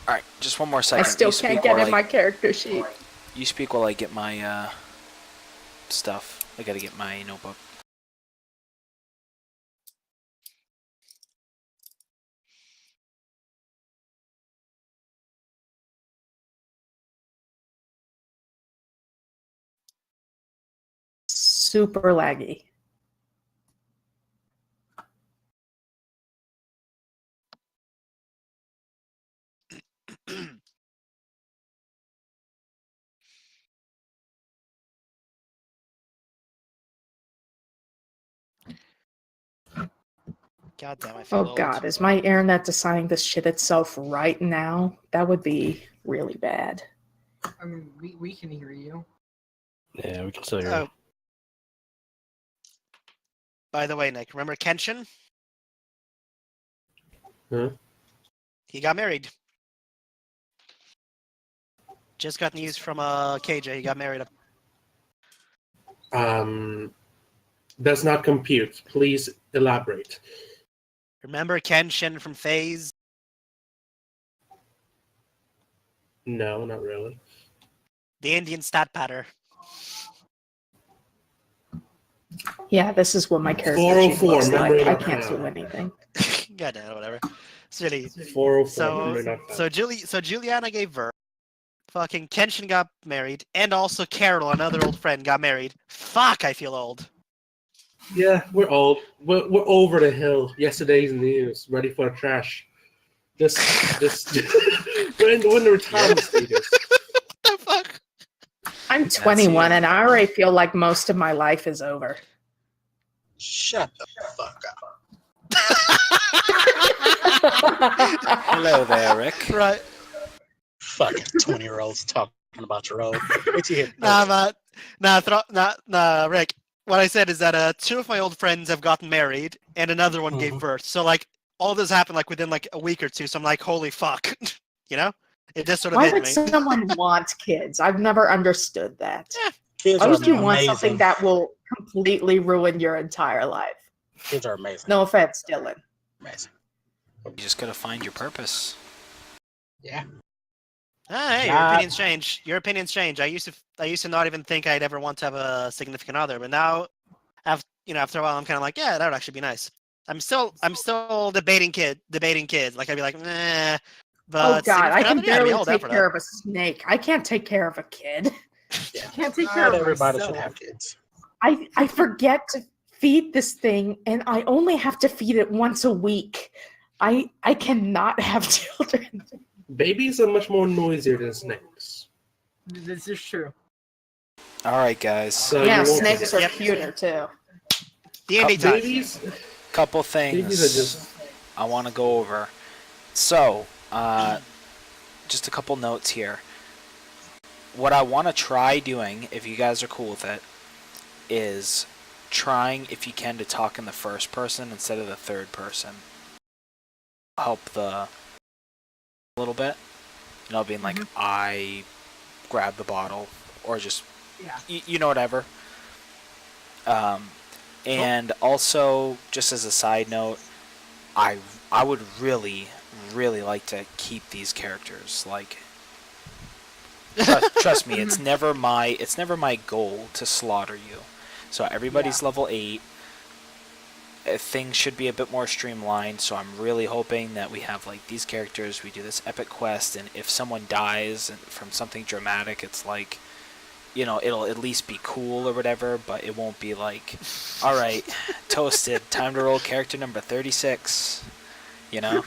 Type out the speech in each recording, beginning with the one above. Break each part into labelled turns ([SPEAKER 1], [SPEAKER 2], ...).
[SPEAKER 1] Alright, just one more second.
[SPEAKER 2] I still can't get in my character sheet.
[SPEAKER 1] You speak while I get my stuff. I gotta get my notebook.
[SPEAKER 2] Super laggy.
[SPEAKER 3] God damn, I feel old.
[SPEAKER 2] God, is my internet deciding this shit itself right now? That would be really bad.
[SPEAKER 4] I mean, we can hear you.
[SPEAKER 5] Yeah, we can still hear you.
[SPEAKER 3] By the way, Nick, remember Kenshin?
[SPEAKER 5] Huh?
[SPEAKER 3] He got married. Just got news from KJ. He got married.
[SPEAKER 5] Does not compute. Please elaborate.
[SPEAKER 3] Remember Kenshin from FaZe?
[SPEAKER 5] No, not really.
[SPEAKER 3] The Indian stat patter.
[SPEAKER 2] Yeah, this is what my character
[SPEAKER 5] 404,
[SPEAKER 2] sheet looks like.
[SPEAKER 5] memory
[SPEAKER 2] I
[SPEAKER 5] not
[SPEAKER 2] can't
[SPEAKER 5] found.
[SPEAKER 2] do anything.
[SPEAKER 3] God damn it, whatever. It's really
[SPEAKER 5] 404, memory not found.
[SPEAKER 3] so Juliana gave birth. Fucking Kenshin got married, and also Carol, another old friend, got married. Fuck, I feel old.
[SPEAKER 5] Yeah, we're old. We're over the hill. Yesterday's news, ready for the trash. Just we're in the retirement stages.
[SPEAKER 3] What the fuck?
[SPEAKER 2] I'm 21 and I already feel like most of my life is over.
[SPEAKER 6] Shut the fuck up.
[SPEAKER 1] Hello there, Rick.
[SPEAKER 3] Right.
[SPEAKER 6] Fucking 20-year-olds talking about your old. Wait till you hit.
[SPEAKER 3] Nah, Rick. What I said is that two of my old friends have gotten married, and another one gave birth. So like all this happened like within like a week or two. So I'm like, holy fuck, you know? It just sort of
[SPEAKER 2] Why
[SPEAKER 3] hit
[SPEAKER 2] would
[SPEAKER 3] me.
[SPEAKER 2] someone want kids? I've never understood that.
[SPEAKER 6] Kids
[SPEAKER 2] Why
[SPEAKER 6] are
[SPEAKER 2] would you want
[SPEAKER 6] amazing.
[SPEAKER 2] something that will completely ruin your entire life?
[SPEAKER 6] Kids are amazing.
[SPEAKER 2] No offense, Dylan.
[SPEAKER 6] Amazing.
[SPEAKER 1] You just gotta find your purpose.
[SPEAKER 6] Yeah.
[SPEAKER 3] Hey, your opinions change. Your opinions change. I used to not even think I'd ever want to have a significant other, but now, after a while, I'm kind of like, yeah, that would actually be nice. I'm still debating kids. Like I'd be like, nah. But
[SPEAKER 2] Oh God, I can barely
[SPEAKER 3] all
[SPEAKER 2] take care of a snake. I can't take care of a kid.
[SPEAKER 6] Yeah.
[SPEAKER 2] I can't take care
[SPEAKER 6] Not
[SPEAKER 2] of
[SPEAKER 6] everybody
[SPEAKER 2] myself.
[SPEAKER 6] should have kids.
[SPEAKER 2] I forget to feed this thing, and I only have to feed it once a week. I cannot have children.
[SPEAKER 5] Babies are much more noisier than snakes.
[SPEAKER 4] This is true.
[SPEAKER 1] Alright, guys.
[SPEAKER 5] So
[SPEAKER 2] Yeah,
[SPEAKER 5] you won't
[SPEAKER 2] snakes are
[SPEAKER 3] Yep.
[SPEAKER 2] cuter too.
[SPEAKER 3] D&D time.
[SPEAKER 5] babies.
[SPEAKER 1] Couple
[SPEAKER 5] Babies are
[SPEAKER 1] things
[SPEAKER 5] just.
[SPEAKER 1] I want to go over. So, just a couple notes here. What I want to try doing, if you guys are cool with it, is trying, if you can, to talk in the first person instead of the third person. Help a little bit. Being like, I grabbed the bottle, or just, whatever. And also, just as a side note, I would really, really like to keep these characters. Like, trust me, it's never my goal to slaughter you. So everybody's level 8. Things should be a bit more streamlined, so I'm really hoping that we have like these characters, we do this epic quest, and if someone dies from something dramatic, it's like, it'll at least be cool or whatever, but it won't be like, alright, toasted, time to roll character number 36,
[SPEAKER 5] That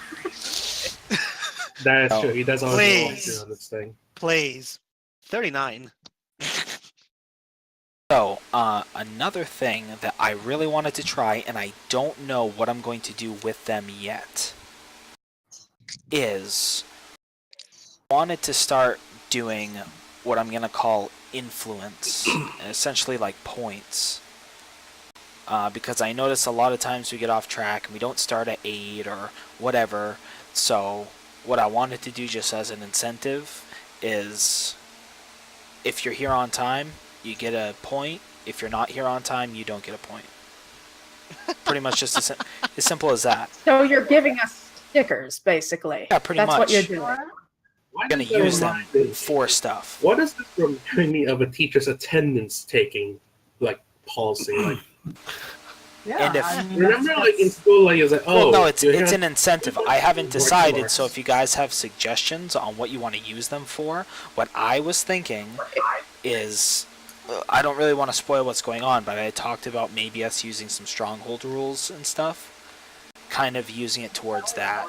[SPEAKER 5] is true. He does always
[SPEAKER 3] Please.
[SPEAKER 5] roll on this thing.
[SPEAKER 3] Please. 39.
[SPEAKER 1] So, another thing that I really wanted to try, and I don't know what I'm going to do with them yet, is wanted to start doing what I'm going to call influence, essentially like points. Because I notice a lot of times we get off track and we don't start at 8 or whatever. So, what I wanted to do just as an incentive is, if you're here on time, you get a point. If you're not here on time, you don't get a point. Pretty much just as simple as that.
[SPEAKER 2] So you're giving us stickers, basically.
[SPEAKER 1] Yeah, pretty
[SPEAKER 2] That's
[SPEAKER 1] much.
[SPEAKER 2] what you're doing.
[SPEAKER 5] Why
[SPEAKER 1] going
[SPEAKER 5] does
[SPEAKER 1] to
[SPEAKER 5] that
[SPEAKER 1] use them
[SPEAKER 5] remind me-
[SPEAKER 1] for stuff.
[SPEAKER 5] What is this reminding me of a teacher's attendance taking like policy? Like
[SPEAKER 4] Yeah,
[SPEAKER 1] And if-
[SPEAKER 4] I mean,
[SPEAKER 5] remember, like in
[SPEAKER 4] that's-
[SPEAKER 5] school, like it's like, oh,
[SPEAKER 1] Well, no, it's
[SPEAKER 5] you're here-
[SPEAKER 1] an incentive. I haven't
[SPEAKER 5] Work
[SPEAKER 1] decided, so
[SPEAKER 5] hours.
[SPEAKER 1] if you guys have suggestions on what you want to use them for, what I was thinking is, I don't really want to spoil what's going on, but I talked about maybe us using some stronghold rules and stuff, kind of using it towards that.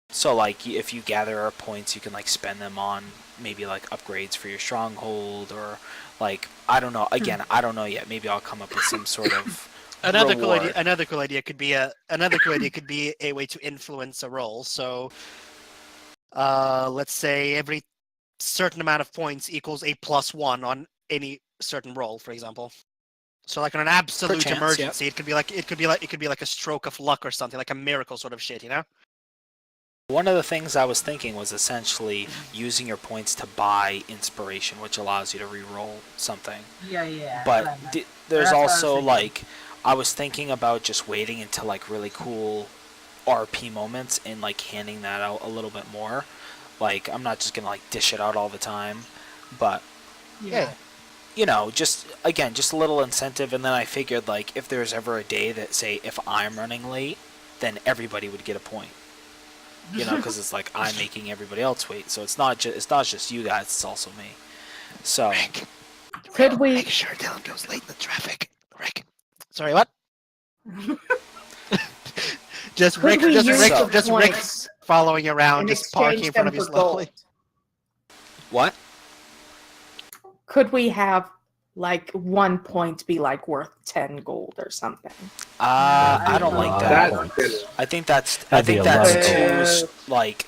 [SPEAKER 1] So, like, if you gather points, you can, like, spend them on maybe, like, upgrades for your stronghold, or, like, I don't know. Again, I don't know yet. Maybe I'll come up with some sort of
[SPEAKER 3] Another cool idea.
[SPEAKER 1] reward.
[SPEAKER 3] Another cool idea could be a way to influence a roll. So, let's say every certain amount of points equals a +1 on any certain roll, for example. So, like on an absolute
[SPEAKER 1] Perchance,
[SPEAKER 3] emergency, it could be like a stroke of luck or something, like a miracle sort of shit, you know?
[SPEAKER 1] One of the things I was thinking was essentially using your points to buy inspiration, which allows you to re-roll something.
[SPEAKER 4] Yeah.
[SPEAKER 1] But
[SPEAKER 4] that's what I meant.
[SPEAKER 1] there's
[SPEAKER 4] That's what I was
[SPEAKER 1] also,
[SPEAKER 4] thinking.
[SPEAKER 1] like, I was thinking about just waiting until, like, really cool RP moments and, like, handing that out a little bit more. Like, I'm not just gonna, like, dish it out all the time, but,
[SPEAKER 3] Yeah.
[SPEAKER 1] you know, just, again, just a little incentive. And then I figured, like, if there's ever a day that, say, if I'm running late, then everybody would get a point. You know, because it's like I'm making everybody else wait. So it's not just you guys; it's also me. So
[SPEAKER 2] Could we?
[SPEAKER 3] Make sure Dylan goes late in the traffic. Rick. Sorry, what? just
[SPEAKER 2] Could
[SPEAKER 3] Rick.
[SPEAKER 2] we
[SPEAKER 3] Just
[SPEAKER 2] use
[SPEAKER 3] Rick.
[SPEAKER 2] the
[SPEAKER 3] Just Rick
[SPEAKER 2] points
[SPEAKER 3] following around,
[SPEAKER 2] and
[SPEAKER 3] just parking in
[SPEAKER 2] exchange
[SPEAKER 3] front
[SPEAKER 2] them
[SPEAKER 3] of you
[SPEAKER 2] for
[SPEAKER 3] slowly.
[SPEAKER 2] gold?
[SPEAKER 1] what?
[SPEAKER 2] Could we have like 1 point be like worth 10 gold or something?
[SPEAKER 1] I don't like that.
[SPEAKER 5] That's
[SPEAKER 1] I think that's
[SPEAKER 6] That'd be a
[SPEAKER 1] that's
[SPEAKER 6] lot of
[SPEAKER 1] too
[SPEAKER 2] gold.
[SPEAKER 1] like.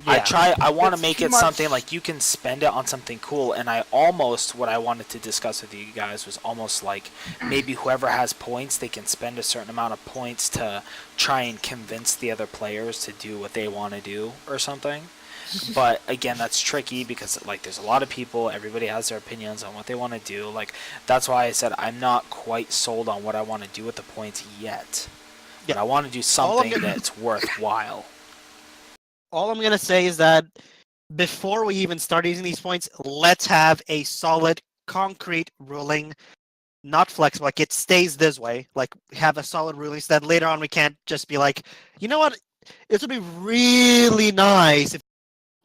[SPEAKER 3] Yeah.
[SPEAKER 1] I want to
[SPEAKER 4] That's
[SPEAKER 1] make
[SPEAKER 4] too
[SPEAKER 1] it something
[SPEAKER 4] much.
[SPEAKER 1] like you can spend it on something cool, and what I wanted to discuss with you guys was almost like maybe whoever has points, they can spend a certain amount of points to try and convince the other players to do what they want to do or something. But again, that's tricky because like there's a lot of people, everybody has their opinions on what they want to do. Like that's why I said I'm not quite sold on what I want to do with the points yet. But
[SPEAKER 3] Yeah.
[SPEAKER 1] I want to do
[SPEAKER 3] All I'm
[SPEAKER 1] something
[SPEAKER 3] gonna-
[SPEAKER 1] that's worthwhile.
[SPEAKER 3] All I'm gonna say is that before we even start using these points, let's have a solid, concrete ruling, not flexible. Like it stays this way. Like have a solid ruling so that later on we can't just be like, you know what? It would be really nice if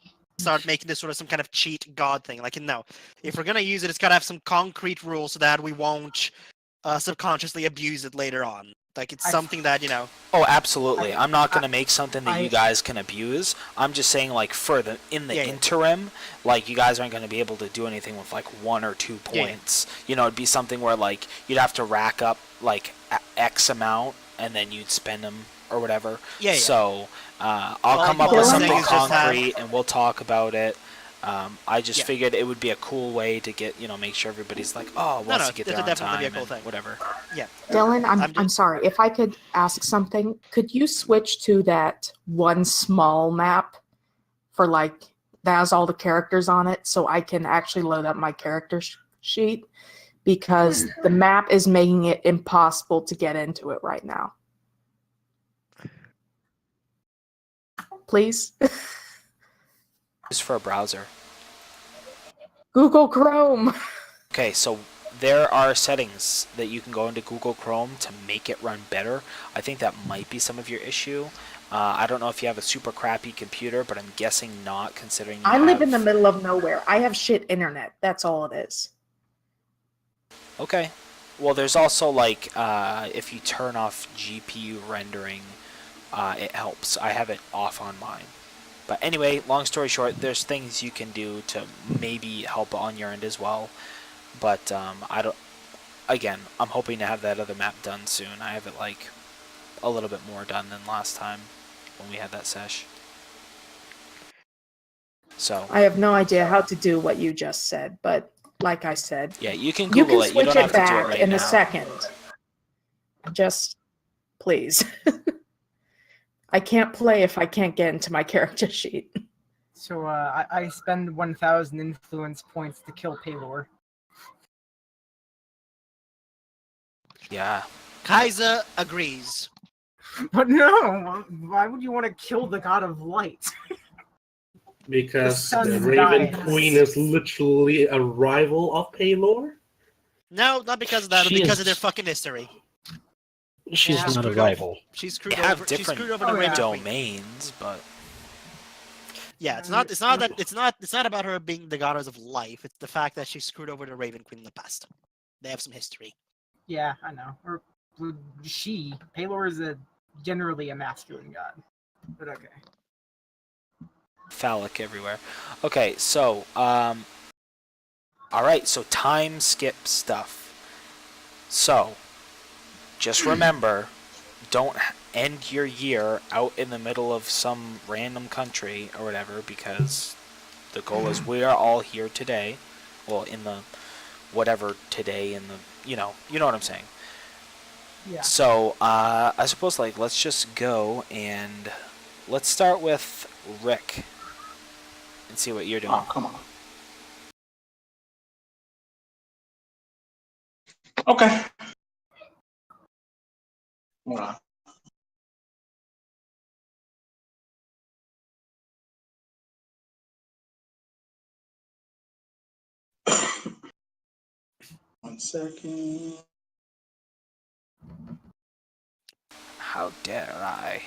[SPEAKER 3] we start making this sort of some kind of cheat god thing. Like no, if we're gonna use it, it's gotta have some concrete rules so that we won't subconsciously abuse it later on. Like it's
[SPEAKER 4] I-
[SPEAKER 3] something that you know.
[SPEAKER 1] Oh, absolutely. I'm not going to
[SPEAKER 4] I-
[SPEAKER 1] make something that you
[SPEAKER 4] I-
[SPEAKER 1] guys can abuse. I'm just saying, like, in the
[SPEAKER 3] Yeah.
[SPEAKER 1] interim, like, you guys aren't going to be able to do anything with, like, 1 or 2
[SPEAKER 3] Yeah.
[SPEAKER 1] points. You know, it'd be something where, like, you'd have to rack up, like, X amount, and then you'd spend them or whatever.
[SPEAKER 3] Yeah.
[SPEAKER 1] So, I'll
[SPEAKER 3] Well,
[SPEAKER 1] come up
[SPEAKER 2] all
[SPEAKER 1] with
[SPEAKER 2] I'm
[SPEAKER 1] something
[SPEAKER 2] saying
[SPEAKER 3] is just have-
[SPEAKER 1] concrete, and we'll talk about it. I just
[SPEAKER 3] Yeah.
[SPEAKER 1] figured it would be a cool way to get, make sure everybody's like, oh, wants to get
[SPEAKER 3] it'll
[SPEAKER 1] there on
[SPEAKER 3] definitely be a
[SPEAKER 1] time
[SPEAKER 3] cool
[SPEAKER 1] and
[SPEAKER 3] thing.
[SPEAKER 1] whatever.
[SPEAKER 2] Dylan,
[SPEAKER 3] I'm
[SPEAKER 2] I'm
[SPEAKER 3] just-
[SPEAKER 2] sorry. If I could ask something, could you switch to that one small map for like that has all the characters on it, so I can actually load up my character sheet? Because the map is making it impossible to get into it right now. Please,
[SPEAKER 1] Just for a browser.
[SPEAKER 2] Google Chrome.
[SPEAKER 1] Okay, so there are settings that you can go into Google Chrome to make it run better. I think that might be some of your issue. I don't know if you have a super crappy computer, but I'm guessing not, considering you
[SPEAKER 2] I live in the
[SPEAKER 1] have-
[SPEAKER 2] middle of nowhere. I have shit internet. That's all it is.
[SPEAKER 1] Okay. Well, there's also, like, if you turn off GPU rendering, it helps. I have it off on mine. But anyway, long story short, there's things you can do to maybe help on your end as well. But I don't. Again, I'm hoping to have that other map done soon. I have it like a little bit more done than last time when we had that sesh. So
[SPEAKER 2] I have no idea how to do what you just said, but like I said,
[SPEAKER 1] yeah, you can
[SPEAKER 2] you
[SPEAKER 1] Google
[SPEAKER 2] can
[SPEAKER 1] it. You
[SPEAKER 2] switch
[SPEAKER 1] don't
[SPEAKER 2] it
[SPEAKER 1] have to do it
[SPEAKER 2] back
[SPEAKER 1] right
[SPEAKER 2] in
[SPEAKER 1] now.
[SPEAKER 2] a second. Just please. I can't play if I can't get into my character sheet.
[SPEAKER 4] So I spend 1,000 influence points to kill Paylor.
[SPEAKER 1] Yeah.
[SPEAKER 3] Kaiser agrees.
[SPEAKER 4] But no, why would you want to kill the god of light?
[SPEAKER 5] Because
[SPEAKER 4] The
[SPEAKER 5] the
[SPEAKER 4] sun
[SPEAKER 5] Raven
[SPEAKER 4] dies.
[SPEAKER 5] Queen is literally a rival of Paylor?
[SPEAKER 3] No, not because of that, but
[SPEAKER 6] She
[SPEAKER 3] because
[SPEAKER 6] is-
[SPEAKER 3] of their fucking history.
[SPEAKER 6] She's
[SPEAKER 4] Yeah.
[SPEAKER 6] not a
[SPEAKER 3] Screwed over-
[SPEAKER 6] rival.
[SPEAKER 3] She's
[SPEAKER 1] They
[SPEAKER 3] screwed
[SPEAKER 1] have
[SPEAKER 3] over. She's
[SPEAKER 1] different
[SPEAKER 3] screwed over
[SPEAKER 4] Oh,
[SPEAKER 3] the Raven
[SPEAKER 4] yeah.
[SPEAKER 3] Queen.
[SPEAKER 1] domains, but
[SPEAKER 3] Yeah, it's not that it's not about her being the goddess of life. It's the fact that she screwed over the Raven Queen in the past. They have some history.
[SPEAKER 4] Yeah, I know. Or Paylor is generally a masculine god. But okay.
[SPEAKER 1] phallic everywhere. Okay, so all right, so time skip stuff. So just remember, don't end your year out in the middle of some random country or whatever, because the goal is we are all here today. Well, in the whatever today in the you know what I'm saying.
[SPEAKER 4] Yeah.
[SPEAKER 1] So I suppose let's just go and let's start with Rick and see what you're doing.
[SPEAKER 6] Oh, come on. Okay. Hold on. One second.
[SPEAKER 1] How dare I?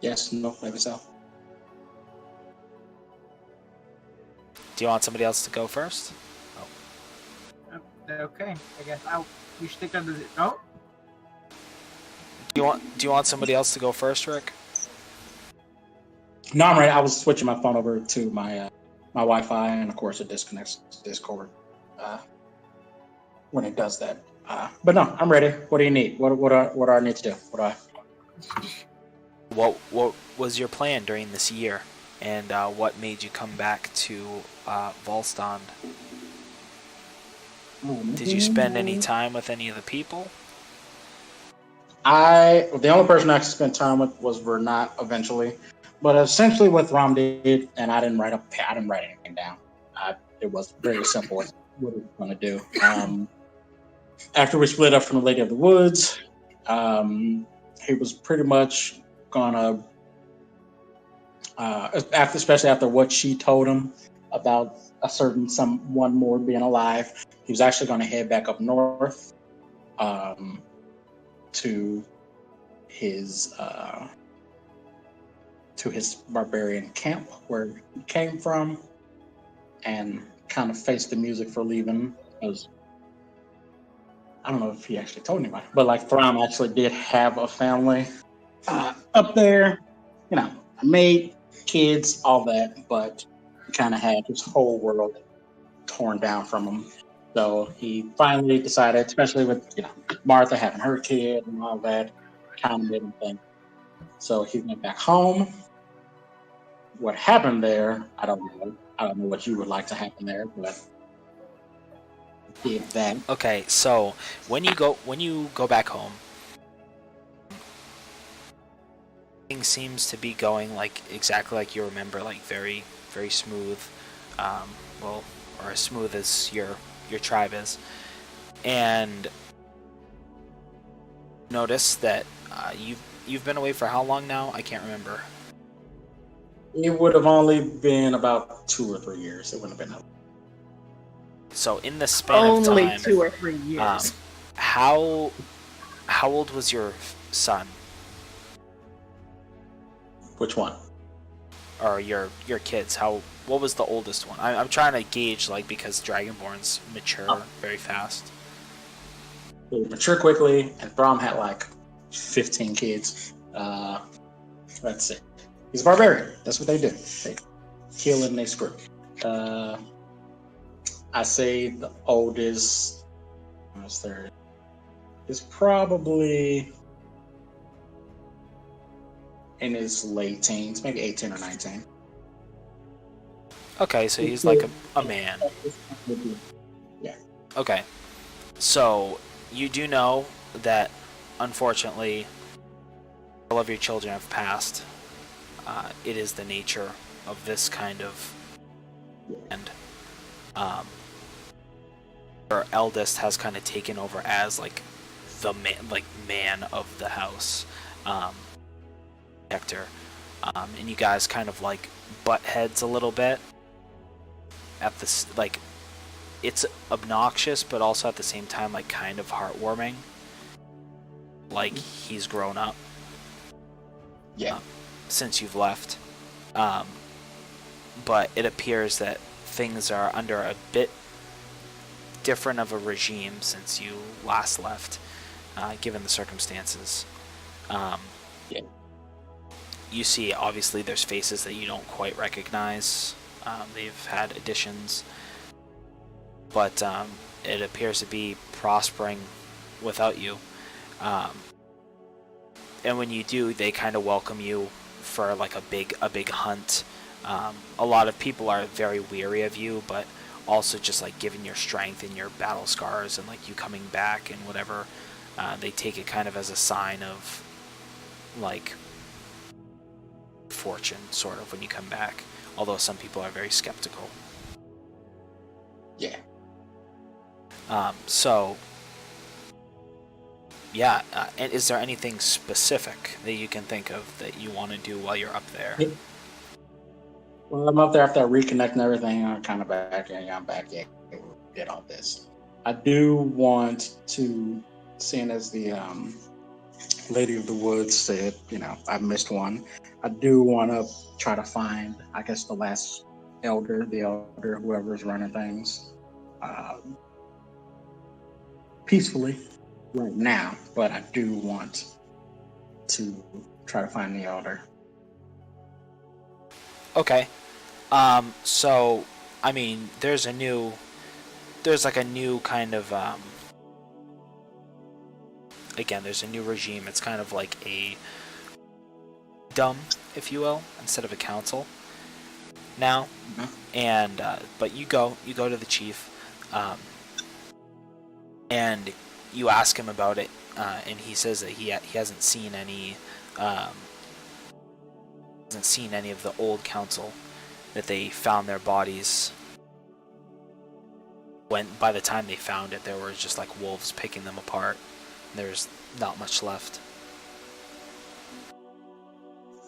[SPEAKER 6] Yes, no, maybe so.
[SPEAKER 1] Do you want somebody else to go first?
[SPEAKER 4] Okay. I guess we should take that as it. Oh,
[SPEAKER 1] Do you want somebody else to go first, Rick?
[SPEAKER 6] No, I'm ready. I was switching my phone over to my my Wi-Fi, and of course it disconnects to Discord when it does that. But no, I'm ready. What do you need? What do I need to do?
[SPEAKER 1] What was your plan during this year, and what made you come back to Volstond? Did you spend any time with any of the people?
[SPEAKER 6] The only person I actually spent time with was Vernat eventually, but essentially what Rom did, and I didn't write anything down. It was very simple what he was going to do. After we split up from the Lady of the Woods, he was pretty much gonna, especially after what she told him about someone more being alive, he was actually going to head back up north, to his barbarian camp where he came from, and kind of face the music for leaving. Because I don't know if he actually told anybody, but Throm actually did have a family up there, a mate, kids, all that, but he kind of had his whole world torn down from him. So he finally decided, especially with Martha having her kid and all that, kind of made him think. So he went back home. What happened there, I don't know. I don't know what you would like to happen there, but did that.
[SPEAKER 1] Okay, so when you go back home, things seems to be going exactly like you remember, very very smooth, or as smooth as your tribe is, and notice that you've been away for how long now? I can't remember.
[SPEAKER 6] It would have only been about 2 or 3 years. It wouldn't have been.
[SPEAKER 1] So in the span
[SPEAKER 2] Only
[SPEAKER 1] of time,
[SPEAKER 2] 2 or 3 years.
[SPEAKER 1] how old was your son?
[SPEAKER 6] Which one?
[SPEAKER 1] Or your kids? What was the oldest one? I'm trying to gauge because Dragonborns mature very fast.
[SPEAKER 6] They mature quickly, and Throm had 15 kids. That's it. He's a barbarian. That's what they do. They kill and they screw. I say the oldest is probably in his late teens, maybe 18 or 19.
[SPEAKER 1] Okay, so he's like a man.
[SPEAKER 6] Yeah.
[SPEAKER 1] Okay. So you do know that unfortunately all of your children have passed. It is the nature of this kind of and your eldest has kind of taken over as like the man of the house, Hector, and you guys kind of like butt heads a little bit at this, like, it's obnoxious but also at the same time like kind of heartwarming, like he's grown up since you've left, but it appears that things are under a bit different of a regime since you last left, given the circumstances. You see, obviously, there's faces that you don't quite recognize. They've had additions, but it appears to be prospering without you. And when you do, they kind of welcome you for like a big hunt. A lot of people are very weary of you, but also just like given your strength and your battle scars and like you coming back and whatever, they take it kind of as a sign of like fortune, sort of, when you come back, although some people are very skeptical. So yeah, and is there anything specific that you can think of that you want to do while you're up there?
[SPEAKER 6] Well, I'm up there after I reconnect and everything. I'm kind of back. I'm back. Yeah, we did all this. I do want to, seeing as the Lady of the Woods said, I missed one. I do want to try to find, I guess, the last elder, whoever's running things, peacefully right now. But I do want to try to find the elder.
[SPEAKER 1] Okay. So, I mean, there's like a new kind of, again, there's a new regime. It's kind of like a dumb, if you will, instead of a council now. And, but you go to the chief, and you ask him about it, and he says that he hasn't seen any, of the old council, that they found their bodies. By the time they found it, there were just like wolves picking them apart. There's not much left.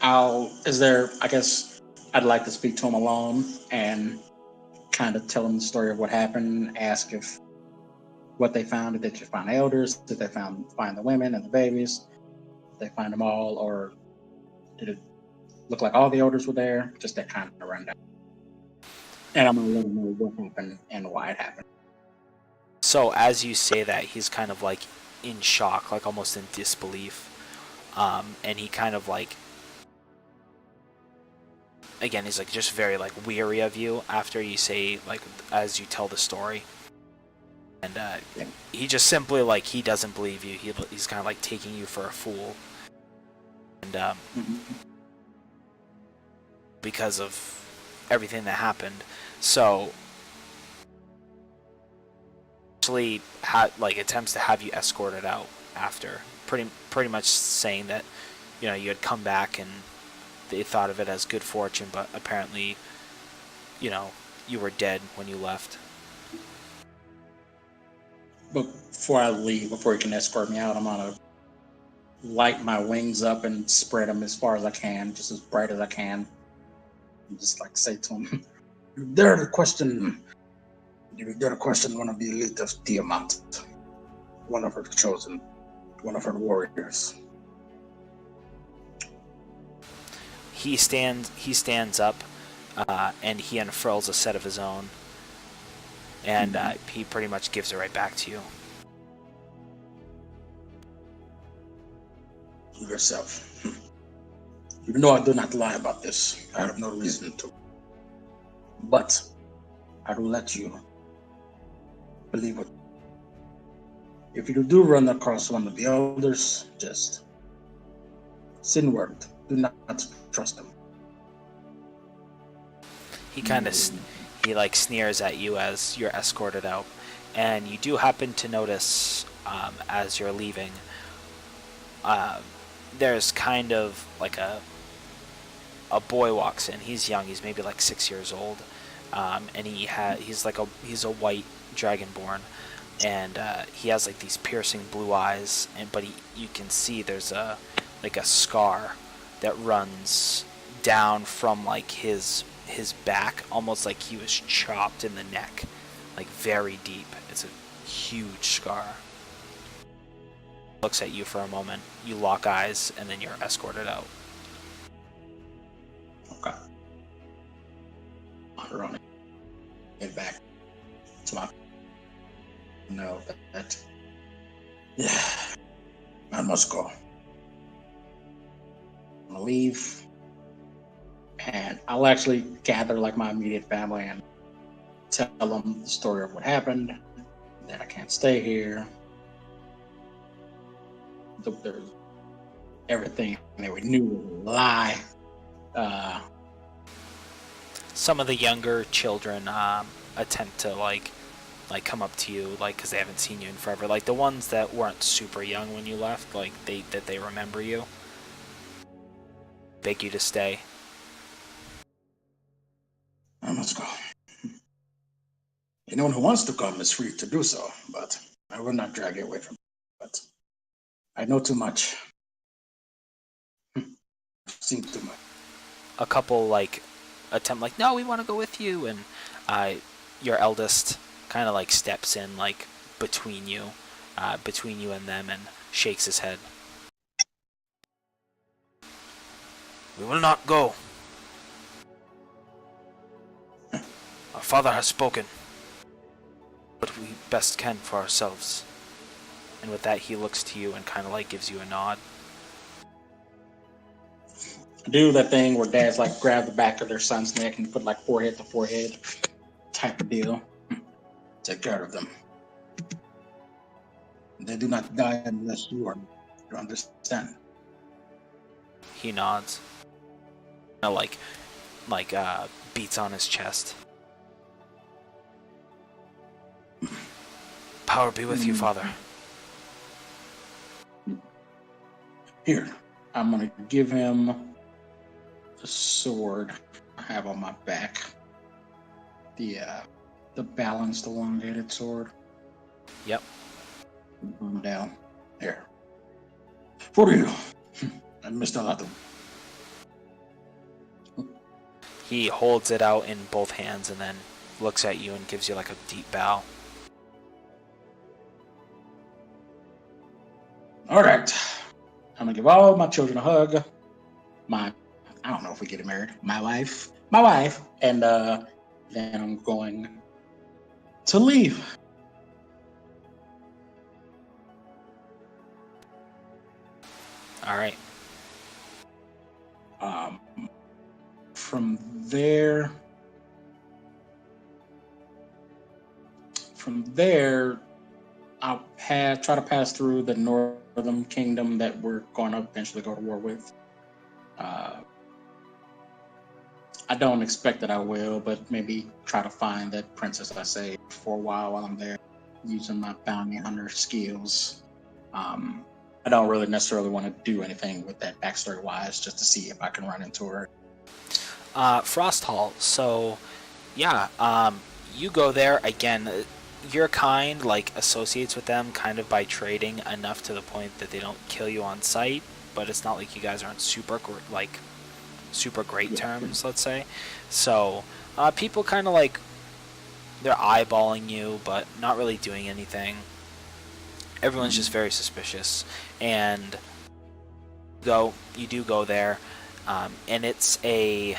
[SPEAKER 6] I guess I'd like to speak to him alone and kind of tell him the story of what happened, ask if what they found, did they just find elders, did they find the women and the babies, did they find them all, or did it look like all the elders were there? Just that kind of rundown. And I'm going to let him know what happened and why it happened.
[SPEAKER 1] So as you say that, he's kind of like in shock, like almost in disbelief. And he kind of like, again, he's like just very like weary of you after you say, like, as you tell the story. And he just simply, like, he doesn't believe you. He's kind of like taking you for a fool. And because of everything that happened. So actually attempts to have you escorted out after, pretty much saying that, you had come back and they thought of it as good fortune, but apparently, you were dead when you left.
[SPEAKER 6] But before I leave, before you can escort me out, I'm gonna light my wings up and spread them as far as I can, just as bright as I can. And just like say to him, you dare to question one of the elite of Tiamat, one of her chosen, one of her warriors.
[SPEAKER 1] He stands up, and he unfurls a set of his own, and he pretty much gives it right back to you.
[SPEAKER 6] Yourself. You know I do not lie about this. I have no reason to. But I will let you believe it. If you do run across one of the elders, just send word. Do not trust them.
[SPEAKER 1] He kind of sneers at you as you're escorted out, and you do happen to notice as you're leaving, there's kind of like a boy walks in. He's young. He's maybe like 6 years old, and he's a white dragonborn, and he has like these piercing blue eyes, but you can see there's a scar that runs down from like his back, almost like he was chopped in the neck, like very deep. It's a huge scar. Looks at you for a moment. You lock eyes, and then you're escorted out.
[SPEAKER 6] Okay. I'll run it. Get back to my. No, that. Yeah, I must go. I'm gonna leave, and I'll actually gather like my immediate family and tell them the story of what happened. That I can't stay here. There's everything that we knew was a lie.
[SPEAKER 1] Some of the younger children attempt to like come up to you, like, because they haven't seen you in forever. Like the ones that weren't super young when you left, like they remember you. Beg you to stay.
[SPEAKER 6] I must go. Anyone who wants to come is free to do so, but I will not drag you away from it. But I know too much. I've seen too much.
[SPEAKER 1] A couple like attempt like, no, we want to go with you, and your eldest kind of like steps in like between you and them and shakes his head. We will not go. Our father has spoken. What we best can for ourselves. And with that, he looks to you and kind of like gives you a nod.
[SPEAKER 6] Do that thing where dads like grab the back of their son's neck and put like forehead to forehead type of deal. Take care of them. They do not die unless you are. You understand?
[SPEAKER 1] He nods. Like beats on his chest. Power be with you, Father.
[SPEAKER 6] Here, I'm gonna give him the sword I have on my back. The balanced, elongated sword.
[SPEAKER 1] Yep.
[SPEAKER 6] Down. Here. For you. I missed a lot of.
[SPEAKER 1] He holds it out in both hands and then looks at you and gives you like a deep bow.
[SPEAKER 6] All right. I'm gonna give all my children a hug. I don't know if we get married. My wife, and then I'm going to leave.
[SPEAKER 1] All right.
[SPEAKER 6] From there, I'll try to pass through the northern kingdom that we're going to eventually go to war with. I don't expect that I will, but maybe try to find that princess I saved for a while I'm there, using my bounty hunter skills. I don't really necessarily want to do anything with that backstory-wise, just to see if I can run into her.
[SPEAKER 1] Frost Hall. So, yeah, you go there again. Your kind like associates with them kind of by trading enough to the point that they don't kill you on sight, but it's not like you guys aren't super great terms, let's say. So people kind of like, they're eyeballing you but not really doing anything. Everyone's just very suspicious, and you do go there, and it's I'm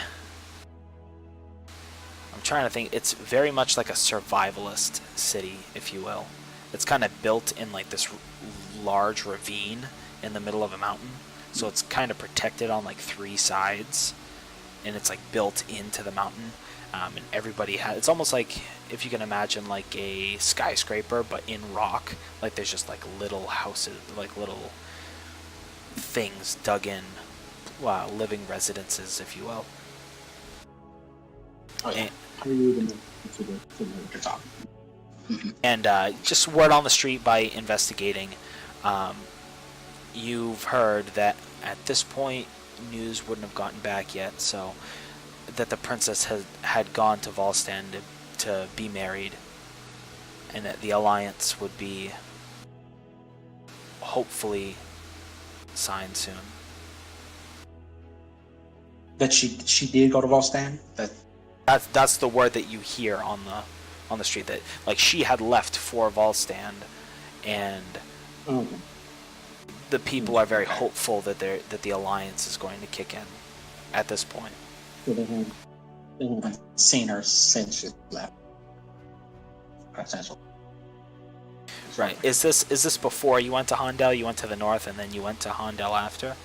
[SPEAKER 1] trying to think. It's very much like a survivalist city, if you will. It's kind of built in like this large ravine in the middle of a mountain. So it's kind of protected on like 3 sides. And it's like built into the mountain. And everybody has... It's almost like, if you can imagine like a skyscraper, but in rock. Like there's just like little houses, like little things dug in. Living residences, if you will.
[SPEAKER 6] Oh, yeah.
[SPEAKER 1] And just word on the street by investigating, you've heard that at this point news wouldn't have gotten back yet, so that the princess had gone to Volstan to be married, and that the alliance would be hopefully signed soon.
[SPEAKER 6] That she did go to Volstan.
[SPEAKER 1] That's the word that you hear on the street, that like she had left for Volstand, and the people are very hopeful that the alliance is going to kick in at this point.
[SPEAKER 6] They haven't seen her since she left. Essentially.
[SPEAKER 1] Right. Is this before you went to Hondel? You went to the north and then you went to Hondel after?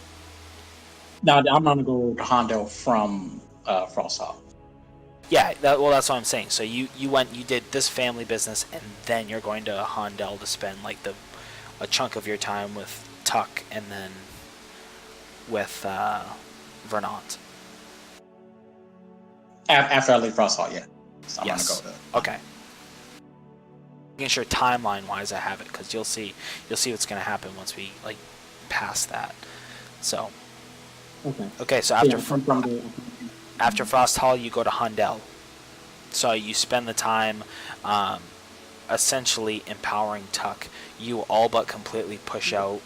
[SPEAKER 6] No, I'm gonna go to Hondo from Frosthall.
[SPEAKER 1] Yeah, that's what I'm saying. So you did this family business, and then you're going to Hondel to spend like a chunk of your time with Tuck, and then with Vernant.
[SPEAKER 6] After I leave Frosthall, yeah. So I'm
[SPEAKER 1] Yes.
[SPEAKER 6] gonna go to.
[SPEAKER 1] Okay. Making sure timeline wise I have it, because you'll see what's going to happen once we like pass that. So. Okay. So after after Frost Hall, you go to Hondel. So you spend the time essentially empowering Tuck. You all but completely push out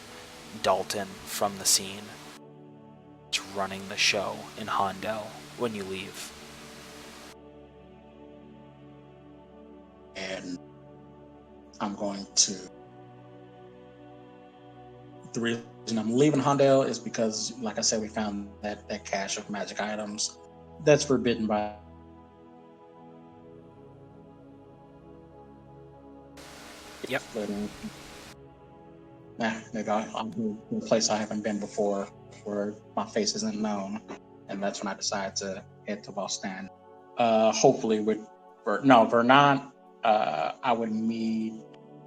[SPEAKER 1] Dalton from the scene. It's running the show in Hondel when you leave.
[SPEAKER 6] And I'm going to. The reason I'm leaving Hondel is because, like I said, we found that cache of magic items that's forbidden by.
[SPEAKER 1] Yep.
[SPEAKER 6] Maybe I'm to a place I haven't been before, where my face isn't known, and that's when I decide to head to Volstan. Hopefully with Vernant, I would meet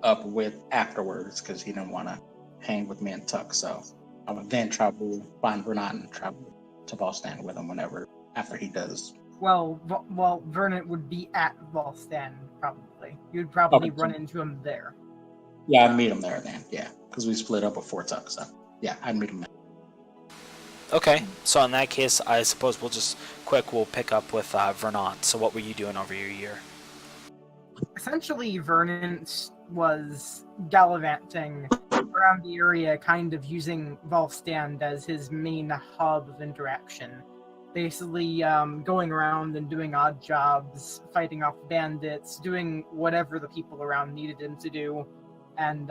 [SPEAKER 6] up with afterwards because he didn't want to hang with me and Tuck. So I would then find Vernant and travel to Volstan with him after he does.
[SPEAKER 4] Well, Vernon would be at Volstan, probably. You'd probably run into him there.
[SPEAKER 6] Yeah, I'd meet him there then, yeah. Because we split up before Tuck, so yeah, I'd meet him there.
[SPEAKER 1] Okay, so in that case, I suppose we'll pick up with Vernant. So what were you doing over your year?
[SPEAKER 4] Essentially, Vernon was gallivanting around the area, kind of using Volstand as his main hub of interaction. Basically, going around and doing odd jobs, fighting off bandits, doing whatever the people around needed him to do, and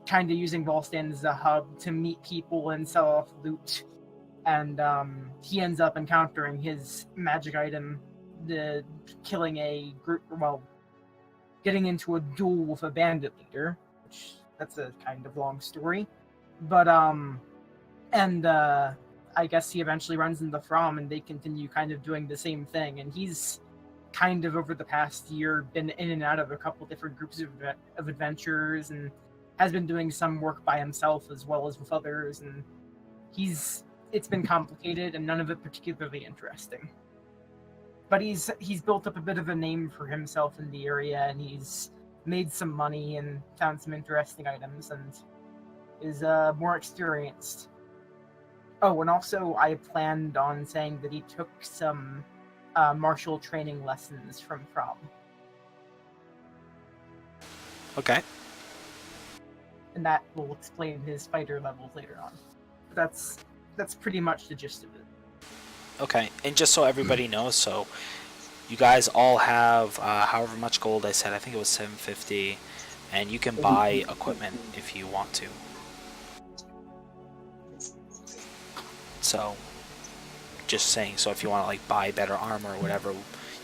[SPEAKER 4] kind of using Volstand as a hub to meet people and sell off loot. And he ends up encountering his magic item, killing a group, getting into a duel with a bandit leader, which that's a kind of long story. But I guess he eventually runs into From, and they continue kind of doing the same thing. And he's kind of over the past year been in and out of a couple different groups of adventures, and has been doing some work by himself as well as with others. And it's been complicated and none of it particularly interesting. But he's built up a bit of a name for himself in the area, and he's made some money and found some interesting items, and is more experienced. Oh, and also I planned on saying that he took some martial training lessons from From.
[SPEAKER 1] Okay.
[SPEAKER 4] And that will explain his fighter levels later on. But that's pretty much the gist of it.
[SPEAKER 1] Okay, and just so everybody knows, so you guys all have however much gold I said. I think it was 750, and you can buy equipment if you want to. So, just saying. So if you want to like buy better armor or whatever,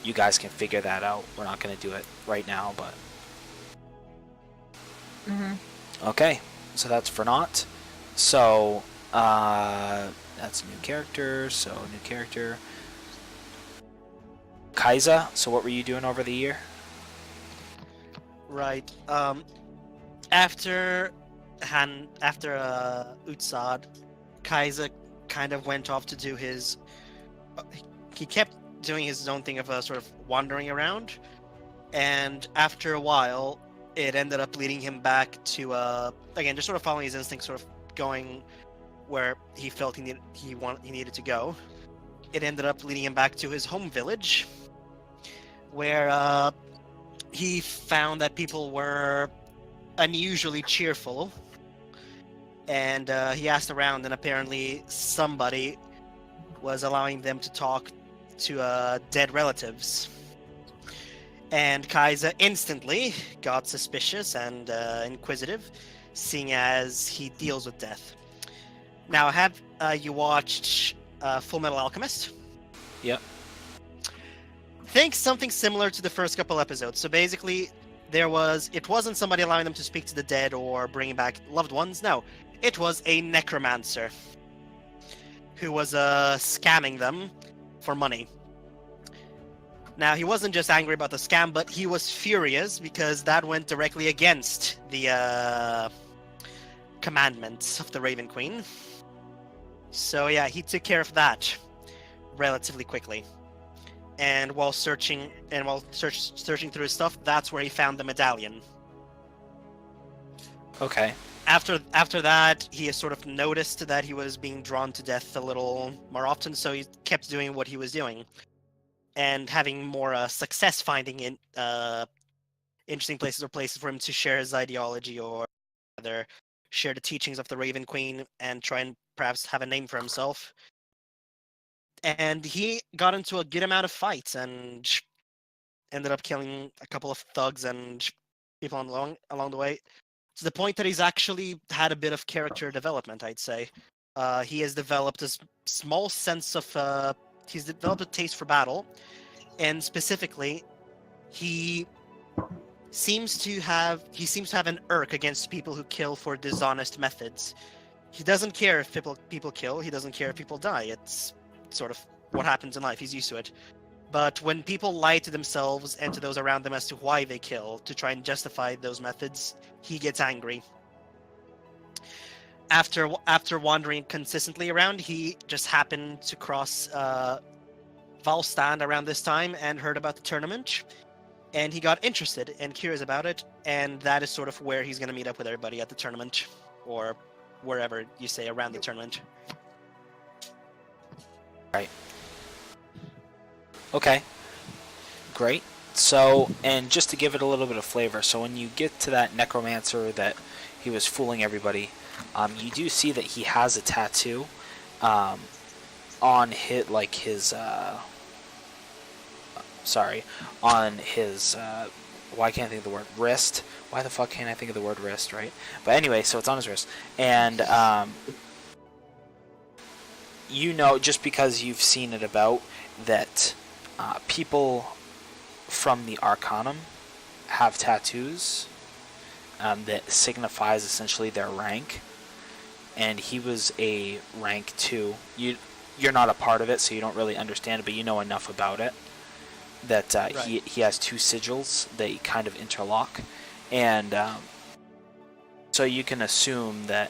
[SPEAKER 1] you guys can figure that out. We're not going to do it right now, but. Okay, so that's for naught. So that's a new character. So new character. Kaiza. So what were you doing over the year?
[SPEAKER 3] Right. After Utsad, Kaiza kind of went off to do his. He kept doing his own thing of sort of wandering around, and after a while, it ended up leading him back to again just sort of following his instincts, sort of going where he felt he needed to go. It ended up leading him back to his home village, where he found that people were unusually cheerful, and he asked around, and apparently somebody was allowing them to talk to dead relatives. And Kaiser instantly got suspicious and inquisitive, seeing as he deals with death. Now, have you watched Full Metal Alchemist?
[SPEAKER 1] Yep.
[SPEAKER 3] Think something similar to the first couple episodes. So basically, it wasn't somebody allowing them to speak to the dead or bringing back loved ones. No, it was a necromancer who was scamming them for money. Now, he wasn't just angry about the scam, but he was furious because that went directly against the commandments of the Raven Queen. So yeah, he took care of that relatively quickly. And while searching through his stuff, that's where he found the medallion.
[SPEAKER 1] Okay.
[SPEAKER 3] After that, he has sort of noticed that he was being drawn to death a little more often, so he kept doing what he was doing, and having more success finding in interesting places or places for him to share his ideology, or rather share the teachings of the Raven Queen and try and perhaps have a name for himself. And he got into a good amount of fights and ended up killing a couple of thugs and people along the way, to the point that he's actually had a bit of character development, I'd say. He has developed a small sense of he's developed a taste for battle, and specifically, he seems to have an irk against people who kill for dishonest methods. He doesn't care if people kill. He doesn't care if people die. It's sort of what happens in life. He's used to it. But when people lie to themselves and to those around them as to why they kill, to try and justify those methods, he gets angry. After wandering consistently around, he just happened to cross Valstand around this time and heard about the tournament. And he got interested and curious about it, and that is sort of where he's going to meet up with everybody at the tournament, or wherever you say around the tournament.
[SPEAKER 1] Right. Okay. Great. So, and just to give it a little bit of flavor, so when you get to that necromancer that he was fooling everybody, you do see that he has a tattoo on his, like his, on his, why can't I think of the word? Wrist. Why the fuck can't I think of the word wrist, right? But anyway, so it's on his wrist. And, you know, just because you've seen it about, that people from the Arcanum have tattoos that signifies essentially their rank. And he was a rank 2. You're not a part of it, so you don't really understand it, but you know enough about it. That right. he has 2 sigils. They kind of interlock. And so you can assume that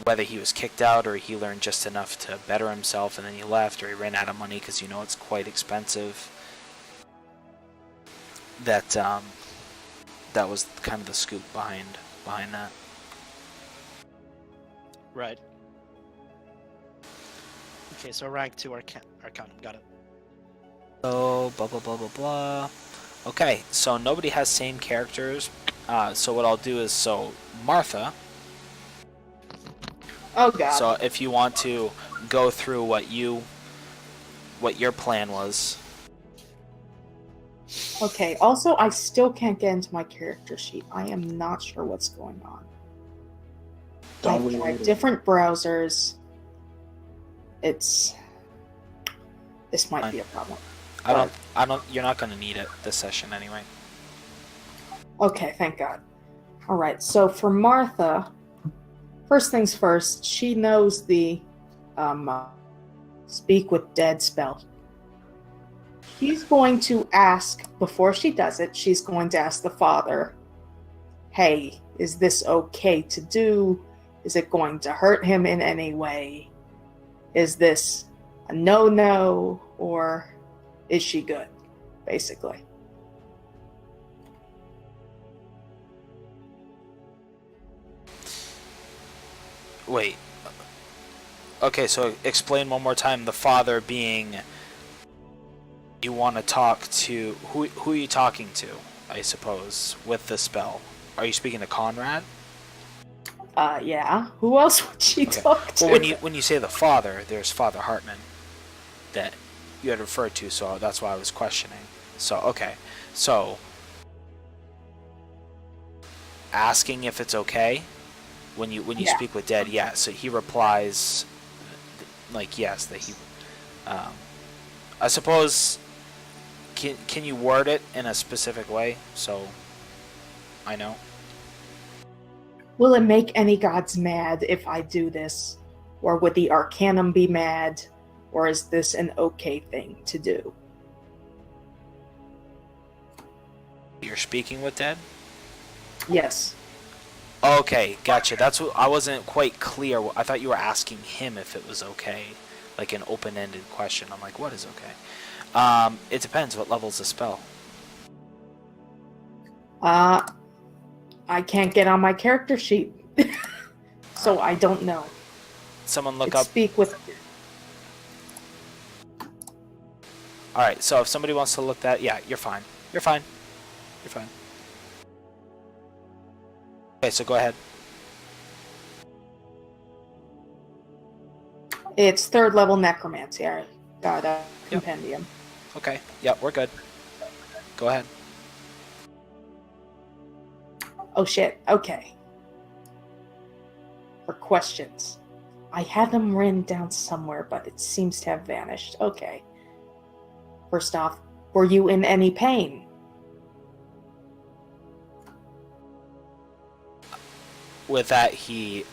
[SPEAKER 1] whether he was kicked out or he learned just enough to better himself and then he left, or he ran out of money because you know it's quite expensive, that that was kind of the scoop behind that.
[SPEAKER 3] Right. Okay, so rank 2 Arcanum. Got it.
[SPEAKER 1] So, blah, blah, blah, blah, blah. Okay, so nobody has same characters. So what I'll do is, so Martha.
[SPEAKER 2] Oh god.
[SPEAKER 1] So if you want to go through what your plan was.
[SPEAKER 2] Okay, also I still can't get into my character sheet. I am not sure what's going on. I've tried different browsers. This might be a problem.
[SPEAKER 1] You're not going to need it this session anyway.
[SPEAKER 2] Okay, thank God. Alright, so for Martha, first things first, she knows the speak with dead spell. She's going to ask, before she does it, she's going to ask the father, hey, is this okay to do? Is it going to hurt him in any way? Is this a no-no, or is she good, basically?
[SPEAKER 1] Wait. Okay, so explain one more time. The father being, you want to talk to, who are you talking to? I suppose, with the spell. Are you speaking to Conrad?
[SPEAKER 2] Yeah. Who else would she
[SPEAKER 1] Okay.
[SPEAKER 2] talk to?
[SPEAKER 1] Well, when you say the father, there's Father Hartman that you had referred to, so that's why I was questioning. So, okay. So, asking if it's okay when you
[SPEAKER 2] Yeah.
[SPEAKER 1] speak with Dead, yeah. So he replies, like, yes, that he. I suppose. Can you word it in a specific way so I know?
[SPEAKER 2] Will it make any gods mad if I do this? Or would the Arcanum be mad? Or is this an okay thing to do?
[SPEAKER 1] You're speaking with Dead?
[SPEAKER 2] Yes.
[SPEAKER 1] Okay, gotcha. That's what I wasn't quite clear. I thought you were asking him if it was okay, like an open-ended question. I'm like, what is okay? It depends. What level's the spell?
[SPEAKER 2] I can't get on my character sheet. So I don't know.
[SPEAKER 1] Someone look
[SPEAKER 2] It's
[SPEAKER 1] up.
[SPEAKER 2] speak with...
[SPEAKER 1] All right. So if somebody wants to look that, yeah, you're fine. You're fine. You're fine. Okay, so go ahead.
[SPEAKER 2] It's 3rd level necromancy. I got a compendium.
[SPEAKER 1] Okay. Yeah, we're good. Go ahead.
[SPEAKER 2] Oh shit, okay. For questions. I had them written down somewhere, but it seems to have vanished. Okay. First off, were you in any pain?
[SPEAKER 1] With that, he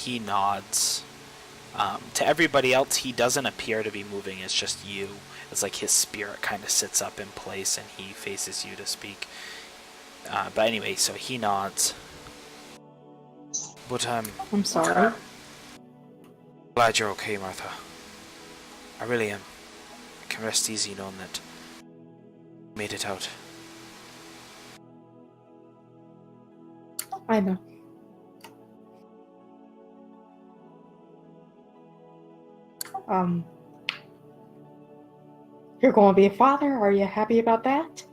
[SPEAKER 1] nods. To everybody else, he doesn't appear to be moving. It's just you. It's like his spirit kind of sits up in place and he faces you to speak. But anyway, so he nods. But
[SPEAKER 2] I'm sorry.
[SPEAKER 1] glad you're okay, Martha. I really am. I can rest easy knowing that you made it out.
[SPEAKER 2] I know. You're going to be a father? Are you happy about that?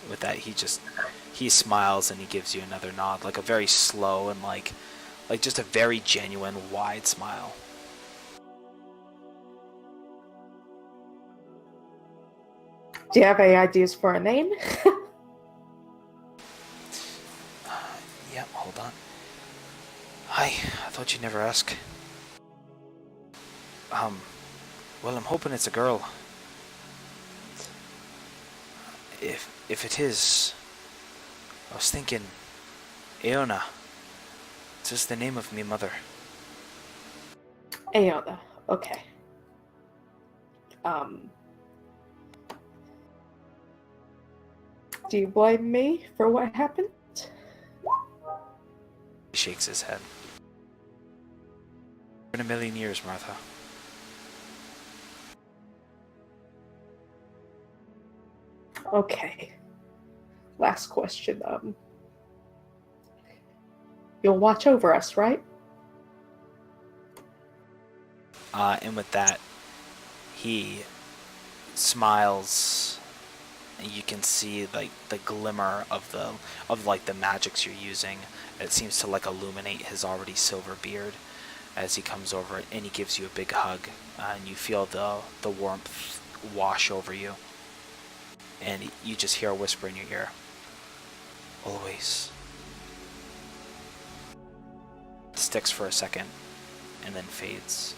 [SPEAKER 1] With that, he smiles and he gives you another nod, like a very slow and like just a very genuine, wide smile.
[SPEAKER 2] Do you have any ideas for a name?
[SPEAKER 1] Yep, hold on. Hi, I thought you'd never ask. Well, I'm hoping it's a girl. If it is, I was thinking, Aona. This is the name of me mother.
[SPEAKER 2] Aona. Okay. Do you blame me for what happened?
[SPEAKER 1] He shakes his head. In a million years, Martha.
[SPEAKER 2] Okay. Last question. You'll watch over us, right?
[SPEAKER 1] And with that, he smiles. And you can see like the glimmer of the magics you're using. It seems to like illuminate his already silver beard as he comes over and he gives you a big hug. And you feel the warmth wash over you. And you just hear a whisper in your ear. Always. It sticks for a second and then fades.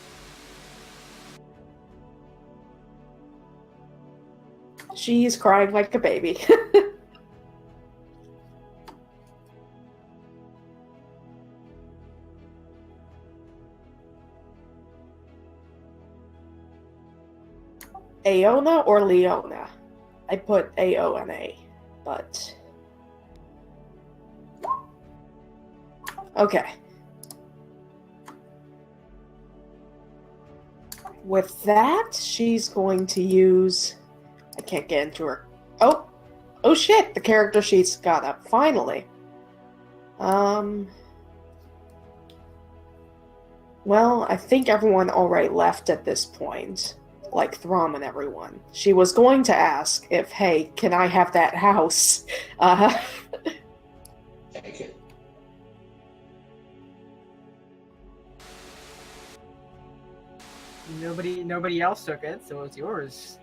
[SPEAKER 2] She's crying like a baby. Aona or Leona? I put A-O-N-A, but... Okay. With that, she's going to use... I can't get into her... Oh! Oh shit! The character sheet's got up, finally. Well, I think everyone already left at this point. like Throm and everyone. She was going to ask if, hey, can I have that house?
[SPEAKER 6] Take it.
[SPEAKER 4] Nobody else took it, so it's yours.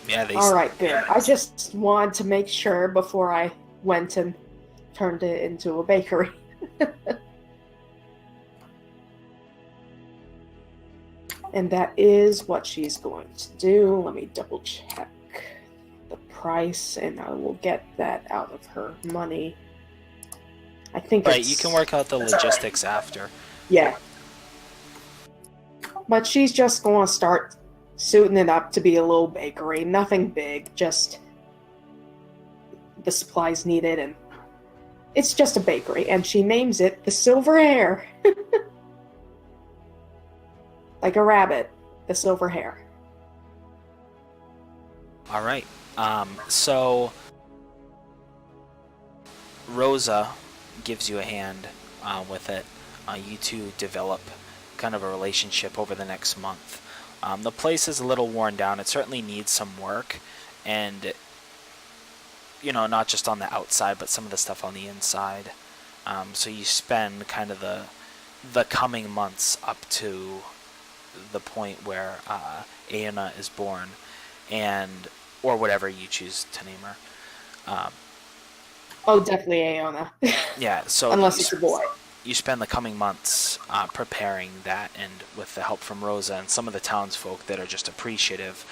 [SPEAKER 1] Yeah, they.
[SPEAKER 2] All right, good. I just wanted to make sure before I went and turned it into a bakery. And that is what she's going to do. Let me double check the price, and I will get that out of her money. I think
[SPEAKER 1] Right,
[SPEAKER 2] it's...
[SPEAKER 1] you can work out the logistics after.
[SPEAKER 2] Yeah. But she's just going to start suiting it up to be a little bakery. Nothing big, just the supplies needed, and it's just a bakery. And she names it the Silver Hair. Like a rabbit, the silver hair.
[SPEAKER 1] All right. So Rosa gives you a hand with it. You two develop kind of a relationship over the next month. The place is a little worn down. It certainly needs some work, and not just on the outside, but some of the stuff on the inside. So you spend kind of the coming months up to the point where Aona is born, or whatever you choose to name her.
[SPEAKER 2] Oh, definitely Aona.
[SPEAKER 1] Yeah, so
[SPEAKER 2] Unless it's a boy.
[SPEAKER 1] You spend the coming months preparing that, and with the help from Rosa and some of the townsfolk that are just appreciative,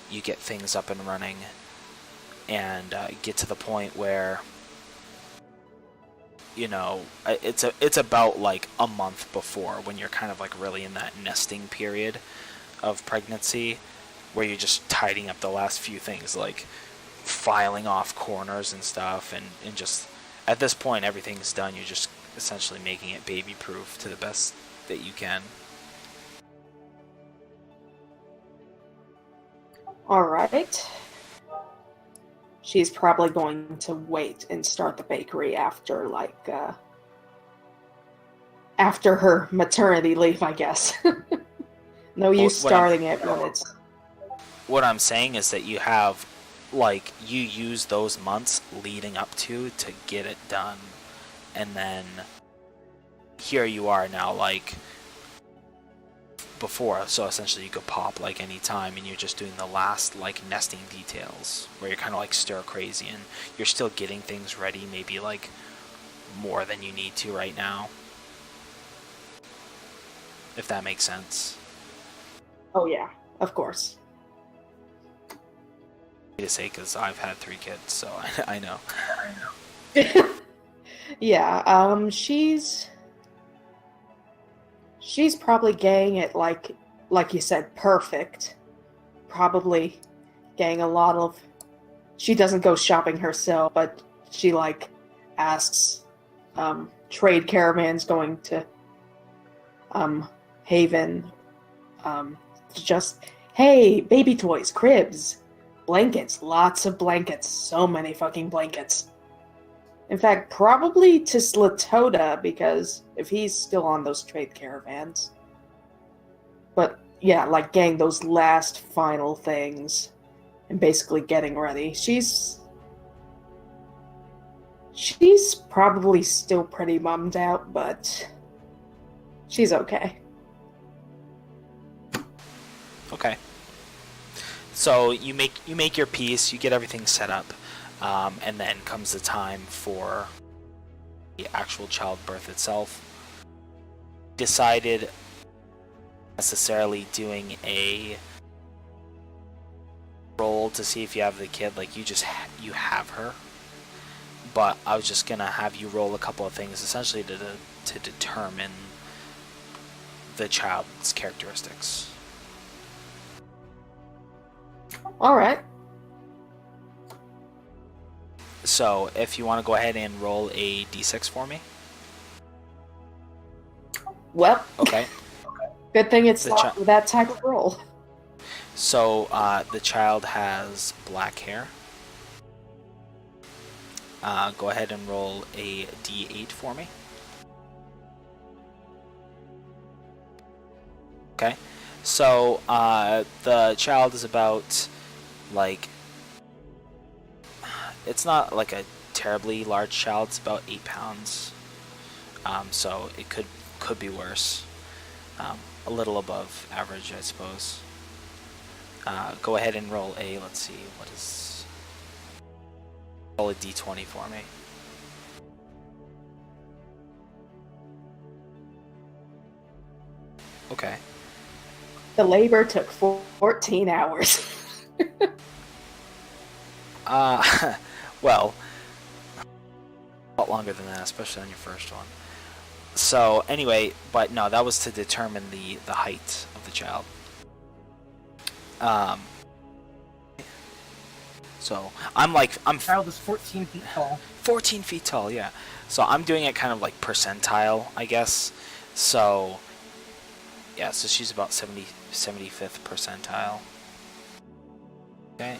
[SPEAKER 1] you get things up and running, and get to the point where it's about like a month before, when you're kind of like really in that nesting period of pregnancy, where you're just tidying up the last few things, like filing off corners and stuff, and just at this point everything's done. You're just essentially making it baby proof to the best that you can.
[SPEAKER 2] All right. She's probably going to wait and start the bakery after her maternity leave, I guess. No use starting it when it's...
[SPEAKER 1] What I'm saying is that you have, you use those months leading up to get it done, and then here you are now, before, so essentially you could pop any time, and you're just doing the last nesting details, where you're kind of stir crazy, and you're still getting things ready, maybe more than you need to right now, if that makes sense.
[SPEAKER 2] Oh yeah, of course.
[SPEAKER 1] To say, because I've had 3 kids, so I know.
[SPEAKER 2] Yeah, she's probably getting it like you said, perfect. Probably getting a lot of... She doesn't go shopping herself, but she asks trade caravans going to Haven, just, hey, baby toys, cribs, blankets, lots of blankets, so many fucking blankets. In fact, probably to Slatoda, because if he's still on those trade caravans. But yeah, getting those last final things and basically getting ready. She's probably still pretty bummed out, but she's okay.
[SPEAKER 1] Okay. So you make your piece, you get everything set up, and then comes the time for the actual childbirth itself. Decided necessarily doing a roll to see if you have the kid, you have her. But I was just gonna have you roll a couple of things essentially to determine the child's characteristics.
[SPEAKER 2] All right.
[SPEAKER 1] So, if you want to go ahead and roll a d6 for me.
[SPEAKER 2] Well,
[SPEAKER 1] Okay.
[SPEAKER 2] Good thing it's not that type of roll.
[SPEAKER 1] So, the child has black hair. Go ahead and roll a d8 for me. Okay. So, the child is about, like, it's not like a terribly large child. It's about 8 pounds. So it could be worse. A little above average, I suppose. Go ahead and roll a, let's see, what is... Roll a d20 for me. Okay.
[SPEAKER 2] The labor took 14 hours.
[SPEAKER 1] Well, a lot longer than that, especially on your first one. So, anyway, but no, that was to determine the height of the child. So, I'm
[SPEAKER 4] Child is 14 feet tall.
[SPEAKER 1] 14 feet tall, yeah. So I'm doing it kind of like percentile, I guess. So, yeah, so she's about 75th percentile. Okay.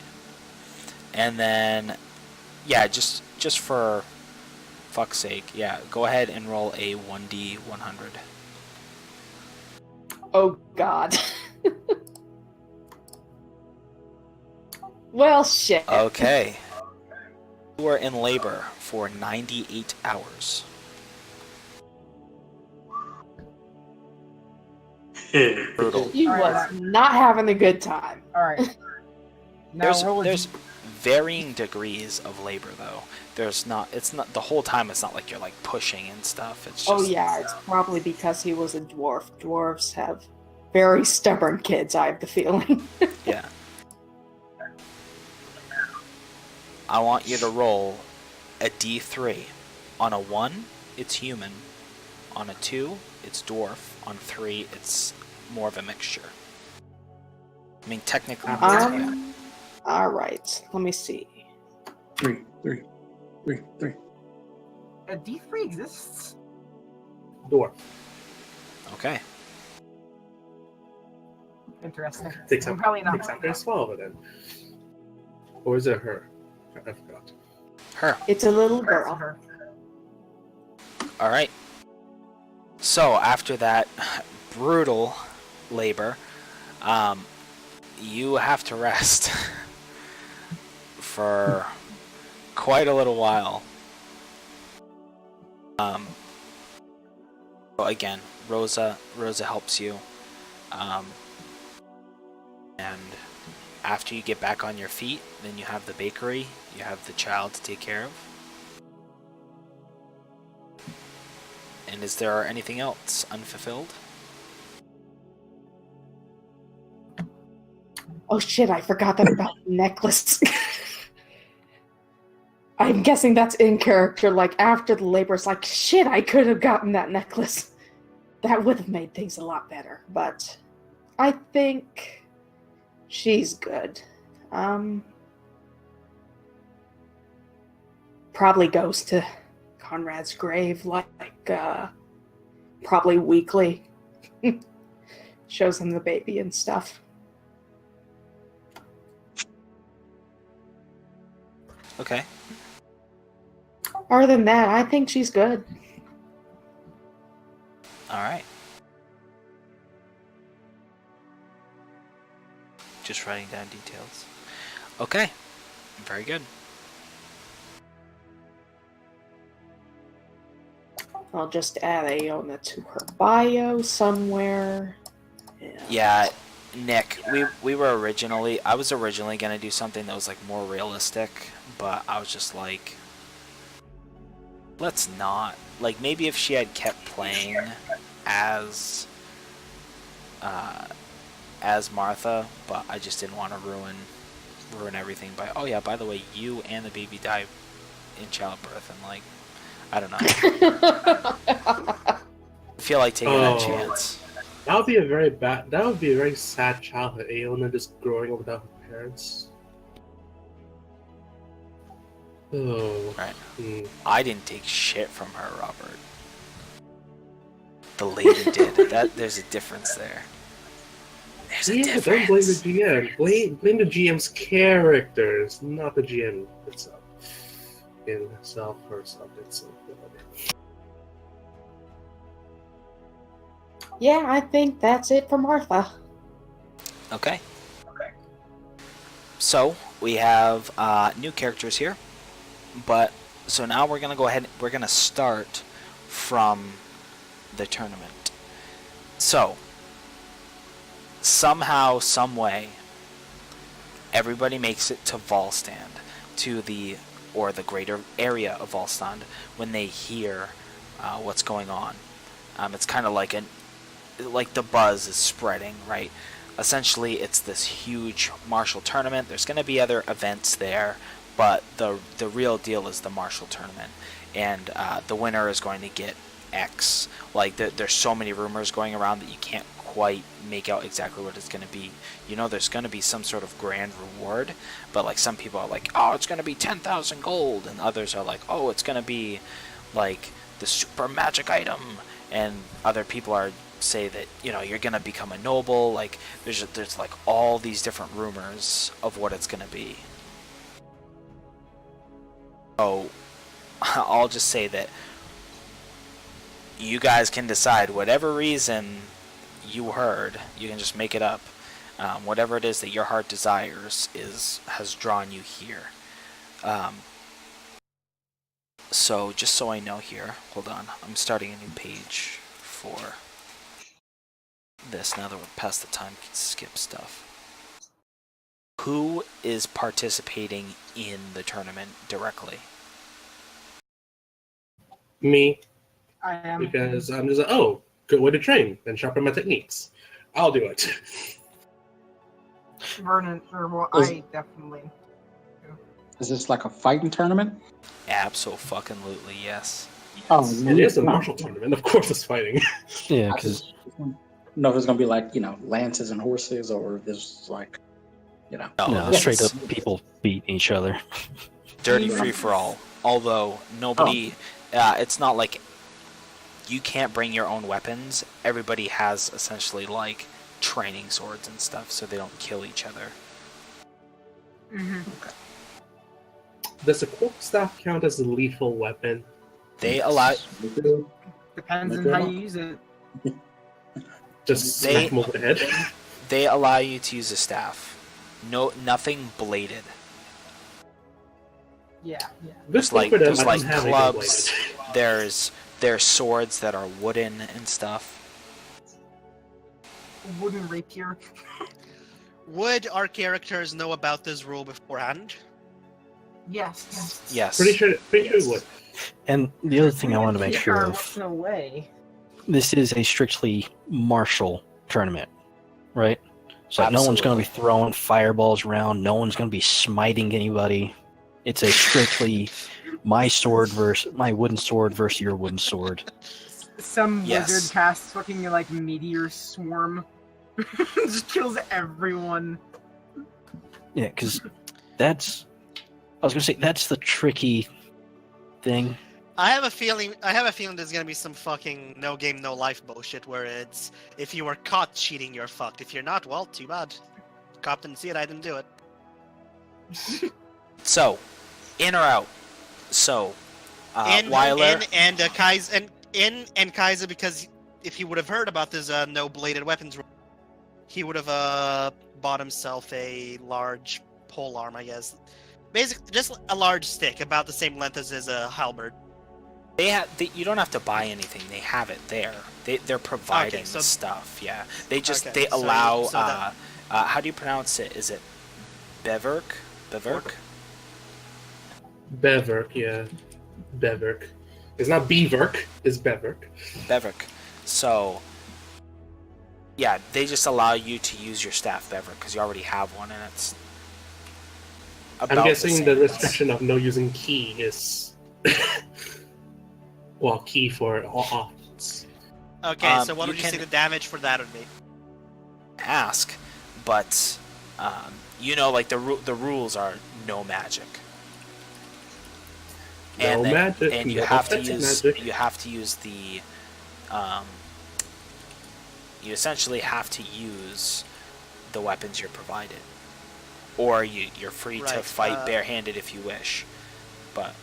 [SPEAKER 1] And then, yeah, just for fuck's sake, yeah, go ahead and roll a 1d100.
[SPEAKER 2] Oh, God. Well, shit.
[SPEAKER 1] Okay. You are in labor for 98 hours. Brutal.
[SPEAKER 2] He was not having a good time.
[SPEAKER 4] Alright. Now roll a
[SPEAKER 1] There's varying degrees of labor, though. It's not the whole time. It's not like you're like pushing and stuff. It's just,
[SPEAKER 2] Oh, yeah, it's probably because he was a dwarf. Dwarves have very stubborn kids, I have the feeling.
[SPEAKER 1] yeah. I want you to roll a d3. On a 1, it's human. On a 2, it's dwarf. On 3, it's more of a mixture. I mean, technically, yeah.
[SPEAKER 2] All right, let me see.
[SPEAKER 6] Three.
[SPEAKER 4] A D3 exists?
[SPEAKER 5] Dwarf.
[SPEAKER 1] Okay.
[SPEAKER 4] Interesting.
[SPEAKER 5] Takes
[SPEAKER 4] I'm probably not.
[SPEAKER 5] takes after a swallow then. Or is it her? I forgot.
[SPEAKER 1] Her.
[SPEAKER 2] It's a little
[SPEAKER 4] That's
[SPEAKER 2] girl.
[SPEAKER 4] her.
[SPEAKER 1] All right. So after that brutal labor, you have to rest for quite a little while. Well, again, Rosa helps you, and after you get back on your feet, then you have the bakery, you have the child to take care of. And is there anything else unfulfilled?
[SPEAKER 2] Oh shit, I forgot that about the necklace. I'm guessing that's in character, like after the labor, it's like, shit, I could have gotten that necklace. That would have made things a lot better, but I think she's good. Probably goes to Conrad's grave, probably weekly. Shows him the baby and stuff.
[SPEAKER 1] Okay.
[SPEAKER 2] Other than that, I think she's good.
[SPEAKER 1] All right. Just writing down details. Okay. Very good.
[SPEAKER 2] I'll just add Aona to her bio somewhere.
[SPEAKER 1] Yeah, Nick, we were I was originally gonna do something that was like more realistic, but I was just like, let's not. Like, maybe if she had kept playing as Martha, but I just didn't want to ruin everything by, oh yeah, by the way, you and the baby died in childbirth, and like, I don't know. I feel like taking that chance.
[SPEAKER 5] That would be a very sad childhood. Aona just growing up without her parents. Oh.
[SPEAKER 1] Right. I didn't take shit from her, Robert. The lady did. There's a difference there. There's a difference.
[SPEAKER 5] Don't blame the GM. Blame the GM's characters, not the GM itself. Herself.
[SPEAKER 2] Yeah, I think that's it for Martha.
[SPEAKER 1] Okay.
[SPEAKER 4] Okay.
[SPEAKER 1] So we have new characters here, but so now we're gonna go ahead. We're gonna start from the tournament. So somehow, some way, everybody makes it to Volstand, to the greater area of Volstand when they hear what's going on. It's kind of like the buzz is spreading, right? Essentially, it's this huge martial tournament. There's going to be other events there, but the real deal is the martial tournament, and the winner is going to get X. Like there's so many rumors going around that you can't quite make out exactly what it's going to be. You know, there's going to be some sort of grand reward, but like some people are like, oh, it's going to be 10,000 gold, and others are like, oh, it's going to be like the super magic item, and other people are say that, you know, you're going to become a noble. Like there's like all these different rumors of what it's going to be. So I'll just say that you guys can decide whatever reason you heard. You can just make it up. Whatever it is that your heart desires has drawn you here. So just so I know here, hold on. I'm starting a new page for this now that we're past the time skip stuff. Who is participating in the tournament directly?
[SPEAKER 5] Me,
[SPEAKER 4] I am.
[SPEAKER 5] because I'm just like, oh, good way to train and sharpen my techniques. I'll do it.
[SPEAKER 4] Vernon, or well,
[SPEAKER 6] Is-
[SPEAKER 4] I definitely.
[SPEAKER 6] Is this like a fighting tournament?
[SPEAKER 1] Absolutely, yes.
[SPEAKER 6] Oh,
[SPEAKER 5] It is a martial tournament. Of course, it's fighting.
[SPEAKER 7] Yeah,
[SPEAKER 6] I
[SPEAKER 7] because
[SPEAKER 6] just know if it's gonna be like, lances and horses, or if there's like,
[SPEAKER 1] No,
[SPEAKER 7] no,
[SPEAKER 6] Yes.
[SPEAKER 7] straight up people beat each other.
[SPEAKER 1] dirty free for all. Although nobody, it's not like you can't bring your own weapons. Everybody has essentially like training swords and stuff, so they don't kill each other.
[SPEAKER 4] Mm-hmm.
[SPEAKER 5] Does a quarterstaff count as a lethal weapon?
[SPEAKER 1] They allow
[SPEAKER 4] Depends on how you use it.
[SPEAKER 5] Just
[SPEAKER 1] They-
[SPEAKER 5] smack them over the head?
[SPEAKER 1] they allow you to use a staff. No, nothing bladed.
[SPEAKER 4] Yeah.
[SPEAKER 5] This
[SPEAKER 1] Like
[SPEAKER 5] for them,
[SPEAKER 1] there's
[SPEAKER 5] I
[SPEAKER 1] like
[SPEAKER 5] don't have
[SPEAKER 1] clubs.
[SPEAKER 5] anything
[SPEAKER 1] There's swords that are wooden and stuff.
[SPEAKER 4] Wooden rapier.
[SPEAKER 3] Would our characters know about this rule beforehand?
[SPEAKER 4] Yes.
[SPEAKER 1] Yes.
[SPEAKER 5] Pretty sure it would.
[SPEAKER 7] And the other thing I want to make sure
[SPEAKER 4] Sure,
[SPEAKER 7] of,
[SPEAKER 4] no way.
[SPEAKER 7] this is a strictly martial tournament, right? So no one's going to be throwing fireballs around. No one's going to be smiting anybody. It's a strictly my wooden sword versus your wooden sword.
[SPEAKER 4] Some
[SPEAKER 1] Yes.
[SPEAKER 4] wizard casts fucking like meteor swarm. Just kills everyone.
[SPEAKER 7] Yeah, because I was going to say, that's the tricky thing.
[SPEAKER 3] I have a feeling there's gonna be some fucking no game, no life bullshit where it's if you were caught cheating, you're fucked. If you're not, well, too bad. Cop didn't see it, I didn't do it.
[SPEAKER 1] So, in or out? So, Weiler.
[SPEAKER 3] And Kaiser, because if he would have heard about this no bladed weapons rule, he would have bought himself a large pole arm, I guess. Basically, just a large stick about the same length as his halberd.
[SPEAKER 1] You don't have to buy anything. They have it there. They're providing
[SPEAKER 3] Okay, so-
[SPEAKER 1] the stuff. Yeah. They just
[SPEAKER 3] Okay,
[SPEAKER 1] they
[SPEAKER 3] so
[SPEAKER 1] allow.
[SPEAKER 3] so that-
[SPEAKER 1] How do you pronounce it? Is it Beverk? Beverk?
[SPEAKER 5] Beverk, yeah. Beverk. It's not Beaverk, it's Beverk.
[SPEAKER 1] Beverk. So, yeah, they just allow you to use your staff Beverk because you already have one, and it's.
[SPEAKER 5] I'm guessing the restriction of no using key is. Well, key for all offense.
[SPEAKER 3] Okay, so what
[SPEAKER 1] you
[SPEAKER 3] would you
[SPEAKER 1] can-
[SPEAKER 3] say the damage for that would be?
[SPEAKER 1] Ask, but like the rules are no magic.
[SPEAKER 5] No magic,
[SPEAKER 1] and you
[SPEAKER 5] no
[SPEAKER 1] have to
[SPEAKER 5] offensive
[SPEAKER 1] use
[SPEAKER 5] magic.
[SPEAKER 1] the you essentially have to use the weapons you're provided, or you're free to
[SPEAKER 3] Right,
[SPEAKER 1] fight barehanded if you wish, but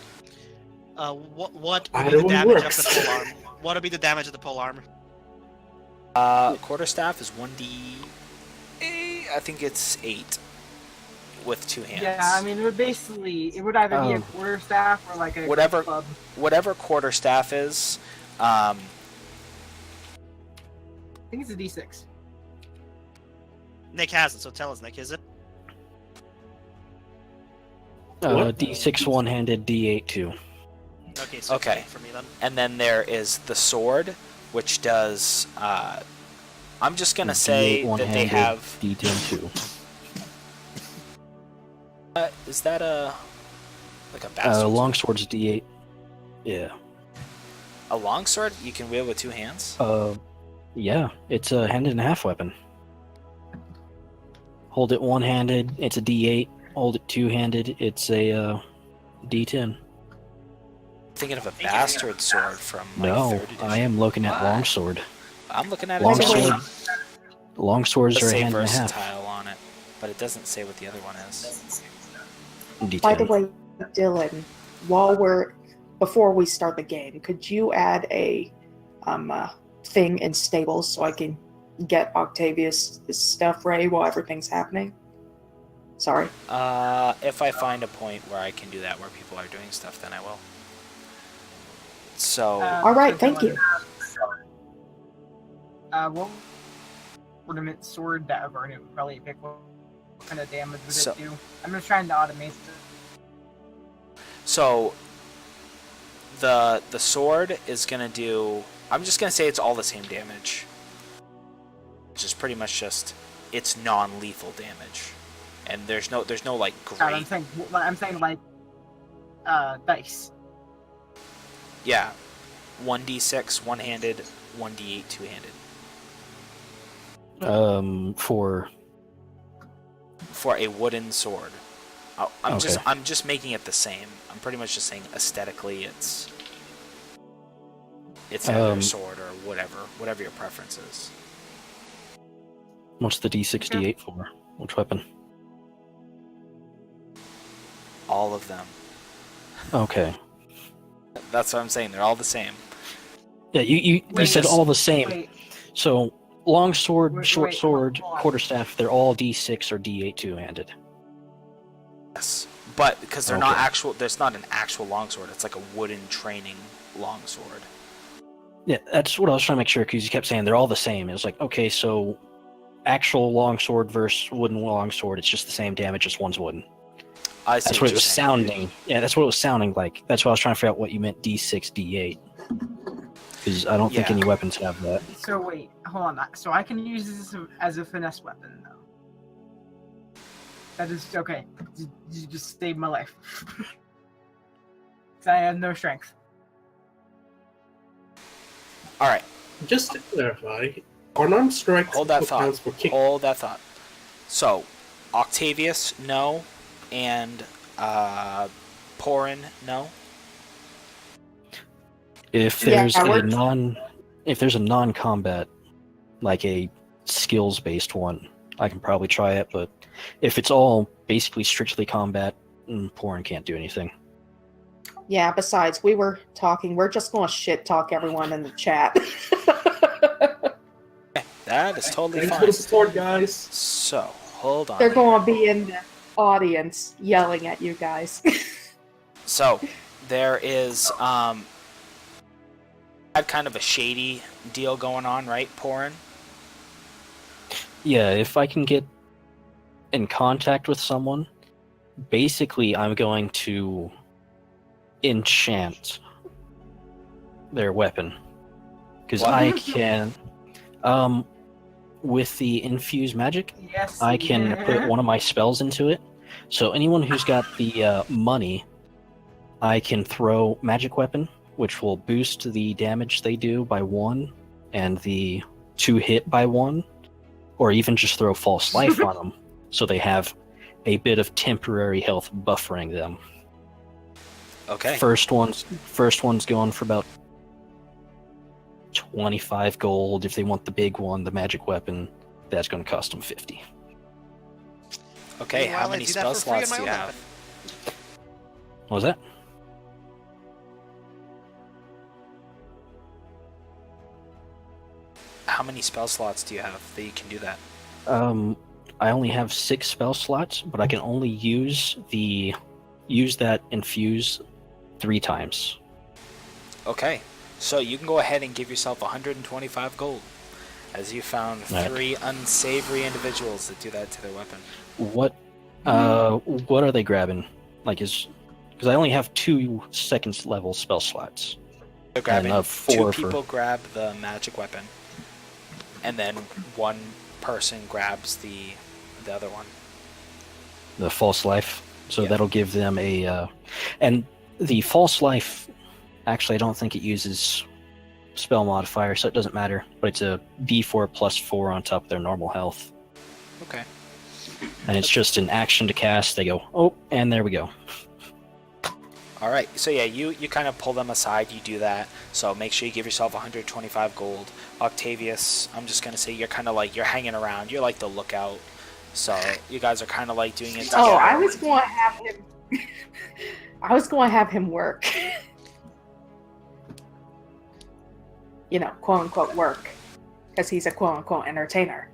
[SPEAKER 3] What would be
[SPEAKER 5] Either
[SPEAKER 3] the
[SPEAKER 5] one
[SPEAKER 3] damage
[SPEAKER 5] works.
[SPEAKER 3] of the pole arm? What would be the damage of the pole arm?
[SPEAKER 1] quarterstaff is 1d8. I think it's 8 with 2 hands.
[SPEAKER 4] Yeah, I mean, it would either be a quarterstaff or like a
[SPEAKER 1] Whatever-
[SPEAKER 4] club.
[SPEAKER 1] Whatever quarterstaff is,
[SPEAKER 4] I think it's a D6.
[SPEAKER 3] Nick has it, so tell us, Nick, is it?
[SPEAKER 5] What?
[SPEAKER 7] D6 one-handed, D8 two.
[SPEAKER 3] Okay, so
[SPEAKER 1] Okay.
[SPEAKER 3] 8 for me then.
[SPEAKER 1] and then there is the sword, which does. I'm just gonna say
[SPEAKER 7] D8
[SPEAKER 1] that they
[SPEAKER 7] one-handed,
[SPEAKER 1] have.
[SPEAKER 7] D10 two.
[SPEAKER 1] Is that like a bastard?
[SPEAKER 7] Longsword's D8. Yeah.
[SPEAKER 1] A longsword you can wield with 2 hands.
[SPEAKER 7] Yeah. It's a hand-and-a-half weapon. Hold it one-handed, it's a D8. Hold it two-handed, it's a D10.
[SPEAKER 1] Thinking of a bastard sword from like
[SPEAKER 7] No,
[SPEAKER 1] 3rd edition.
[SPEAKER 7] I am looking at longsword.
[SPEAKER 1] I'm looking at it.
[SPEAKER 7] Longsword.
[SPEAKER 1] It
[SPEAKER 7] Longswords
[SPEAKER 1] does
[SPEAKER 7] are a
[SPEAKER 1] say
[SPEAKER 7] hand and a half.
[SPEAKER 1] versatile on it, but it doesn't say what the other one is.
[SPEAKER 7] D10.
[SPEAKER 2] By the way, Dylan, before we start the game, could you add a thing in stables so I can get Octavius' stuff ready while everything's happening? Sorry.
[SPEAKER 1] If I find a point where I can do that, where people are doing stuff, then I will. So,
[SPEAKER 2] All right, thank you.
[SPEAKER 4] What ornament sword that Vernon would probably pick? What kind of damage would
[SPEAKER 1] So-
[SPEAKER 4] it do? I'm just trying to automate this.
[SPEAKER 1] so the sword is gonna do. I'm just gonna say it's all the same damage, which is pretty much just it's non-lethal damage, and there's no like great.
[SPEAKER 4] I'm saying like dice.
[SPEAKER 1] Yeah, 1d6 one-handed, 1d8 two-handed.
[SPEAKER 7] For
[SPEAKER 1] For a wooden sword. Oh, I'm
[SPEAKER 7] Okay.
[SPEAKER 1] just making it the same. I'm pretty much just saying aesthetically it's either a sword or whatever your preference is.
[SPEAKER 7] what's the D6 D8 for? Which weapon?
[SPEAKER 1] All of them.
[SPEAKER 7] Okay.
[SPEAKER 1] That's what I'm saying. They're all the same.
[SPEAKER 7] Yeah, you
[SPEAKER 4] Wait,
[SPEAKER 7] said
[SPEAKER 1] just-
[SPEAKER 7] all the same.
[SPEAKER 4] Wait,
[SPEAKER 7] So long sword,
[SPEAKER 4] Wait,
[SPEAKER 7] short
[SPEAKER 4] wait,
[SPEAKER 7] sword,
[SPEAKER 4] hold on.
[SPEAKER 7] quarterstaff, they're all D6 or D8 two-handed.
[SPEAKER 1] Yes, but because they're not
[SPEAKER 7] Okay.
[SPEAKER 1] actual. There's not an actual longsword. It's like a wooden training longsword.
[SPEAKER 7] Yeah, that's what I was trying to make sure because you kept saying they're all the same. It was like, okay, so actual longsword versus wooden longsword, it's just the same damage, just one's wooden.
[SPEAKER 1] I see
[SPEAKER 7] That's what it
[SPEAKER 1] you're
[SPEAKER 7] was
[SPEAKER 1] saying.
[SPEAKER 7] sounding. Yeah, that's what it was sounding like. That's why I was trying to figure out what you meant D6, D8. Because I don't think
[SPEAKER 1] Yeah.
[SPEAKER 7] any weapons have that.
[SPEAKER 4] so wait, hold on. So I can use this as a finesse weapon, though. That is okay. You just saved my life. 'Cause I have no strength.
[SPEAKER 1] All right,
[SPEAKER 5] Just to clarify, unarmed strike
[SPEAKER 1] hold that
[SPEAKER 5] counts
[SPEAKER 1] thought.
[SPEAKER 5] for kick.
[SPEAKER 1] Hold that thought. So, Octavius, no, and Porin, no.
[SPEAKER 7] If
[SPEAKER 2] Yeah,
[SPEAKER 7] there's
[SPEAKER 2] we're-
[SPEAKER 7] if there's a non-combat, like a skills-based one, I can probably try it. But if it's all basically strictly combat, Porin can't do anything.
[SPEAKER 2] Yeah, besides, we're just going to shit talk everyone in the chat.
[SPEAKER 1] That is totally
[SPEAKER 5] Thanks for
[SPEAKER 1] fine.
[SPEAKER 5] the support, guys.
[SPEAKER 1] So, hold on.
[SPEAKER 2] They're going to be in the audience yelling at you guys.
[SPEAKER 1] So, there is had kind of a shady deal going on, right, Porin?
[SPEAKER 7] Yeah, if I can get in contact with someone, basically I'm going to enchant their weapon. Because
[SPEAKER 1] What?
[SPEAKER 7] I can, with the infused magic,
[SPEAKER 4] Yes.
[SPEAKER 7] I can put one of my spells into it. So anyone who's got the money, I can throw magic weapon, which will boost the damage they do by 1, and the 2 hit by 1, or even just throw false life on them, so they have a bit of temporary health buffering them.
[SPEAKER 1] Okay.
[SPEAKER 7] First one's going for about 25 gold. If they want the big one, the magic weapon, that's going to cost them 50.
[SPEAKER 1] Okay, how
[SPEAKER 3] Meanwhile, I
[SPEAKER 1] many
[SPEAKER 3] do that
[SPEAKER 1] spell
[SPEAKER 3] for free in
[SPEAKER 1] slots
[SPEAKER 3] my
[SPEAKER 1] do you
[SPEAKER 3] own
[SPEAKER 1] have?
[SPEAKER 3] weapon.
[SPEAKER 7] What was that?
[SPEAKER 1] How many spell slots do you have that you can do that?
[SPEAKER 7] I only have 6 spell slots, but I can only use that infuse 3 times.
[SPEAKER 1] Okay, so you can go ahead and give yourself 125 gold, as you found
[SPEAKER 7] Right.
[SPEAKER 1] 3 unsavory individuals that do that to their weapon.
[SPEAKER 7] What are they grabbing? Because I only have 2 second level spell slots.
[SPEAKER 1] They're grabbing
[SPEAKER 7] And, 4
[SPEAKER 1] 2 people grab the magic weapon, and then 1 person grabs the other one.
[SPEAKER 7] the false life. So
[SPEAKER 1] Yeah.
[SPEAKER 7] that'll give them a and the false life. Actually, I don't think it uses spell modifier, so it doesn't matter. But it's a D4 plus 4 on top of their normal health,
[SPEAKER 1] Okay.
[SPEAKER 7] and it's just an action to cast. They go, oh, and there we go.
[SPEAKER 1] All right. So yeah, you kind of pull them aside. You do that. So make sure you give yourself 125 gold. Octavius, I'm just gonna say you're kind of like you're hanging around. You're like the lookout. So you guys are kind of like doing it together.
[SPEAKER 2] Oh, I was going to have him. I was going to have him work. You know, quote unquote work, because he's a quote unquote entertainer.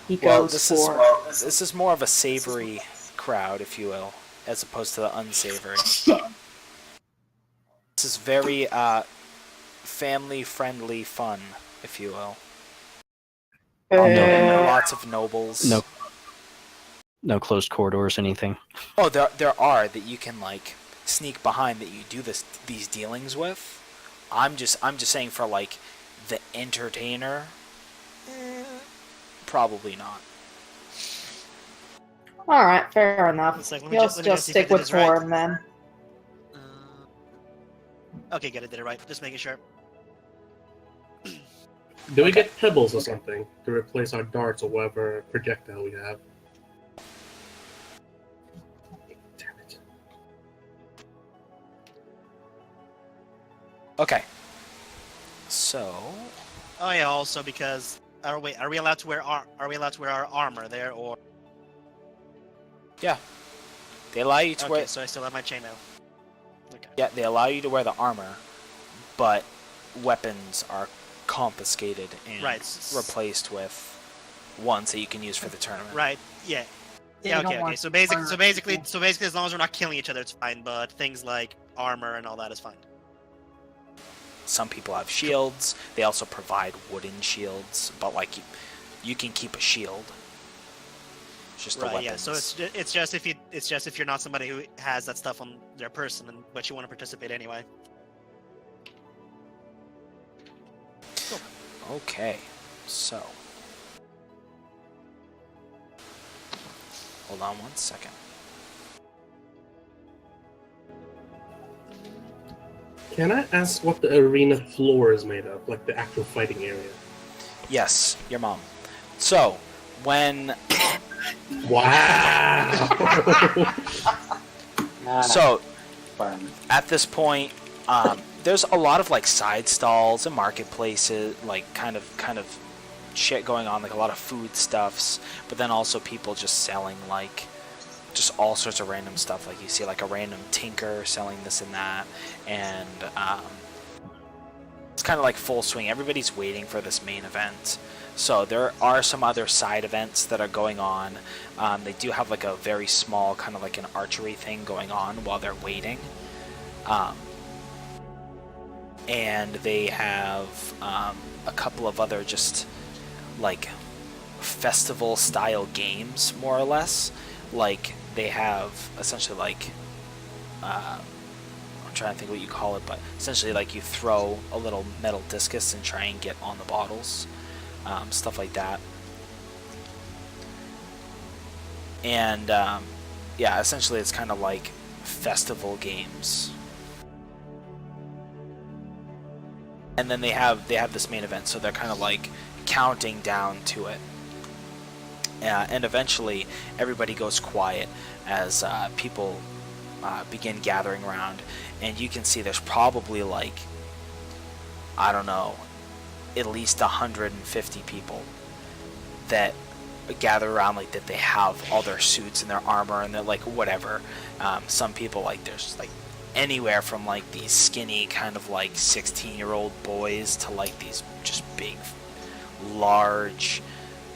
[SPEAKER 2] He
[SPEAKER 1] Well,
[SPEAKER 2] goes
[SPEAKER 1] this
[SPEAKER 2] for.
[SPEAKER 1] this is more of a savory crowd, if you will, as opposed to the unsavory. This is very family-friendly fun, if you will. Lots of nobles.
[SPEAKER 7] No closed corridors, anything.
[SPEAKER 1] Oh, there are that you can like sneak behind that you do these dealings with. I'm just saying for like the entertainer, probably not.
[SPEAKER 2] All right, fair enough.
[SPEAKER 3] It's like, let me
[SPEAKER 2] He'll
[SPEAKER 3] just- let me
[SPEAKER 2] just
[SPEAKER 3] just see if
[SPEAKER 2] stick
[SPEAKER 3] I did
[SPEAKER 2] with
[SPEAKER 3] this right.
[SPEAKER 2] form then.
[SPEAKER 3] Okay, good, I did it right. Just making sure.
[SPEAKER 5] Do we get pebbles or something to replace our darts or whatever projectile we have? Damn it.
[SPEAKER 1] Okay. So
[SPEAKER 3] Oh yeah, also because are we allowed to wear our armor there, or
[SPEAKER 1] yeah, they allow you to
[SPEAKER 3] okay?
[SPEAKER 1] wear.
[SPEAKER 3] So I still have my chainmail. Okay.
[SPEAKER 1] Yeah, they allow you to wear the armor, but weapons are confiscated and
[SPEAKER 3] Right.
[SPEAKER 1] replaced with ones that you can use for the tournament.
[SPEAKER 3] Right. Yeah.
[SPEAKER 4] They
[SPEAKER 3] Yeah.
[SPEAKER 4] don't
[SPEAKER 3] Okay. Okay.
[SPEAKER 4] want
[SPEAKER 3] So basically,
[SPEAKER 4] armor.
[SPEAKER 3] as long as we're not killing each other, it's fine. But things like armor and all that is fine.
[SPEAKER 1] Some people have shields. They also provide wooden shields, but like you can keep a shield. It's just the
[SPEAKER 3] Right.
[SPEAKER 1] weapons.
[SPEAKER 3] Yeah. So it's just if you're not somebody who has that stuff on their person, but you want to participate anyway.
[SPEAKER 1] Okay, so hold on 1 second.
[SPEAKER 5] Can I ask what the arena floor is made of? Like the actual fighting area?
[SPEAKER 1] Yes, your mom. So when
[SPEAKER 5] Wow!
[SPEAKER 1] so
[SPEAKER 6] Fine.
[SPEAKER 1] at this point, there's a lot of like side stalls and marketplaces, like kind of shit going on, like a lot of foodstuffs, but then also people just selling like just all sorts of random stuff. Like you see like a random tinker selling this and that, and it's kind of like full swing. Everybody's waiting for this main event. So there are some other side events that are going on. They do have like a very small kind of like an archery thing going on while they're waiting. And they have a couple of other just like festival style games, more or less. Like they have essentially like I'm trying to think what you call it, but essentially like you throw a little metal discus and try and get on the bottles, stuff like that. And yeah, essentially it's kind of like festival games. And then they have this main event, so they're kind of like counting down to it. And eventually everybody goes quiet as people begin gathering around, and you can see there's probably like, I don't know, at least 150 people that gather around, like that they have all their suits and their armor and they're like whatever. Some people, like there's like anywhere from like these skinny kind of like 16-year-old boys to like these just big large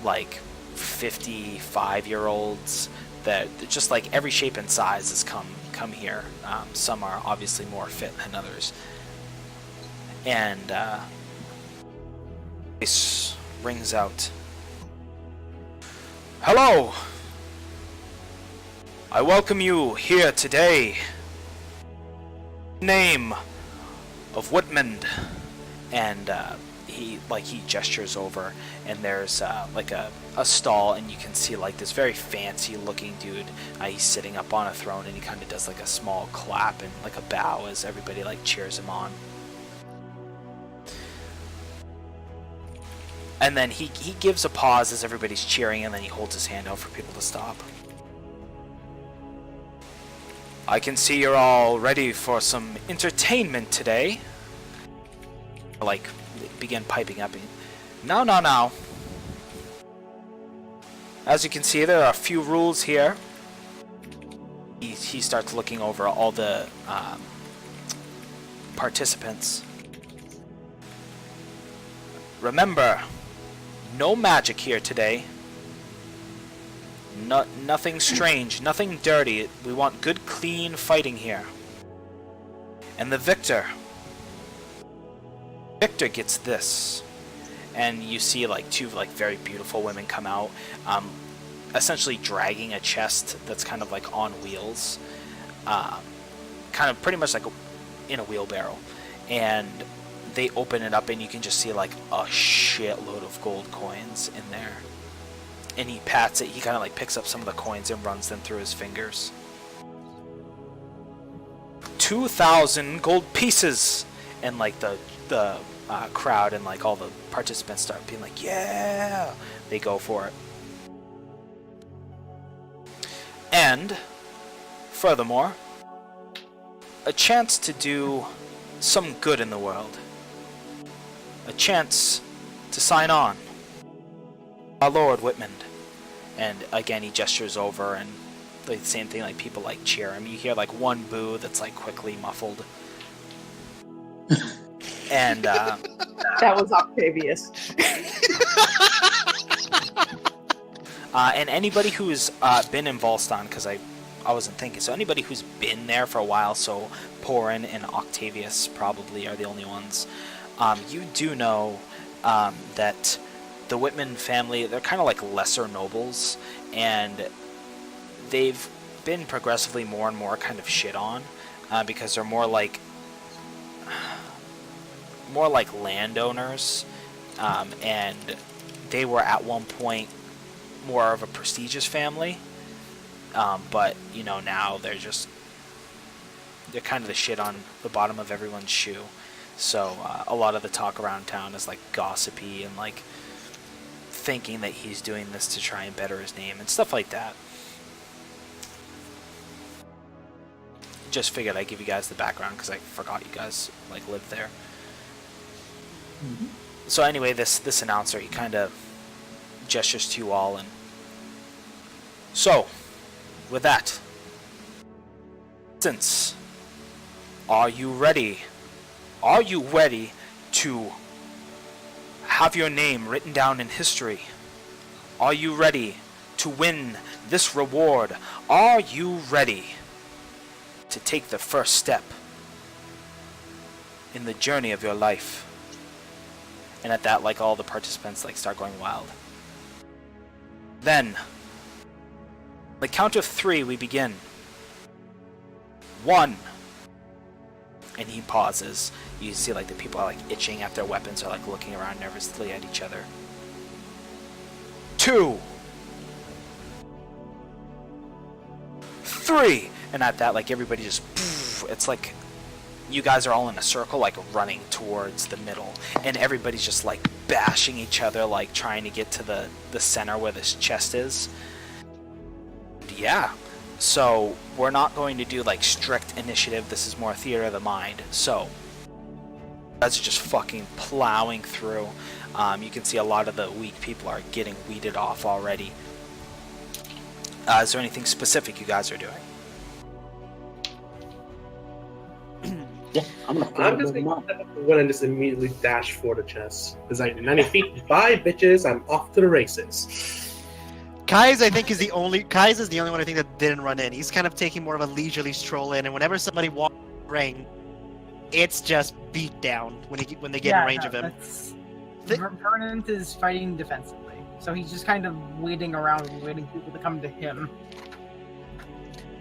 [SPEAKER 1] like 55-year-olds that just like every shape and size has come here. Some are obviously more fit than others. And voice rings out. Hello! I welcome you here today. Name of Whitman. And he gestures over, and there's like a stall, and you can see like this very fancy looking dude. He's sitting up on a throne, and he kind of does like a small clap and like a bow as everybody like cheers him on. And then he gives a pause as everybody's cheering, and then he holds his hand out for people to stop. I can see you're all ready for some entertainment today. Like, begin piping up. Now. As you can see, there are a few rules here. He starts looking over all the participants. Remember, no magic here today. Nothing strange, nothing dirty. We want good, clean fighting here. And the victor gets this. And you see like two like very beautiful women come out, essentially dragging a chest that's kind of like on wheels, kind of pretty much like in a wheelbarrow. And they open it up, and you can just see like a shitload of gold coins in there. And he pats it. He kind of like picks up some of the coins and runs them through his fingers. 2,000 gold pieces, and like the crowd and like all the participants start being like, yeah, they go for it. And furthermore, a chance to do some good in the world. A chance to sign on. Our Lord Whitman. And again, he gestures over, and the same thing, like people like cheer him. You hear like one boo that's like quickly muffled. And
[SPEAKER 2] That was Octavius.
[SPEAKER 1] And anybody who's been in Volston, because I wasn't thinking, so anybody who's been there for a while, so Porin and Octavius probably are the only ones. You do know that the Whitman family, they're kind of like lesser nobles, and they've been progressively more and more kind of shit on, because they're more like landowners, and they were at one point more of a prestigious family, but you know, now they're kind of the shit on the bottom of everyone's shoe. So a lot of the talk around town is like gossipy and like thinking that he's doing this to try and better his name and stuff like that. Just figured I'd give you guys the background because I forgot you guys like lived there. Mm-hmm. So anyway, this announcer, he kind of gestures to you all, and so with that, since are you ready? Are you ready to have your name written down in history? Are you ready to win this reward? Are you ready to take the first step in the journey of your life? And at that, like, all the participants like start going wild. Then, the count of 3, we begin. 1. And he pauses. You see like the people are like itching at their weapons, are like looking around nervously at each other. 2. 3. And at that, like, everybody just, it's like you guys are all in a circle, like running towards the middle, and everybody's just like bashing each other, like trying to get to the center where this chest is. Yeah. So we're not going to do like strict initiative. This is more theater of the mind. So you guys are just fucking plowing through. You can see a lot of the weak people are getting weeded off already. Is there anything specific you guys are doing?
[SPEAKER 6] Yeah, I'm
[SPEAKER 5] just gonna step up the one and just immediately dash for the chest. Because like 90 feet, bye bitches, I'm off to the races.
[SPEAKER 3] Kai's, I think, is the only one I think that didn't run in. He's kind of taking more of a leisurely stroll in, and whenever somebody walks in the ring, it's just beat down when they get in range of him.
[SPEAKER 4] Vernon is fighting defensively, so he's just kind of waiting around, waiting for people to come to him.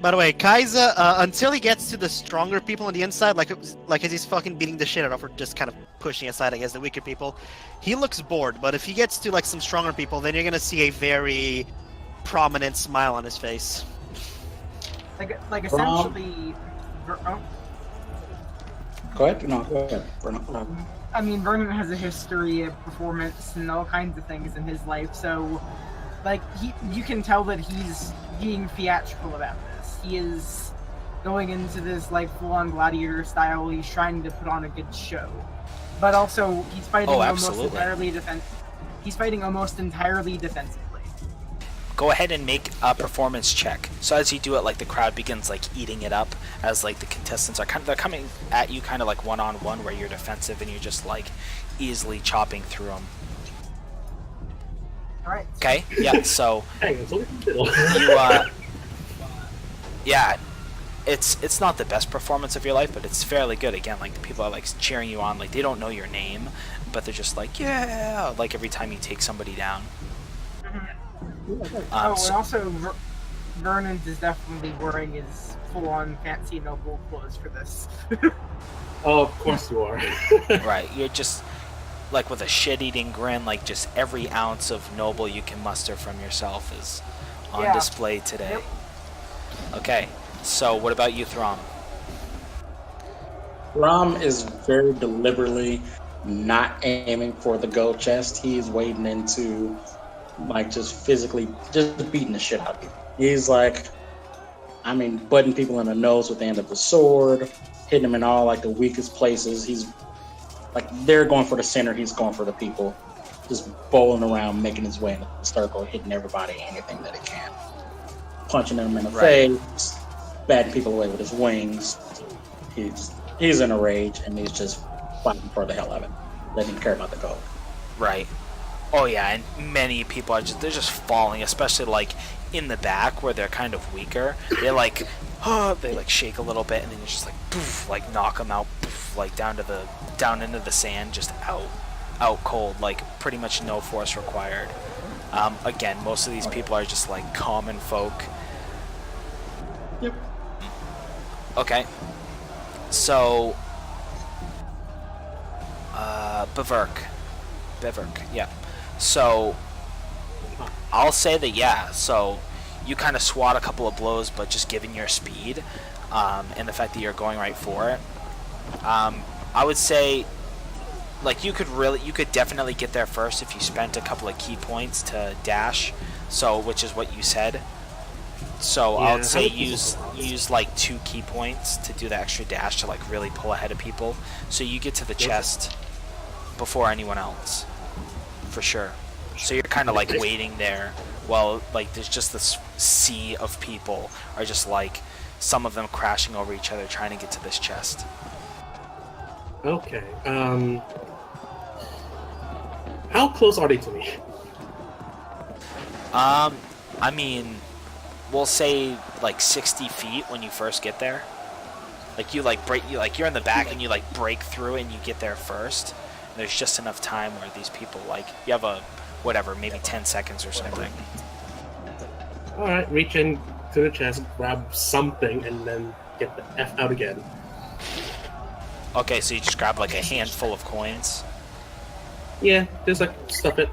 [SPEAKER 3] By the way, Kaiza, until he gets to the stronger people on the inside, like as he's fucking beating the shit out of, or just kind of pushing aside, I guess, the weaker people, he looks bored. But if he gets to like some stronger people, then you're gonna see a very prominent smile on his face.
[SPEAKER 4] Like essentially.
[SPEAKER 6] Go ahead. No, go ahead.
[SPEAKER 4] I mean, Vernon has a history of performance and all kinds of things in his life, so like you can tell that he's being theatrical about this. He is going into this like full-on gladiator style. He's trying to put on a good show, but also he's fighting He's fighting almost entirely defensively.
[SPEAKER 1] Go ahead and make a performance check. So as you do it, like the crowd begins like eating it up as like the contestants are they're coming at you kind of like one-on-one, where you're defensive and you're just like easily chopping through them.
[SPEAKER 4] All right.
[SPEAKER 1] Okay. Yeah. So yeah, it's not the best performance of your life, but it's fairly good. Again, like the people are like cheering you on, like they don't know your name, but they're just like, yeah, like every time you take somebody down.
[SPEAKER 4] And also Vernon is definitely wearing his full-on fancy noble clothes for this.
[SPEAKER 5] Oh, of course you are.
[SPEAKER 1] Right, you're just like with a shit-eating grin, like just every ounce of noble you can muster from yourself is on display today.
[SPEAKER 4] Yep.
[SPEAKER 1] Okay, so what about you, Throm?
[SPEAKER 6] Throm is very deliberately not aiming for the gold chest. He's wading into like just physically just beating the shit out of people. He's like, I mean, butting people in the nose with the end of the sword, hitting them in all like the weakest places. He's like, they're going for the center, he's going for the people, just bowling around, making his way in the circle, hitting everybody, anything that he can, punching them in the face, batting people away with his wings. He's in a rage, and he's just fighting for the hell of it. Doesn't even care about the gold.
[SPEAKER 1] Right. Oh yeah, and many people are they're just falling, especially like in the back where they're kind of weaker. They like, they like shake a little bit, and then you just like, poof, like knock them out, poof, like down into the sand, just out cold, like pretty much no force required. Again, most of these people are just like common folk.
[SPEAKER 6] Yep.
[SPEAKER 1] Okay. So, Beverk, yeah. So, I'll say that, yeah, so you kind of swat a couple of blows, but just given your speed and the fact that you're going right for it, I would say, like, you could definitely get there first if you spent a couple of key points to dash, so, which is what you said. So I would say use like 2 key points to do the extra dash to like really pull ahead of people, so you get to the chest before anyone else, for sure. So you're kind of like waiting there while like there's just this sea of people are just like some of them crashing over each other trying to get to this chest.
[SPEAKER 5] Okay. How close are they to me?
[SPEAKER 1] I mean, we'll say like 60 feet when you first get there. Like you like you're in the back and you like break through it and you get there first. There's just enough time where these people, like, you have a whatever, maybe 10 seconds or something.
[SPEAKER 5] All right, reach in to the chest, grab something, and then get the F out again.
[SPEAKER 1] Okay, so you just grab like a handful of coins.
[SPEAKER 5] Yeah, just like stuff it,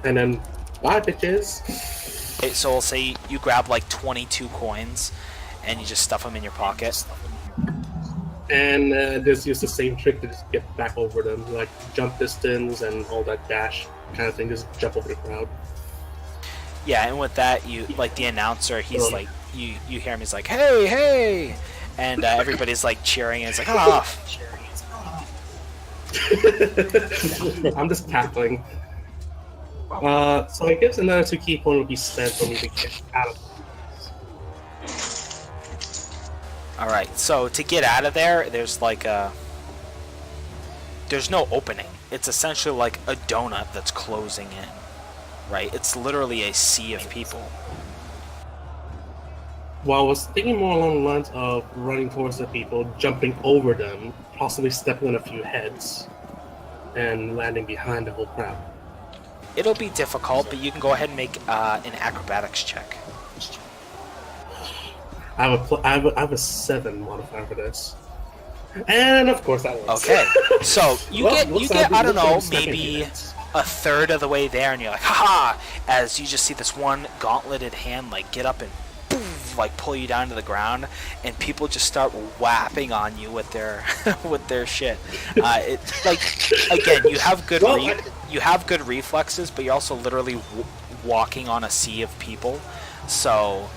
[SPEAKER 5] and then bye, bitches.
[SPEAKER 1] Okay, so we'll say you grab like 22 coins, and you just stuff them in your pocket.
[SPEAKER 5] And just use the same trick to just get back over them, like jump distance and all that dash kind of thing. Just jump over the crowd.
[SPEAKER 1] Yeah, and with that, you like the announcer. He's like, you hear him. He's like, "Hey, hey!" And everybody's like cheering. And it's like, "Oh!"
[SPEAKER 5] I'm just tackling. So I guess another 2 key points will be spent for me to get out of.
[SPEAKER 1] Alright, so to get out of there, there's like there's no opening. It's essentially like a donut that's closing in. right? It's literally a sea of people.
[SPEAKER 5] Well, I was thinking more along the lines of running towards the people, jumping over them, possibly stepping on a few heads, and landing behind the whole crowd.
[SPEAKER 1] It'll be difficult, but you can go ahead and make an acrobatics check.
[SPEAKER 5] I have a 7 modifier for this, and of course that works.
[SPEAKER 1] Okay, so you
[SPEAKER 5] Well,
[SPEAKER 1] get
[SPEAKER 5] looks like
[SPEAKER 1] I don't know,
[SPEAKER 5] second
[SPEAKER 1] maybe
[SPEAKER 5] units.
[SPEAKER 1] a third of the way there, and you're like, haha! As you just see this one gauntleted hand like get up and boom, like pull you down to the ground, and people just start whapping on you with their with their shit. It like again, you have good you have good reflexes, but you're also literally walking on a sea of people, so.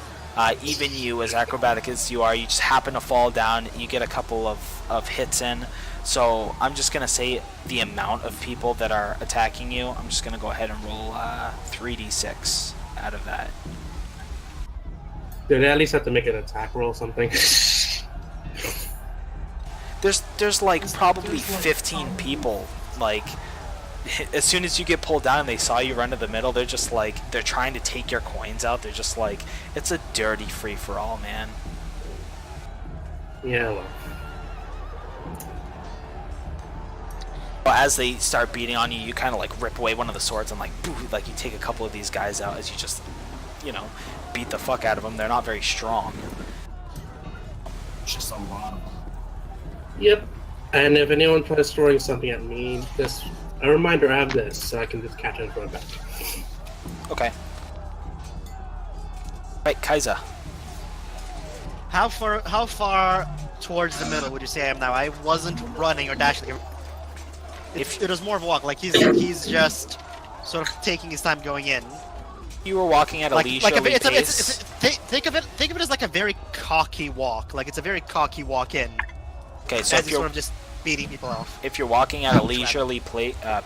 [SPEAKER 1] Even you, as acrobatic as you are, you just happen to fall down. You get a couple of hits in. So I'm just going to say the amount of people that are attacking you. I'm just going to go ahead and roll 3d6 out of that.
[SPEAKER 5] Did they at least have to make an attack roll or something?
[SPEAKER 1] There's like probably 15 people. Like, as soon as you get pulled down and they saw you run to the middle, they're just like, they're trying to take your coins out. They're just like, it's a dirty free-for-all, man.
[SPEAKER 5] Yeah, well.
[SPEAKER 1] Well, as they start beating on you, you kind of like rip away one of the swords and like, boo, like you take a couple of these guys out as you just, you know, beat the fuck out of them. They're not very strong.
[SPEAKER 8] Just a lot of them.
[SPEAKER 5] Yep. And if anyone tries throwing something at me, just a reminder I have this, so I can just catch it and throw it back.
[SPEAKER 1] Okay. Right, Kaiser.
[SPEAKER 3] How far towards the middle would you say I am now? I wasn't running or dashing. It was more of a walk. Like he's just sort of taking his time going in.
[SPEAKER 1] You were walking at a leisurely pace.
[SPEAKER 3] Think of it as like a very cocky walk. Like it's a very cocky walk in.
[SPEAKER 1] Okay, so
[SPEAKER 3] as
[SPEAKER 1] if
[SPEAKER 3] you're
[SPEAKER 1] you're
[SPEAKER 3] sort of just beating people off.
[SPEAKER 1] if you're walking at a leisurely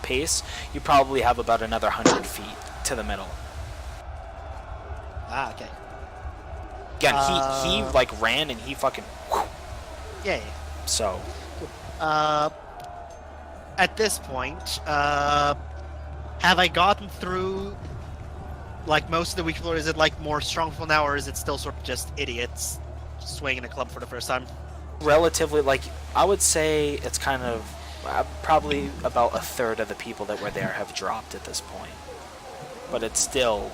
[SPEAKER 1] pace, you probably have about another 100 feet to the middle.
[SPEAKER 3] Ah, okay.
[SPEAKER 1] Again, he like ran and he fucking.
[SPEAKER 3] Yeah.
[SPEAKER 1] So.
[SPEAKER 3] At this point, have I gotten through like most of the weak people? Or is it like more strong people now, or is it still sort of just idiots swinging a club for the first time?
[SPEAKER 1] Relatively, like, I would say it's kind of probably about a third of the people that were there have dropped at this point, but it's still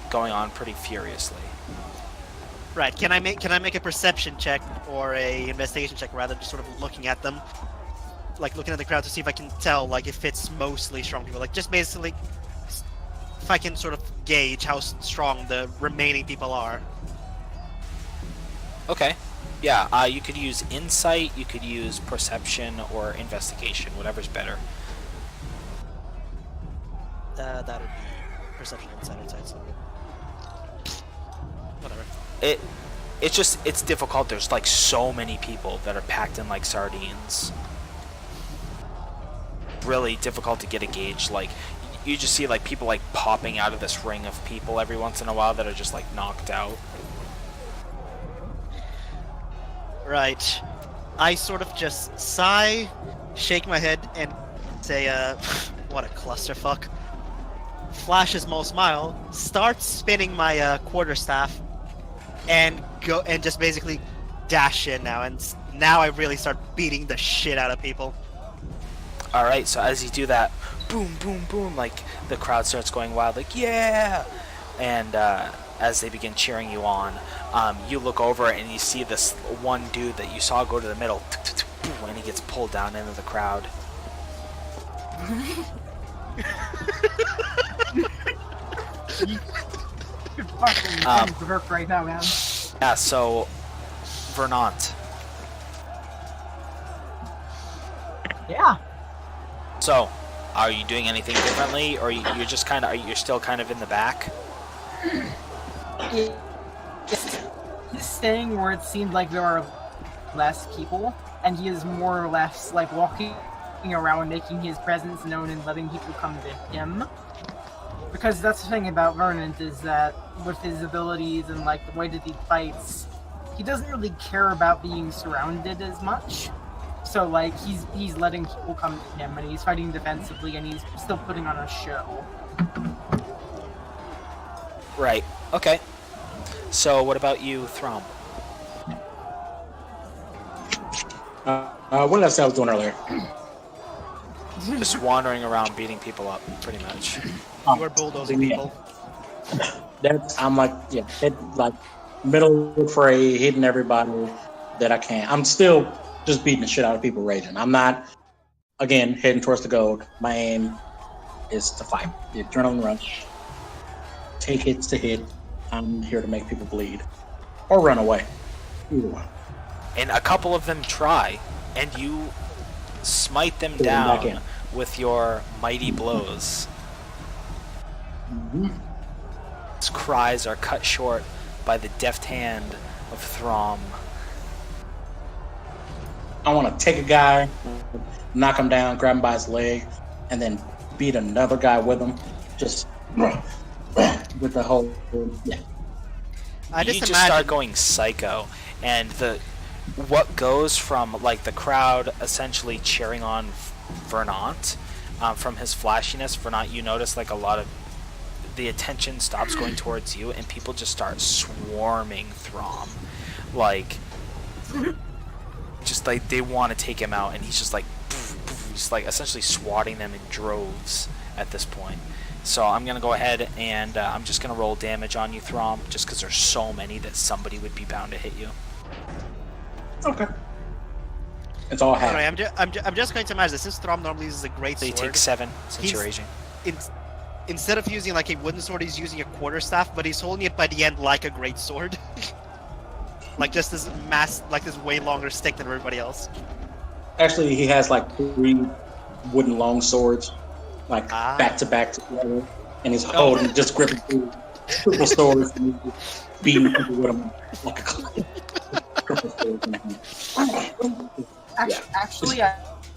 [SPEAKER 1] going on pretty furiously.
[SPEAKER 3] Right. Can I make a perception check or a investigation check rather, just sort of looking at them, like looking at the crowd to see if I can tell like if it's mostly strong people, like just basically if I can sort of gauge how strong the remaining people are.
[SPEAKER 1] Okay. Yeah, you could use insight, you could use perception, or investigation, whatever's better.
[SPEAKER 3] That would be perception, insight, so whatever.
[SPEAKER 1] It's difficult. There's like so many people that are packed in like sardines. Really difficult to get a gauge. Like, you just see like people like popping out of this ring of people every once in a while that are just like knocked out.
[SPEAKER 3] Right. I sort of just sigh, shake my head, and say, what a clusterfuck. Flash a small smile, start spinning my quarterstaff, and go and just basically dash in now. And now I really start beating the shit out of people.
[SPEAKER 1] All right. So as you do that, boom, boom, boom, like the crowd starts going wild, like yeah, and as they begin cheering you on. You look over and you see this one dude that you saw go to the middle, and he gets pulled down into the crowd.
[SPEAKER 4] You're fucking work right now, man.
[SPEAKER 1] Yeah, so Vernant.
[SPEAKER 4] Yeah.
[SPEAKER 1] So, are you doing anything differently, or you're just kind of you're still kind of in the back?
[SPEAKER 4] He's staying where it seemed like there are less people, and he is more or less like walking around, making his presence known and letting people come to him. Because that's the thing about Vernant, is that with his abilities and like the way that he fights, he doesn't really care about being surrounded as much. So like he's letting people come to him, and he's fighting defensively, and he's still putting on a show.
[SPEAKER 1] Right. Okay. So what about you, Throm?
[SPEAKER 6] What did I say I was doing earlier?
[SPEAKER 1] Just wandering around beating people up, pretty much.
[SPEAKER 3] You are bulldozing people.
[SPEAKER 6] I'm like, like middle of the fray, hitting everybody that I can. I'm still just beating the shit out of people raging. I'm not, again, heading towards the gold. My aim is to fight. The adrenaline rush. Take hits to hit. I'm here to make people bleed. Or run away. Either one.
[SPEAKER 1] And a couple of them try, and you smite them
[SPEAKER 6] Pull them back
[SPEAKER 1] down
[SPEAKER 6] in.
[SPEAKER 1] with your mighty blows.
[SPEAKER 6] Mm-hmm.
[SPEAKER 1] His cries are cut short by the deft hand of Throm.
[SPEAKER 6] I want to take a guy, knock him down, grab him by his leg, and then beat another guy with him. Just with the whole, yeah.
[SPEAKER 3] I
[SPEAKER 1] You
[SPEAKER 3] just
[SPEAKER 1] just
[SPEAKER 3] imagine.
[SPEAKER 1] start going psycho, and what goes from like the crowd essentially cheering on Vernant from his flashiness. Vernant, you notice like a lot of the attention stops going towards you, and people just start swarming Throm, like just like they want to take him out, and he's just like he's like essentially swatting them in droves at this point. So I'm gonna go ahead and I'm just gonna roll damage on you, Throm, just because there's so many that somebody would be bound to hit you.
[SPEAKER 6] Okay. It's all half.
[SPEAKER 3] Anyway, I'm just going to imagine this. Since Throm normally uses a great
[SPEAKER 1] So you
[SPEAKER 3] sword,
[SPEAKER 1] take 7 since
[SPEAKER 3] He's-
[SPEAKER 1] you're raging.
[SPEAKER 3] instead of using like a wooden sword, he's using a quarterstaff, but he's holding it by the end like a great sword. Like just this this way longer stick than everybody else.
[SPEAKER 6] Actually, he has like 3 wooden long swords, like back to back together, and he's holding, just gripping 2 triple swords and he's beating people with them like a triple sword.
[SPEAKER 4] Actually,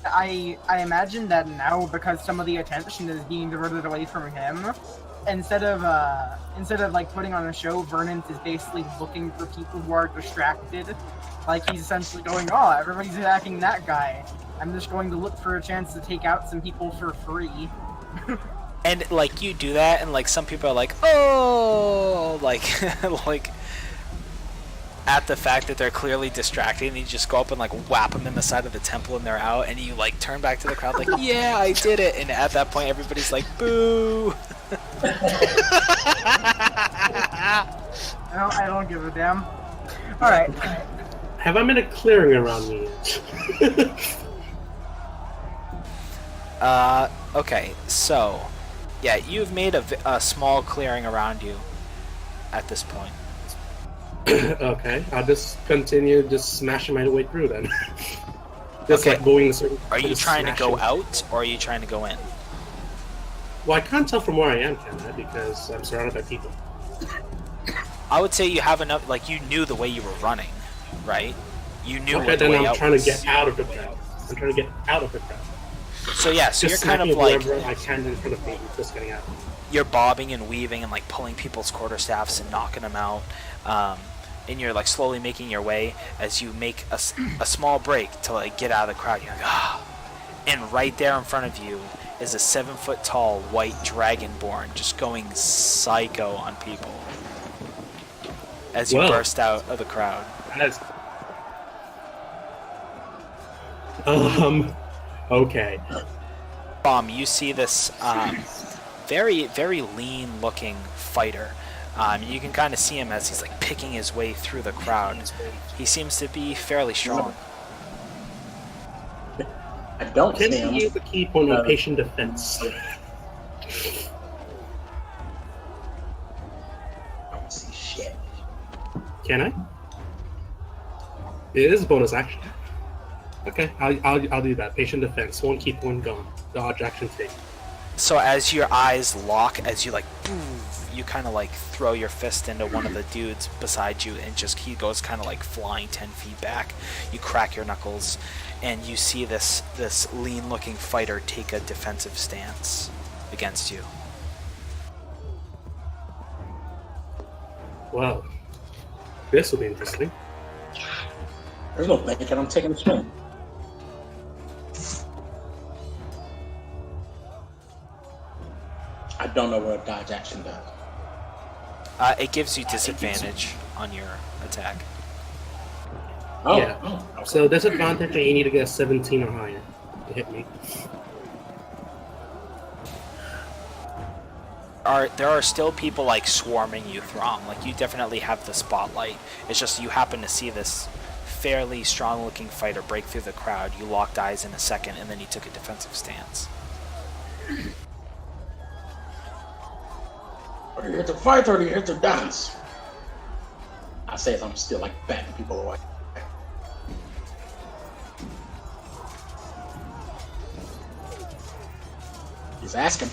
[SPEAKER 4] I imagine that now, because some of the attention is being diverted away from him, instead of like putting on a show, Vernon is basically looking for people who are distracted. Like he's essentially going, "Oh, everybody's attacking that guy. I'm just going to look for a chance to take out some people for free."
[SPEAKER 1] And like you do that, and like some people are like, oh, like like at the fact that they're clearly distracted, and you just go up and like whap them in the side of the temple, and they're out, and you like turn back to the crowd like, yeah, I did it, and at that point everybody's like, boo.
[SPEAKER 4] I don't give a damn. All right.
[SPEAKER 5] Have I made a clearing around me yet?
[SPEAKER 1] Okay, so yeah, you've made a small clearing around you at this point.
[SPEAKER 5] Okay, I'll just continue just smashing my way through then. Just
[SPEAKER 1] Okay.
[SPEAKER 5] like going a certain.
[SPEAKER 1] Are you
[SPEAKER 5] just
[SPEAKER 1] trying to go
[SPEAKER 5] smashing.
[SPEAKER 1] out, or are you trying to go in?
[SPEAKER 5] Well, I can't tell from where I am, can I? Because I'm surrounded by people.
[SPEAKER 1] I would say you have enough, like you knew the way you were running, right? You knew
[SPEAKER 5] Okay,
[SPEAKER 1] what the
[SPEAKER 5] then
[SPEAKER 1] way
[SPEAKER 5] I'm
[SPEAKER 1] out
[SPEAKER 5] trying
[SPEAKER 1] was.
[SPEAKER 5] to get out of the crowd. I'm trying to get out of the crowd.
[SPEAKER 1] So yeah, so
[SPEAKER 5] Just
[SPEAKER 1] you're kind of
[SPEAKER 5] smacking
[SPEAKER 1] like,
[SPEAKER 5] wherever I can in front of me, just getting out.
[SPEAKER 1] you're bobbing and weaving and like pulling people's quarterstaffs and knocking them out, and you're like slowly making your way as you make a small break to like get out of the crowd. You're like, ah, and right there in front of you is a 7-foot tall white dragonborn just going psycho on people as you
[SPEAKER 5] Well.
[SPEAKER 1] burst out of the crowd.
[SPEAKER 5] As... Okay.
[SPEAKER 1] You see this very, very lean-looking fighter. You can kind of see him as he's like picking his way through the crowd. He seems to be fairly strong.
[SPEAKER 6] I don't
[SPEAKER 5] Can
[SPEAKER 6] see
[SPEAKER 5] you
[SPEAKER 6] him.
[SPEAKER 5] use the key point on patient defense?
[SPEAKER 6] I don't see shit.
[SPEAKER 5] Can I? It is a bonus action. Okay, I'll do that. Patient defense. 1 key point gone. Dodge action take.
[SPEAKER 1] So as your eyes lock, as you like, you kind of like throw your fist into one of the dudes beside you, and just he goes kind of like flying 10 feet back. You crack your knuckles, and you see this lean-looking fighter take a defensive stance against you.
[SPEAKER 5] Well, this will be interesting.
[SPEAKER 6] There's no bacon. I'm taking a swing. I don't know what a dodge action does.
[SPEAKER 1] It gives you disadvantage on your attack.
[SPEAKER 6] Oh,
[SPEAKER 5] Yeah.
[SPEAKER 6] okay.
[SPEAKER 5] So disadvantage, and you need to get a 17 or higher to hit me.
[SPEAKER 1] There are still people like swarming you, Throm. Like you definitely have the spotlight. It's just you happen to see this fairly strong-looking fighter break through the crowd. You locked eyes in a second, and then he took a defensive stance.
[SPEAKER 6] Are you here to fight or are you here to dance? I say as I'm still like batting people away. He's asking.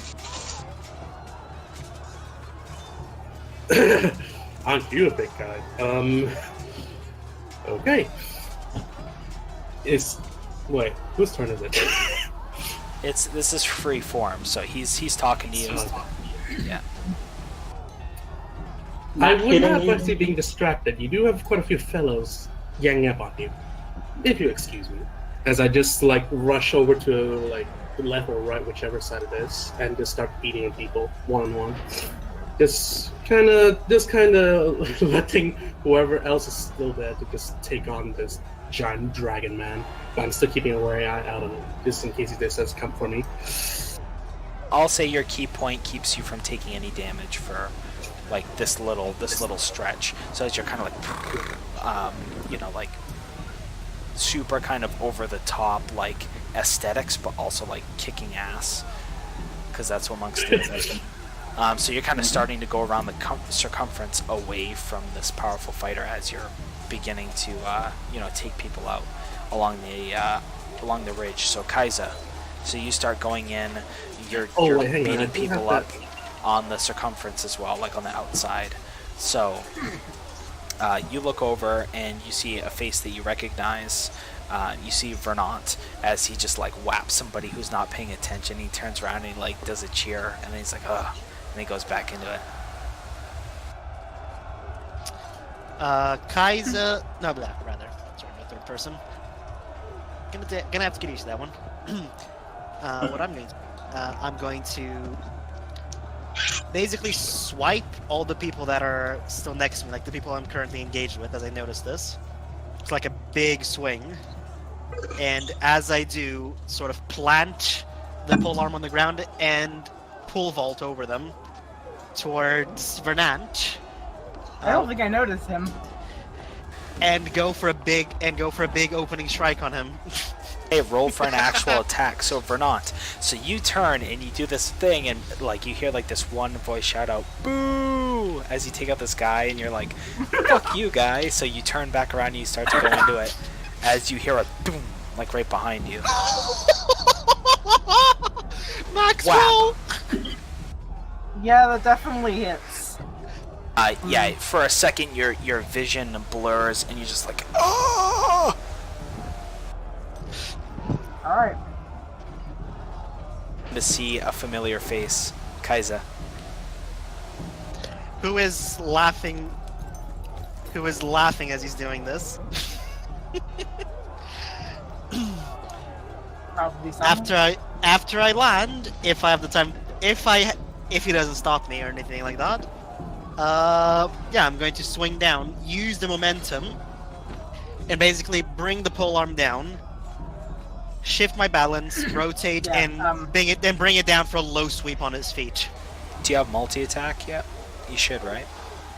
[SPEAKER 5] Aren't you a big guy? Okay. Wait, whose turn is it?
[SPEAKER 1] This is free form, so he's talking to you. Yeah.
[SPEAKER 5] I would
[SPEAKER 6] hitting
[SPEAKER 5] not
[SPEAKER 6] you.
[SPEAKER 5] actually being distracted. You do have quite a few fellows ganging up on you. If you excuse me. As I just like rush over to like the left or right, whichever side it is, and just start beating people one on one. Just kind of letting whoever else is still there to just take on this giant dragon man. But I'm still keeping a wary eye out on him, just in case he does come for me.
[SPEAKER 1] I'll say your key point keeps you from taking any damage for like this little stretch. So as you're kind of like, like super kind of over the top like aesthetics, but also like kicking ass, because that's what monks do. So you're kind of starting to go around the circumference away from this powerful fighter as you're beginning to take people out along the ridge. So Kaiza, so you start going in. You're beating people up on the circumference as well, like on the outside. So you look over and you see a face that you recognize. You see Vernant as he just like whaps somebody who's not paying attention. He turns around and he like does a cheer, and then he's like, ugh, and he goes back into it.
[SPEAKER 3] Kaiser, no, rather, sorry, no third person. Gonna have to get used to that one. What I'm going to basically swipe all the people that are still next to me, like the people I'm currently engaged with, as I notice this. It's like a big swing, and as I do, sort of plant the pole arm on the ground and pole vault over them towards Vernant.
[SPEAKER 4] I don't think I noticed him.
[SPEAKER 3] And go for a big opening strike on him.
[SPEAKER 1] Hey, roll for an actual attack. So Vernant, so you turn and you do this thing, and like you hear like this one voice shout out, "Boo!" as you take out this guy, and you're like, "Fuck you, guy!" So you turn back around and you start to go into it, as you hear a boom, like right behind you.
[SPEAKER 3] Maxwell.
[SPEAKER 1] Wow.
[SPEAKER 4] Yeah, that definitely hits.
[SPEAKER 1] Yeah. For a second, your vision blurs, and you're just like, "Oh!"
[SPEAKER 4] Alright.
[SPEAKER 1] To see a familiar face, Kaiza.
[SPEAKER 3] Who is laughing as he's doing this.
[SPEAKER 4] Probably someone.
[SPEAKER 3] After I land, if I have the time, if he doesn't stop me or anything like that, yeah, I'm going to swing down, use the momentum, and basically bring the pole arm down, shift my balance, rotate,
[SPEAKER 4] Yeah,
[SPEAKER 3] and bring it down for a low sweep on his feet.
[SPEAKER 1] Do you have multi-attack yet? You should, right?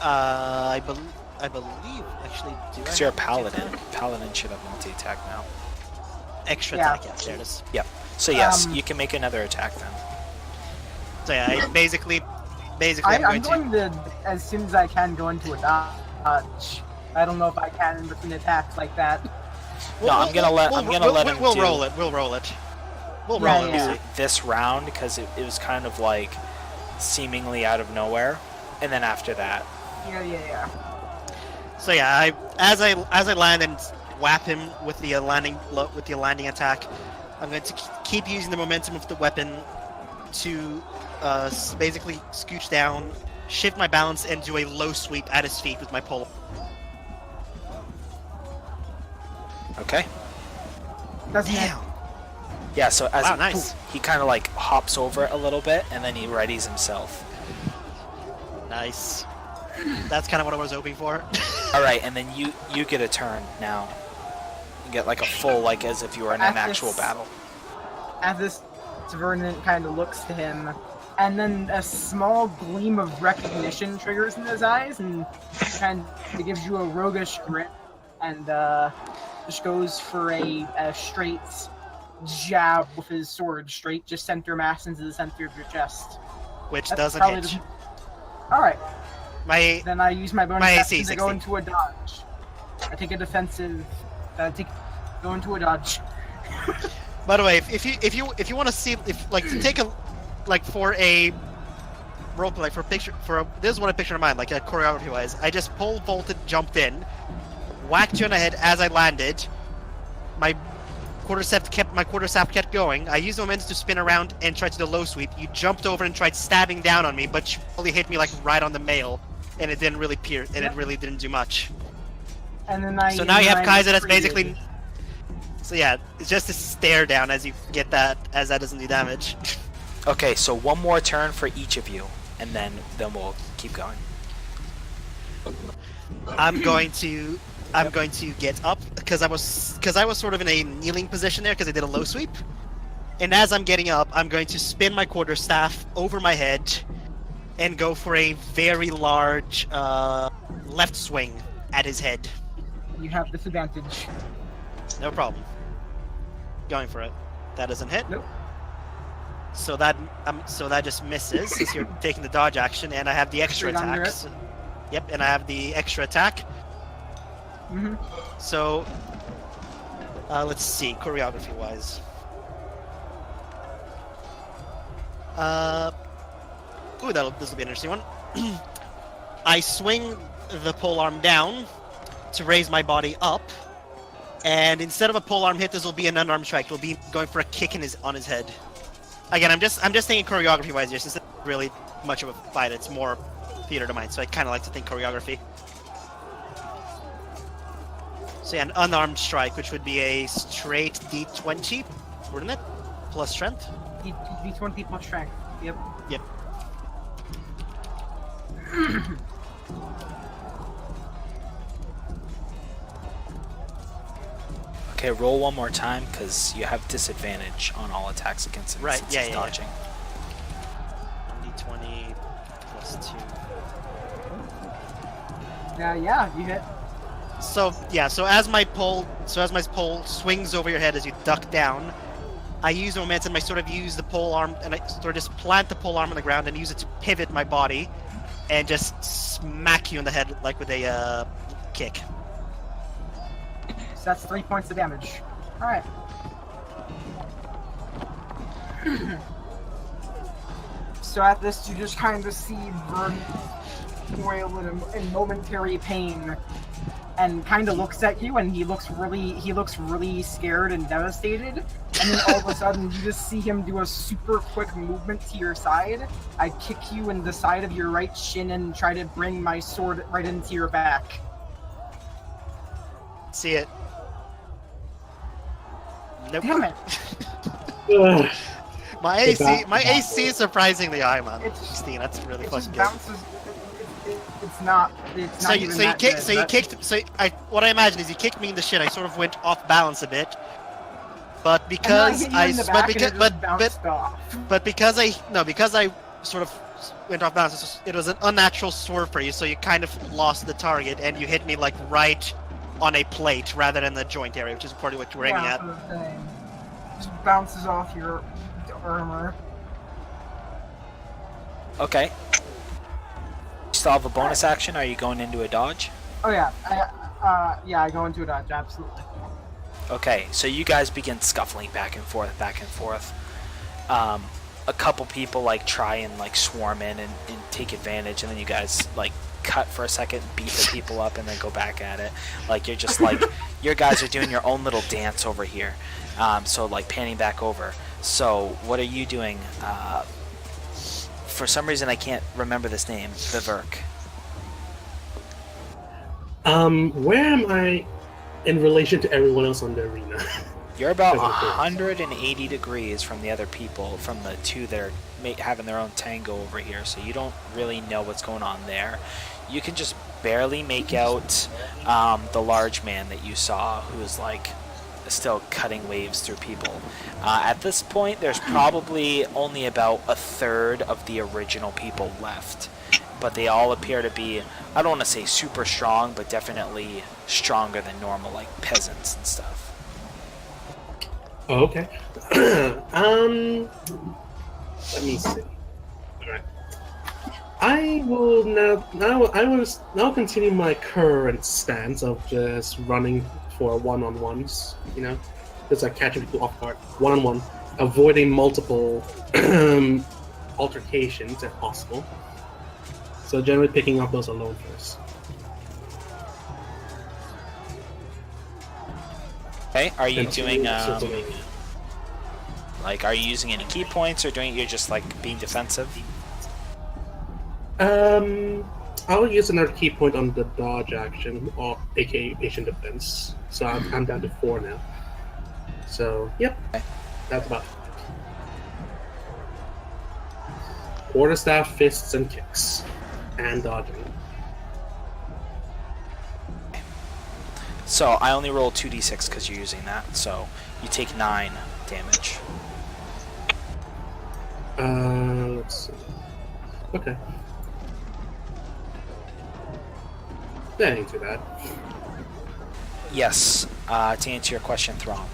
[SPEAKER 3] I believe actually. Do
[SPEAKER 1] Because
[SPEAKER 3] I
[SPEAKER 1] you're a
[SPEAKER 3] have
[SPEAKER 1] paladin.
[SPEAKER 3] multi-attack?
[SPEAKER 1] Paladin should have multi-attack now.
[SPEAKER 3] Extra
[SPEAKER 4] Yeah.
[SPEAKER 3] attack, yeah, there it is.
[SPEAKER 1] Yep. So yes,
[SPEAKER 4] Um,
[SPEAKER 1] you can make another attack then.
[SPEAKER 3] So yeah, I basically
[SPEAKER 4] I'm going to, as soon as I can, go into a dodge. I don't know if I can in between attacks like that.
[SPEAKER 1] No, I'm gonna let him
[SPEAKER 3] We'll
[SPEAKER 1] do
[SPEAKER 3] roll it. We'll roll it.
[SPEAKER 4] Yeah.
[SPEAKER 1] this round because it was kind of like seemingly out of nowhere, and then after that,
[SPEAKER 4] Yeah.
[SPEAKER 3] So yeah, as I land and whap him with the landing attack, I'm going to keep using the momentum of the weapon to basically scooch down, shift my balance, and do a low sweep at his feet with my pole.
[SPEAKER 1] okay.
[SPEAKER 4] Doesn't it?
[SPEAKER 3] Damn.
[SPEAKER 1] Yeah. So as
[SPEAKER 3] Wow, nice.
[SPEAKER 1] he kind of like hops over it a little bit, and then he readies himself.
[SPEAKER 3] Nice. That's kind of what I was hoping for.
[SPEAKER 1] All right, and then you get a turn now. You get like a full, like as if you were in an actual battle.
[SPEAKER 4] At this, Vernon kind of looks to him, and then a small gleam of recognition triggers in his eyes, and kind of gives you a roguish grin, and just goes for a straight jab with his sword, straight just center mass into the center of your chest.
[SPEAKER 3] Which
[SPEAKER 4] That
[SPEAKER 3] doesn't
[SPEAKER 4] probably
[SPEAKER 3] hit.
[SPEAKER 4] Alright,
[SPEAKER 3] My
[SPEAKER 4] then I use my bonus
[SPEAKER 3] My
[SPEAKER 4] action
[SPEAKER 3] AC
[SPEAKER 4] to go
[SPEAKER 3] 60.
[SPEAKER 4] into a dodge. I take a defensive. Go into a dodge.
[SPEAKER 3] By the way, if you want to see to take a for a roleplay this is what I picture in mind, like choreography wise. I just pole vaulted, jumped in, whacked you on the head as I landed. My quarterstaff kept going. I used the momentum to spin around and try to do the low sweep. You jumped over and tried stabbing down on me, but you only hit me like right on the mail, and it didn't really pierce, and it really didn't do much.
[SPEAKER 4] And then
[SPEAKER 3] So now you have Kaiser that's
[SPEAKER 4] created-
[SPEAKER 3] basically. So yeah, it's just a stare down as you get that, as that doesn't do damage.
[SPEAKER 1] Okay, so one more turn for each of you, and then we'll keep going.
[SPEAKER 3] I'm going to get up because I was sort of in a kneeling position there because I did a low sweep, and as I'm getting up, I'm going to spin my quarterstaff over my head and go for a very large left swing at his head.
[SPEAKER 4] You have disadvantage.
[SPEAKER 3] No problem. Going for it. That doesn't hit.
[SPEAKER 4] Nope.
[SPEAKER 3] So that just misses since you're taking the dodge action, and I have the extra
[SPEAKER 4] Straight under
[SPEAKER 3] attack.
[SPEAKER 4] it.
[SPEAKER 3] Yep, and I have the extra attack.
[SPEAKER 4] Mm-hmm.
[SPEAKER 3] So let's see, choreography wise. This will be an interesting one. I swing the polearm down to raise my body up, and instead of a polearm hit, this will be an unarmed strike. It will be going for a kick on his head. Again, I'm just thinking choreography wise here, since it's not really much of a fight. It's more theater to mine, so I kind of like to think choreography. So yeah, an unarmed strike, which would be a straight D20, wouldn't it? Plus strength.
[SPEAKER 4] D20 plus strength. Yep.
[SPEAKER 3] Yep.
[SPEAKER 1] Okay, roll one more time because you have disadvantage on all attacks against him.
[SPEAKER 3] Right,
[SPEAKER 1] since
[SPEAKER 3] yeah,
[SPEAKER 1] he's
[SPEAKER 3] yeah,
[SPEAKER 1] dodging.
[SPEAKER 3] D20 plus 2.
[SPEAKER 4] Yeah, you hit.
[SPEAKER 3] So yeah, so as my pole swings over your head as you duck down, I use momentum. I sort of use the pole arm, and I sort of just plant the pole arm on the ground and use it to pivot my body, and just smack you in the head like with a kick.
[SPEAKER 4] So that's 3 points of damage. Alright. So at this, you just kind of see Vern wail in momentary pain, and kind of looks at you, and he looks really scared and devastated. And then all of a sudden, you just see him do a super quick movement to your side. I kick you in the side of your right shin and try to bring my sword right into your back.
[SPEAKER 3] See it. Nope.
[SPEAKER 4] Damn it!
[SPEAKER 5] Ugh.
[SPEAKER 3] My AC is surprisingly high, man.
[SPEAKER 4] It's-
[SPEAKER 3] 16. That's really
[SPEAKER 4] It
[SPEAKER 3] fucking
[SPEAKER 4] just
[SPEAKER 3] good.
[SPEAKER 4] bounces. It's not. It's not even that good, but-
[SPEAKER 3] What I imagine is you kicked me in the shin. I sort of went off balance a bit, but
[SPEAKER 4] And then
[SPEAKER 3] because
[SPEAKER 4] hit you in the back and it just bounced off.
[SPEAKER 3] because I sort of went off balance, it was an unnatural swerve for you, so you kind of lost the target, and you hit me like right on a plate rather than the joint area, which is probably what you were aiming
[SPEAKER 4] Yeah,
[SPEAKER 3] at.
[SPEAKER 4] that's what I'm saying. Just bounces off your armor.
[SPEAKER 1] Okay. You still have a bonus action? Are you going into a dodge?
[SPEAKER 4] Oh yeah, I go into a dodge, absolutely.
[SPEAKER 1] Okay, so you guys begin scuffling back and forth, back and forth. A couple people like try and like swarm in and take advantage, and then you guys like cut for a second, beat the people up, and then go back at it. Like you're just like your guys are doing your own little dance over here. So like panning back over. So what are you doing? For some reason I can't remember this name. Vivek.
[SPEAKER 5] Where am I in relation to everyone else on the arena?
[SPEAKER 1] You're about
[SPEAKER 5] Physical force.
[SPEAKER 1] 180 degrees from the other people, from the two that are having their own tango over here, so you don't really know what's going on there. You can just barely make out the large man that you saw, who's like still cutting waves through people. At this point, there's probably only about a third of the original people left, but they all appear to be, I don't want to say super strong, but definitely stronger than normal, like peasants and stuff.
[SPEAKER 5] Oh, okay. Let me see. Alright. I will now continue my current stance of just running for one-on-ones, you know? Just like catching people off guard, one-on-one, avoiding multiple altercations if possible. So generally picking up those alone first.
[SPEAKER 1] Okay, are you
[SPEAKER 5] Then
[SPEAKER 1] doing,
[SPEAKER 5] so-
[SPEAKER 1] like, are you using any key points, or you're just, like, being defensive?
[SPEAKER 5] I'll use another key point on the dodge action, or aka patient defense. So I'm down to 4 now. So, yep, that's about it. Quarterstaff, fists, and kicks. And dodging.
[SPEAKER 1] So, I only roll 2d6 because you're using that, so you take 9 damage.
[SPEAKER 5] Let's see. Okay. That ain't too bad.
[SPEAKER 1] Yes, to answer your question, Throm.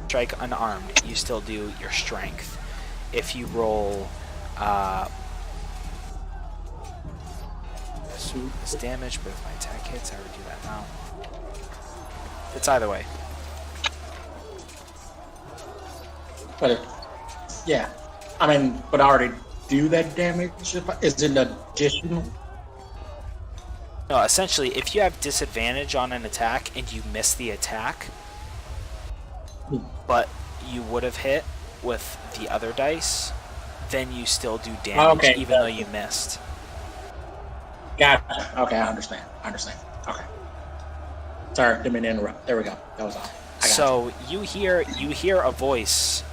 [SPEAKER 1] Strike unarmed, you still do your strength. If you roll this damage, but if my attack hits, I would do that now. It's either way.
[SPEAKER 6] But yeah, I mean, but I already do that damage. Is it additional?
[SPEAKER 1] No, essentially, if you have disadvantage on an attack and you miss the attack, but you would have hit with the other dice, then you still do damage,
[SPEAKER 6] Okay.
[SPEAKER 1] even though you missed.
[SPEAKER 6] Gotcha. Okay, I understand. Okay. Sorry, didn't mean to interrupt. There we go. That was all. I got
[SPEAKER 1] So you hear a voice,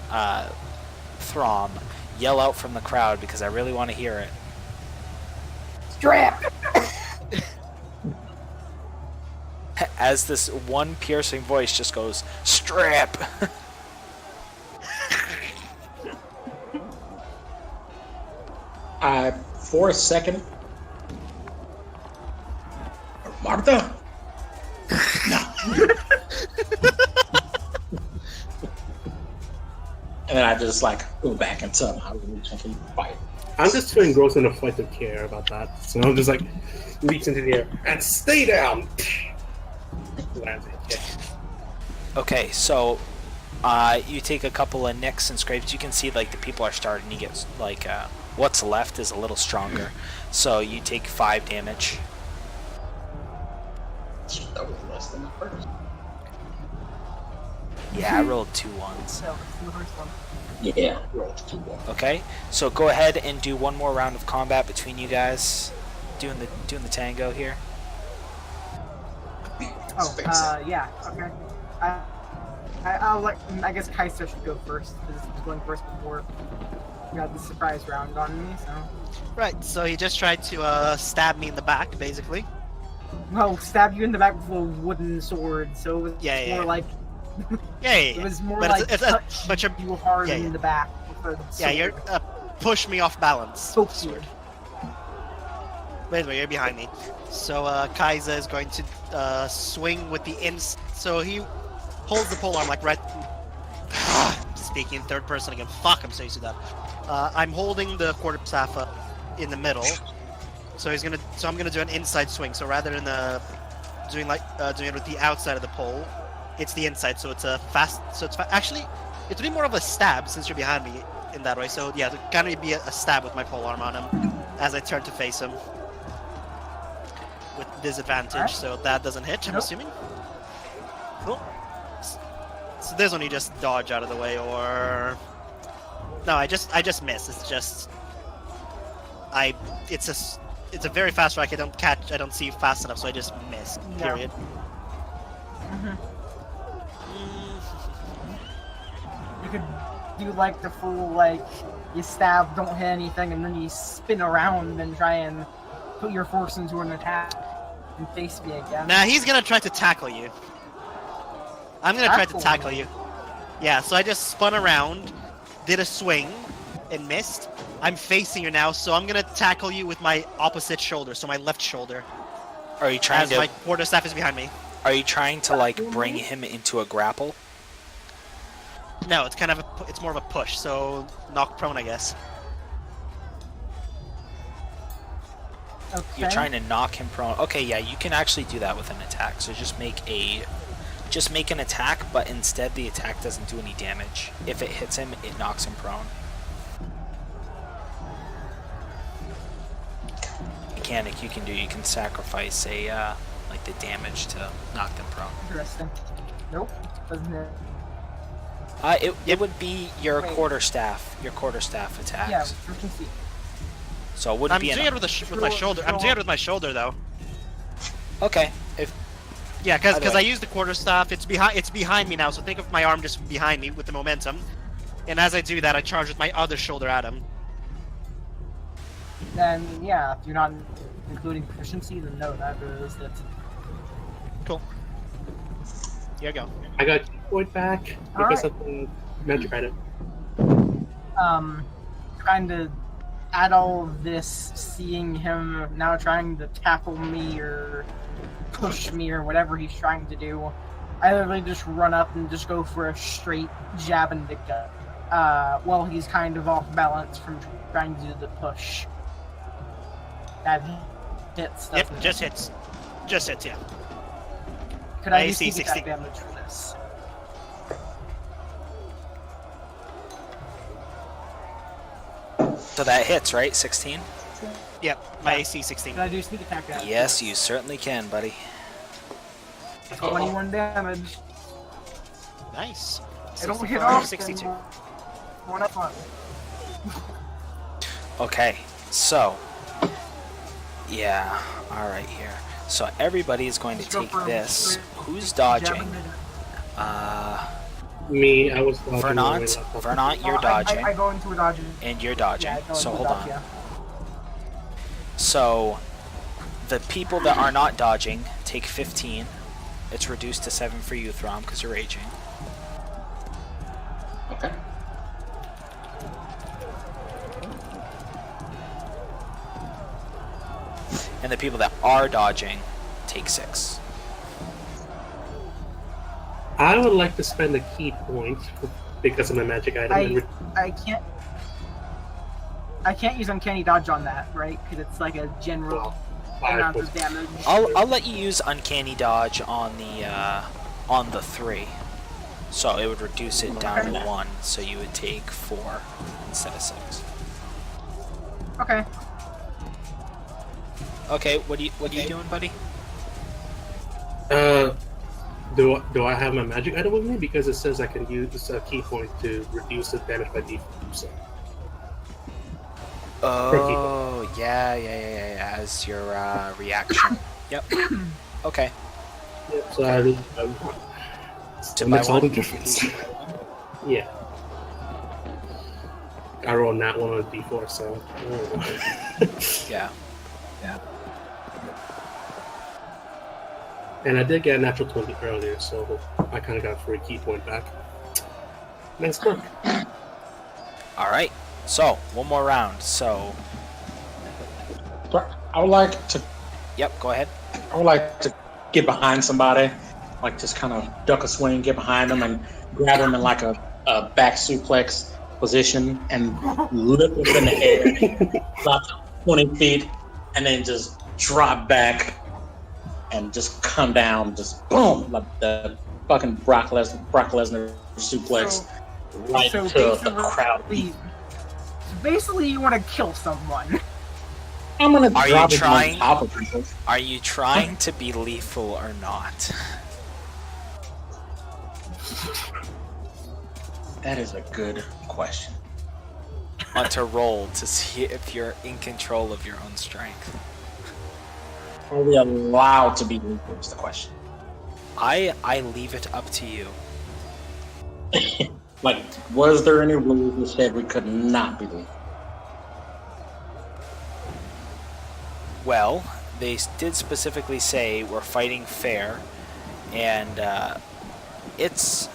[SPEAKER 1] Throm, yell out from the crowd, because I really want to hear it.
[SPEAKER 2] Strap!
[SPEAKER 1] As this one piercing voice just goes, "Strap!"
[SPEAKER 6] For a second, Martha. No. And then I just like go back and somehow reach and keep fight.
[SPEAKER 5] I'm just too engrossed in a flight of care about that. So I'm just like, reach into the air and stay down. Landing. Yeah.
[SPEAKER 1] Okay, so you take a couple of nicks and scrapes. You can see like the people are starting to get like what's left is a little stronger. So you take 5 damage.
[SPEAKER 6] That was less than the first.
[SPEAKER 1] Yeah, I rolled 2 1s.
[SPEAKER 4] So it's the first one.
[SPEAKER 6] Yeah, rolled 2-1.
[SPEAKER 1] Okay, so go ahead and do one more round of combat between you guys, doing the tango here.
[SPEAKER 4] Yeah, okay. I'll let. I guess Kaiser should go first because he's going first before we got the surprise round on me. So,
[SPEAKER 3] Right, so he just tried to stab me in the back, basically.
[SPEAKER 4] well, stab you in the back with a wooden sword. So it was
[SPEAKER 3] Yeah.
[SPEAKER 4] more like
[SPEAKER 3] Yeah.
[SPEAKER 4] it was more
[SPEAKER 3] But
[SPEAKER 4] like
[SPEAKER 3] it's but you're
[SPEAKER 4] you hard
[SPEAKER 3] yeah,
[SPEAKER 4] in
[SPEAKER 3] yeah.
[SPEAKER 4] the back. With a
[SPEAKER 3] Yeah, you're
[SPEAKER 4] sword.
[SPEAKER 3] push me off balance.
[SPEAKER 4] So
[SPEAKER 3] Sword. Wait, you're behind me. So Kaiser is going to swing with the so he holds the polearm like right. Speaking in third person again. Fuck, I'm so used to that. I'm holding the quarterstaff in the middle. So I'm gonna do an inside swing. So rather than doing it with the outside of the pole, it's the inside. So it's a fast. So actually, it's really more of a stab since you're behind me in that way. So yeah, it's gonna be a stab with my polearm on him as I turn to face him with disadvantage.
[SPEAKER 4] Alright.
[SPEAKER 3] So that doesn't hit. I'm
[SPEAKER 4] Nope.
[SPEAKER 3] assuming. Cool. So this one you just dodge out of the way, or no? I just miss. It's just it's a very fast strike. I don't see fast enough, so I just miss.
[SPEAKER 4] Yeah.
[SPEAKER 3] Period.
[SPEAKER 4] Mhm. You could do like the full like you stab, don't hit anything, and then you spin around and try and put your force into an attack and face me again.
[SPEAKER 3] Nah, he's gonna try to tackle you. I'm gonna try to tackle you. Yeah, so I just spun around, did a swing, and missed. I'm facing you now, so I'm gonna tackle you with my opposite shoulder, so my left shoulder.
[SPEAKER 1] Are you trying
[SPEAKER 3] As
[SPEAKER 1] to?
[SPEAKER 3] my quarterstaff is behind me.
[SPEAKER 1] Are you trying to like bring him into a grapple?
[SPEAKER 3] No, it's kind of it's more of a push, so knock prone, I guess.
[SPEAKER 4] Okay.
[SPEAKER 1] You're trying to knock him prone. Okay, yeah, you can actually do that with an attack. So just make an attack, but instead the attack doesn't do any damage. If it hits him, it knocks him prone. Mechanic you can do. You can sacrifice a like the damage to knock them prone.
[SPEAKER 4] Interesting. Nope, doesn't it?
[SPEAKER 1] It would be your
[SPEAKER 4] Wait.
[SPEAKER 1] quarterstaff attacks.
[SPEAKER 4] Yeah, proficiency.
[SPEAKER 1] So it wouldn't
[SPEAKER 3] I'm
[SPEAKER 1] be
[SPEAKER 3] doing it with my shoulder. I'm doing it with my shoulder though.
[SPEAKER 1] Okay. If
[SPEAKER 3] Yeah,
[SPEAKER 1] By the
[SPEAKER 3] because
[SPEAKER 1] way-
[SPEAKER 3] I use the quarterstaff. It's behind me now. So think of my arm just behind me with the momentum. And as I do that, I charge with my other shoulder at him.
[SPEAKER 4] Then yeah, if you're not including proficiency, then no, that is it.
[SPEAKER 3] Cool. Here you go.
[SPEAKER 5] I got key point back because of the magic item.
[SPEAKER 4] Trying to add all of this, seeing him now trying to tackle me or push me or whatever he's trying to do, I literally just run up and just go for a straight jab and the gut. While he's kind of off balance from trying to do the push. That hits.
[SPEAKER 3] Yep,
[SPEAKER 4] doesn't it?
[SPEAKER 3] just hits. Just hits, yeah.
[SPEAKER 4] Could I
[SPEAKER 3] AC
[SPEAKER 4] just
[SPEAKER 3] 60.
[SPEAKER 4] attack damage for this?
[SPEAKER 1] so that hits, right? 16?
[SPEAKER 3] Yep, my AC 16.
[SPEAKER 4] Could I do sneak attack damage?
[SPEAKER 1] Yes, you certainly can, buddy.
[SPEAKER 4] 21 damage.
[SPEAKER 3] Nice.
[SPEAKER 4] I don't
[SPEAKER 3] 64,
[SPEAKER 4] hit off.
[SPEAKER 3] 62.
[SPEAKER 4] One up one.
[SPEAKER 1] Okay, so yeah, all right here. So everybody is going to
[SPEAKER 4] Let's go
[SPEAKER 1] take
[SPEAKER 4] for a
[SPEAKER 1] this.
[SPEAKER 4] straight
[SPEAKER 1] Who's
[SPEAKER 4] jab
[SPEAKER 1] dodging?
[SPEAKER 4] in the gut.
[SPEAKER 5] Me, I was dodging
[SPEAKER 1] Vernant.
[SPEAKER 5] away.
[SPEAKER 1] Vernant, you're
[SPEAKER 4] Oh,
[SPEAKER 1] dodging,
[SPEAKER 4] I go into a dodge.
[SPEAKER 1] and you're dodging.
[SPEAKER 4] Yeah, I go
[SPEAKER 1] So
[SPEAKER 4] into
[SPEAKER 1] hold
[SPEAKER 4] a dodge,
[SPEAKER 1] on.
[SPEAKER 4] yeah.
[SPEAKER 1] So the people that are not dodging take 15. It's reduced to 7 for you, Throm, because you're raging.
[SPEAKER 6] Okay.
[SPEAKER 1] And the people that are dodging take 6.
[SPEAKER 5] I would like to spend a key point because of my magic item.
[SPEAKER 4] I can't use uncanny dodge on that, right? Because it's like a general amount of damage.
[SPEAKER 1] I'll let you use uncanny dodge on the 3. So it would reduce it down to 1, so you would take 4 instead of 6.
[SPEAKER 4] Okay.
[SPEAKER 1] Okay, what are you doing, buddy?
[SPEAKER 5] Do I have my magic item with me? Because it says I can use a key point to reduce the damage by default. So.
[SPEAKER 1] Oh, yeah, as your reaction. Yep. Okay.
[SPEAKER 5] Yeah, so
[SPEAKER 1] To
[SPEAKER 5] it
[SPEAKER 1] buy
[SPEAKER 5] makes all the
[SPEAKER 1] one?
[SPEAKER 5] difference. Yeah. I rolled that one on a d4, so.
[SPEAKER 1] Yeah.
[SPEAKER 5] And I did get a natural 20 earlier, so I kind of got a free key point back. Nice work.
[SPEAKER 1] All right. So one more round. So.
[SPEAKER 6] I would like to.
[SPEAKER 1] Yep. Go ahead.
[SPEAKER 6] I would like to get behind somebody, like just kind of duck a swing, get behind them, and grab them in like a back suplex position and lift them in the air, about 20 feet, and then just drop back and just come down, just boom, like the fucking Brock Lesnar suplex right
[SPEAKER 4] So
[SPEAKER 6] to the crowd.
[SPEAKER 4] Basically, you want to kill someone.
[SPEAKER 6] I'm gonna
[SPEAKER 1] Are you
[SPEAKER 6] drop it
[SPEAKER 1] trying-
[SPEAKER 6] on top of people.
[SPEAKER 1] Are you trying to be lethal or not?
[SPEAKER 6] That is a good question.
[SPEAKER 1] Want to roll to see if you're in control of your own strength.
[SPEAKER 6] Are we allowed to be lethal? Is the question.
[SPEAKER 1] I leave it up to you.
[SPEAKER 6] Like, was there any rules that said we could not be lethal?
[SPEAKER 1] Well, they did specifically say we're fighting fair, and it's,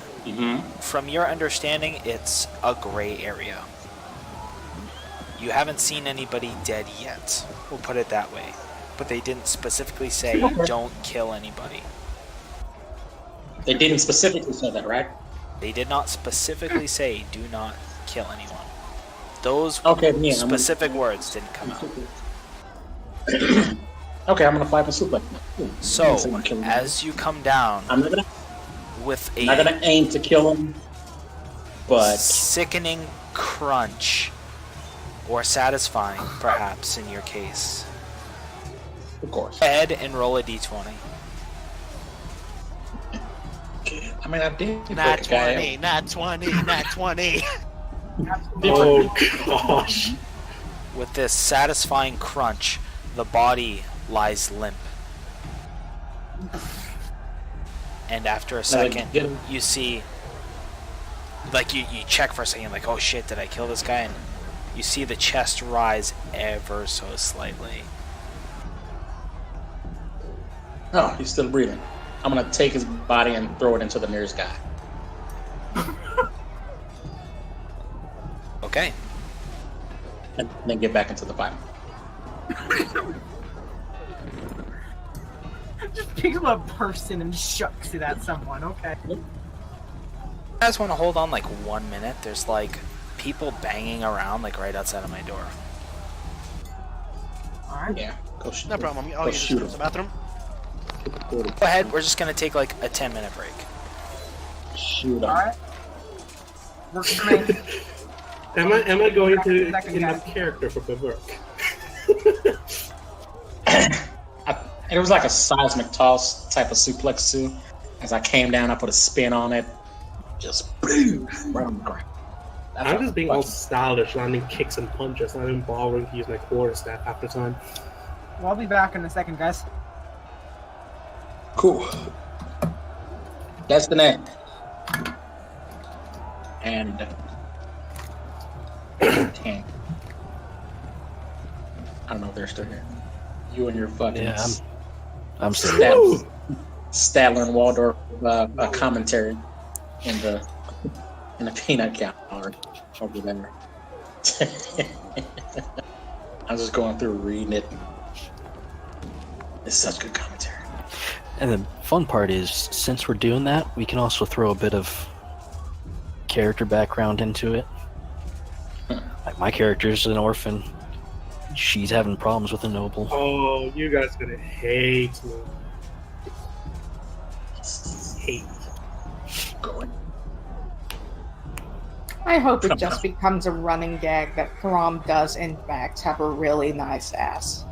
[SPEAKER 1] from your understanding, it's a gray area. You haven't seen anybody dead yet. We'll put it that way. But they didn't specifically say don't kill anybody.
[SPEAKER 6] They didn't specifically say that, right?
[SPEAKER 1] They did not specifically say do not kill anyone. Those specific words didn't come out.
[SPEAKER 6] Okay, I'm gonna fight for suplex.
[SPEAKER 1] So, as you come down
[SPEAKER 6] I'm not gonna aim to kill him, but
[SPEAKER 1] sickening crunch, or satisfying, perhaps, in your case.
[SPEAKER 6] Of course.
[SPEAKER 1] Go ahead and roll a d20.
[SPEAKER 6] I mean, I did.
[SPEAKER 3] Nat 20, nat 20, nat 20.
[SPEAKER 5] Oh gosh.
[SPEAKER 1] With this satisfying crunch, the body lies limp. And after a second, you see, like, you check for a second, like, oh shit, did I kill this guy? And you see the chest rise ever so slightly.
[SPEAKER 6] Oh, he's still breathing. I'm gonna take his body and throw it into the nearest guy.
[SPEAKER 1] Okay.
[SPEAKER 6] And then get back into the fight.
[SPEAKER 4] Just picks up a person and shucks it at someone. Okay.
[SPEAKER 1] You guys want to hold on like 1 minute? There's like people banging around like right outside of my door.
[SPEAKER 4] Alright.
[SPEAKER 6] Yeah. Go
[SPEAKER 3] No problem. I'll use the bathroom.
[SPEAKER 1] Go ahead, we're just gonna take like a 10-minute break.
[SPEAKER 6] Shoot him.
[SPEAKER 4] Alright. Works for me.
[SPEAKER 5] Am I going to end up character for good work?
[SPEAKER 6] It was like a seismic toss type of suplex too. As I came down, I put a spin on it. Just boom, right on the ground.
[SPEAKER 5] I'm just being all stylish, landing kicks and punches, not even bothering to use my quarterstaff half the time.
[SPEAKER 4] Well, I'll be back in a second, guys.
[SPEAKER 6] Cool. That's the name. And I don't know if they're still here. You and your fucking
[SPEAKER 7] I'm still
[SPEAKER 6] Statler and Waldorf commentary in the peanut gallery over there. I'm just going through reading it. It's such good commentary.
[SPEAKER 7] And the fun part is, since we're doing that, we can also throw a bit of character background into it. Like, my character's an orphan. She's having problems with a noble.
[SPEAKER 5] Oh, you guys are gonna hate me. Hate.
[SPEAKER 6] Going.
[SPEAKER 2] I hope it just becomes a running gag that Karam does, in fact, have a really nice ass.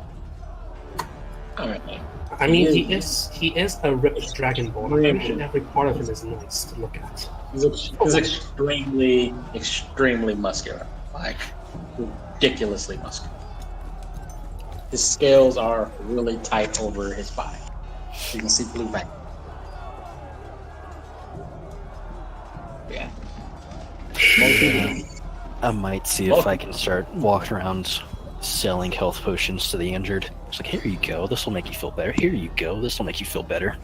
[SPEAKER 5] I mean, he is a ripped dragonborn. And every part of him is nice to look at.
[SPEAKER 6] He's extremely, extremely muscular. Like, ridiculously muscular. His scales are really tight over his body. You can see blue vein. Yeah.
[SPEAKER 7] I might see if I can start walking around selling health potions to the injured. It's like, here you go, this will make you feel better. Here you go, this will make you feel better.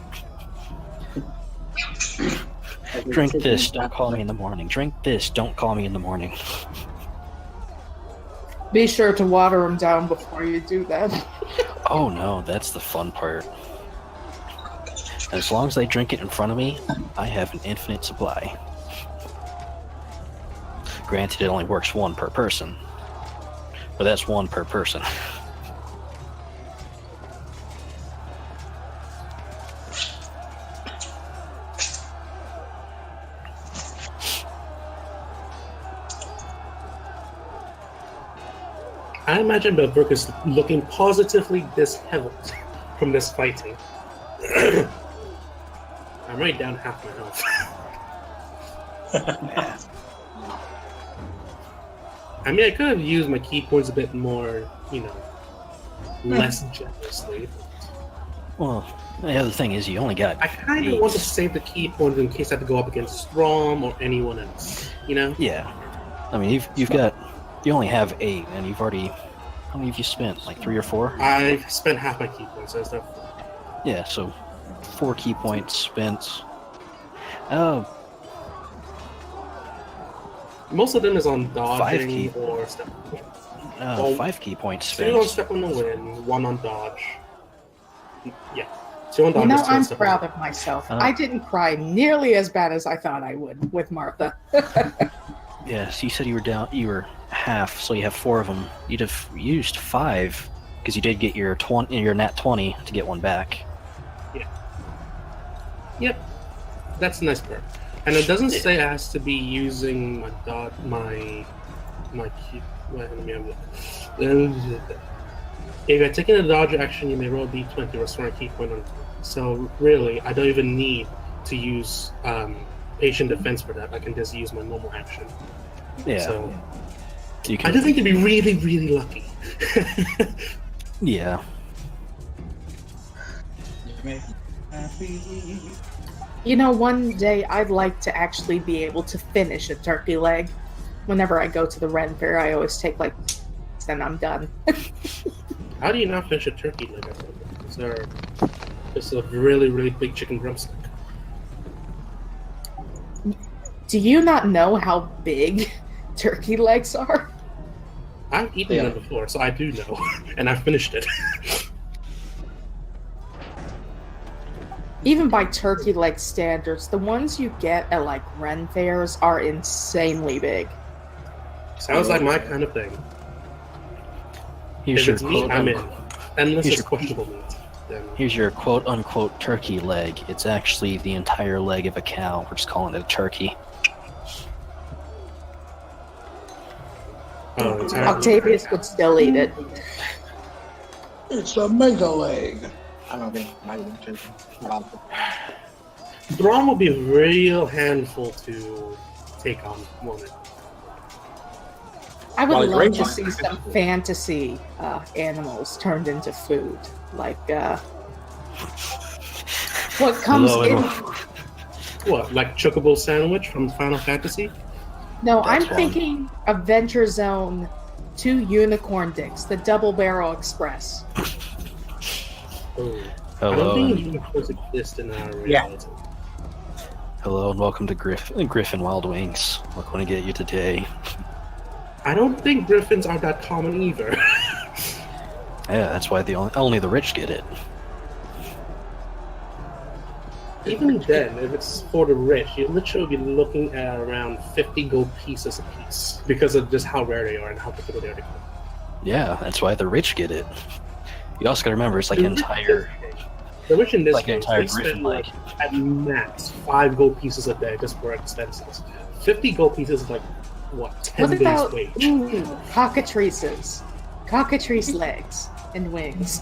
[SPEAKER 7] Drink this, don't call me in the morning. Drink this, don't call me in the morning.
[SPEAKER 2] Be sure to water them down before you do that.
[SPEAKER 7] Oh no, that's the fun part. As long as they drink it in front of me, I have an infinite supply. Granted, it only works one per person. But that's one per person.
[SPEAKER 5] I imagine Belbrook is looking positively disheveled from this fighting. I'm right down half my health. I mean, I could have used my key points a bit more, less generously.
[SPEAKER 7] Well, the other thing is you only got
[SPEAKER 5] I kind of want to save the key points in case I have to go up against Strom or anyone else. You know?
[SPEAKER 7] Yeah. I mean, you only have 8, and you've already. How many have you spent? Like 3 or 4?
[SPEAKER 5] I've spent half my key points, so it's not.
[SPEAKER 7] Yeah, so 4 key points spent.
[SPEAKER 5] Most of them is on
[SPEAKER 7] 5
[SPEAKER 5] dodging
[SPEAKER 7] key.
[SPEAKER 5] or stuff.
[SPEAKER 7] 5 key points
[SPEAKER 5] 2 on
[SPEAKER 7] spent.
[SPEAKER 5] step on the win, 1 on dodge. Yeah, 2 on dodge.
[SPEAKER 2] You know,
[SPEAKER 5] 2 on
[SPEAKER 2] I'm
[SPEAKER 5] step on
[SPEAKER 2] proud
[SPEAKER 5] the
[SPEAKER 2] of myself.
[SPEAKER 7] Uh,
[SPEAKER 2] I didn't cry nearly as bad as I thought I would with Martha.
[SPEAKER 7] Yeah, so you said you were half, so you have 4 of them. You'd have used 5 because you did get your nat 20 to get one back.
[SPEAKER 5] Yep, that's a nice perk. And it doesn't say it has to be using my key. Wait, let me have a look. If you're taking a dodge action, you may roll d20 to restore a key point on. So really, I don't even need to use patient defense for that. I can just use my normal action.
[SPEAKER 7] Yeah.
[SPEAKER 5] So
[SPEAKER 7] You
[SPEAKER 5] I
[SPEAKER 7] can,
[SPEAKER 5] just think you'd be really, really lucky.
[SPEAKER 7] yeah.
[SPEAKER 2] You know, one day I'd like to actually be able to finish a turkey leg. Whenever I go to the Ren Fair, I always take like, then I'm done.
[SPEAKER 5] How do you not finish a turkey leg? Is there just a really, really big chicken drumstick?
[SPEAKER 2] Do you not know how big turkey legs are?
[SPEAKER 5] I've eaten them before, so I do know, and I've finished it.
[SPEAKER 2] Even by turkey leg standards, the ones you get at like Ren Fairs are insanely big.
[SPEAKER 5] Sounds like my kind of thing.
[SPEAKER 7] Here's
[SPEAKER 5] If
[SPEAKER 7] your
[SPEAKER 5] it's meat, I'm in. Unless
[SPEAKER 7] here's
[SPEAKER 5] it's
[SPEAKER 7] your-
[SPEAKER 5] questionable meat. Then
[SPEAKER 7] Here's your quote-unquote turkey leg. It's actually the entire leg of a cow. We're just calling it a turkey.
[SPEAKER 5] it's
[SPEAKER 2] Octavius would still eat it.
[SPEAKER 6] It's a mega leg. I don't think I even take
[SPEAKER 5] Thrawn will be a real handful to take on woman.
[SPEAKER 2] I would
[SPEAKER 6] Well,
[SPEAKER 2] love
[SPEAKER 6] great
[SPEAKER 2] to
[SPEAKER 6] one.
[SPEAKER 2] see some fantasy animals turned into food, like what comes
[SPEAKER 7] Hello,
[SPEAKER 2] in.
[SPEAKER 5] What, like Chocobo Sandwich from Final Fantasy?
[SPEAKER 2] No,
[SPEAKER 7] That's
[SPEAKER 2] I'm
[SPEAKER 7] one.
[SPEAKER 2] thinking Adventure Zone 2 Unicorn Dicks, the Double Barrel Express.
[SPEAKER 5] Oh. I
[SPEAKER 7] Hello,
[SPEAKER 5] don't think
[SPEAKER 7] and,
[SPEAKER 5] unicorns exist in our
[SPEAKER 6] Yeah.
[SPEAKER 5] reality.
[SPEAKER 7] hello, and welcome to Griffin Wild Wings. What can I get you today?
[SPEAKER 5] I don't think griffins are that common either.
[SPEAKER 7] Yeah, that's why only the rich get it.
[SPEAKER 5] Even then, if it's for the rich, you literally be looking at around 50 gold pieces a piece because of just how rare they are and how difficult they are to get.
[SPEAKER 7] Yeah, that's why the rich get it. You also gotta remember, it's like
[SPEAKER 5] The
[SPEAKER 7] an
[SPEAKER 5] rich-
[SPEAKER 7] entire,
[SPEAKER 5] The rich in this
[SPEAKER 7] like an
[SPEAKER 5] case,
[SPEAKER 7] entire
[SPEAKER 5] they
[SPEAKER 7] griffin
[SPEAKER 5] spend
[SPEAKER 7] leg.
[SPEAKER 5] at max 5 gold pieces a day just for expenses. 50 gold pieces is like, what, 10
[SPEAKER 2] What
[SPEAKER 5] days'
[SPEAKER 2] about
[SPEAKER 5] wage?
[SPEAKER 2] cockatrices? Cockatrice legs and wings.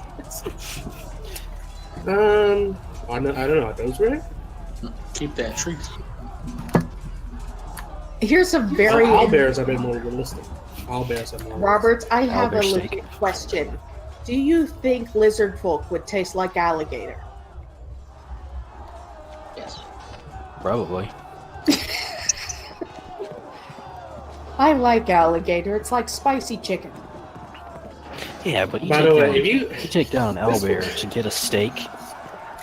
[SPEAKER 5] I don't know, are those rare?
[SPEAKER 6] Keep that treat.
[SPEAKER 2] Here's a very
[SPEAKER 5] Owlbears are a bit more realistic. Owlbears are more
[SPEAKER 2] Robert, I have a
[SPEAKER 7] Owlbear
[SPEAKER 2] legit
[SPEAKER 7] steak.
[SPEAKER 2] question. Do you think lizard folk would taste like alligator?
[SPEAKER 6] Yes.
[SPEAKER 7] Probably.
[SPEAKER 2] I like alligator. It's like spicy chicken.
[SPEAKER 7] Yeah, but you
[SPEAKER 5] By
[SPEAKER 7] take,
[SPEAKER 5] the way,
[SPEAKER 7] down,
[SPEAKER 5] if you
[SPEAKER 7] you take down an owlbear to get a steak,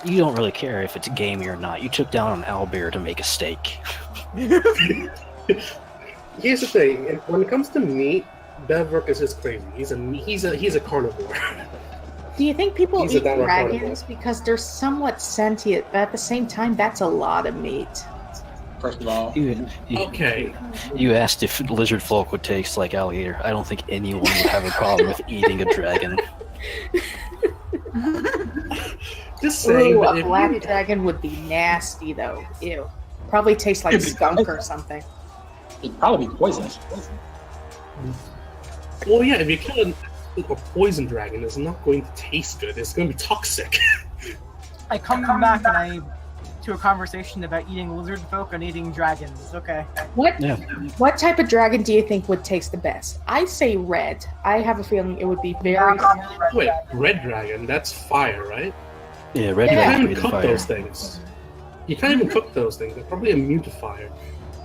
[SPEAKER 7] you don't really care if it's gamey or not. You took down an owlbear to make a steak.
[SPEAKER 5] Here's the thing: when it comes to meat, Bevrook is just crazy. He's a carnivore.
[SPEAKER 2] Do you think people
[SPEAKER 5] He's a
[SPEAKER 2] eat
[SPEAKER 5] downright
[SPEAKER 2] dragons because they're somewhat sentient, but at the same time, that's a lot of meat?
[SPEAKER 6] First of all,
[SPEAKER 7] You
[SPEAKER 5] Okay,
[SPEAKER 7] asked if lizard folk would taste like alligator. I don't think anyone would have a problem with eating a dragon.
[SPEAKER 5] just saying.
[SPEAKER 2] Ooh,
[SPEAKER 5] But
[SPEAKER 2] a
[SPEAKER 5] if
[SPEAKER 2] black
[SPEAKER 5] you,
[SPEAKER 2] dragon would be nasty, though. Ew. Probably tastes like skunk or something.
[SPEAKER 6] it'd probably be poisonous.
[SPEAKER 5] well, yeah, if you kill a poison dragon, it's not going to taste good. It's going to be toxic.
[SPEAKER 4] I come back and to a conversation about eating lizard folk and eating dragons. Okay.
[SPEAKER 2] What type of dragon do you think would taste the best? I say red. I have a feeling it would be very.
[SPEAKER 5] Wait, red dragon? That's fire, right?
[SPEAKER 7] Yeah, red
[SPEAKER 5] You
[SPEAKER 2] Yeah.
[SPEAKER 5] can't
[SPEAKER 7] dragons
[SPEAKER 5] even
[SPEAKER 7] breathe
[SPEAKER 5] cook
[SPEAKER 7] fire.
[SPEAKER 5] those things. You can't even cook those things. They're probably immune to fire,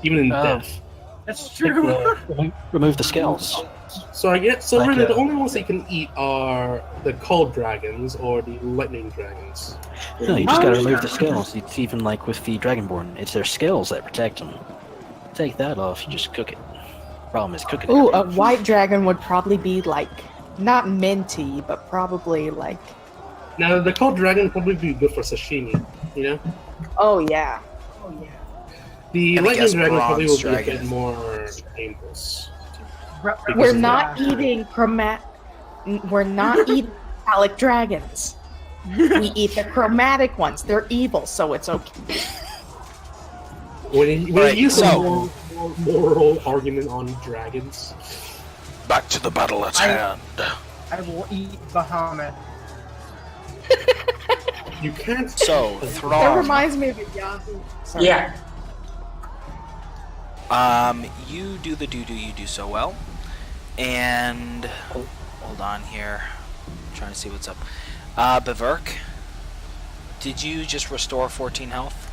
[SPEAKER 5] even in
[SPEAKER 7] Oh.
[SPEAKER 5] death.
[SPEAKER 4] That's
[SPEAKER 7] Take
[SPEAKER 4] true.
[SPEAKER 7] remove the scales.
[SPEAKER 5] So I get
[SPEAKER 7] Like,
[SPEAKER 5] really the only ones that you can eat are the cold dragons or the lightning dragons.
[SPEAKER 7] No, you just gotta
[SPEAKER 2] Oh,
[SPEAKER 7] remove
[SPEAKER 2] sure.
[SPEAKER 7] the scales. It's even like with the dragonborn. It's their scales that protect them. Take that off, you just cook it. Problem is cooking
[SPEAKER 2] Ooh,
[SPEAKER 7] it.
[SPEAKER 2] a white dragon would probably be like not minty, but probably like.
[SPEAKER 5] Now the cold dragon would probably be good for sashimi, you know?
[SPEAKER 2] Oh yeah.
[SPEAKER 5] The
[SPEAKER 1] Gonna
[SPEAKER 5] lightning
[SPEAKER 1] guess
[SPEAKER 5] dragon probably will
[SPEAKER 1] bronze
[SPEAKER 5] be a bit
[SPEAKER 1] dragon.
[SPEAKER 5] more dangerous.
[SPEAKER 4] Because
[SPEAKER 2] We're
[SPEAKER 5] of
[SPEAKER 2] not
[SPEAKER 4] that.
[SPEAKER 2] eating We're not eating metallic dragons. We eat the chromatic ones. They're evil, so it's okay.
[SPEAKER 5] When you
[SPEAKER 1] Right,
[SPEAKER 5] use
[SPEAKER 1] so-
[SPEAKER 5] a more moral argument on dragons,
[SPEAKER 1] Back to the battle at hand.
[SPEAKER 4] I will eat Bahamut.
[SPEAKER 5] you can't.
[SPEAKER 1] So,
[SPEAKER 2] That
[SPEAKER 1] Thrawn,
[SPEAKER 2] reminds me of a Yahoo. Sorry.
[SPEAKER 6] Yeah.
[SPEAKER 1] you do the doo-doo you do so well. And, hold on here. I'm trying to see what's up. Beverk, did you just restore 14 health?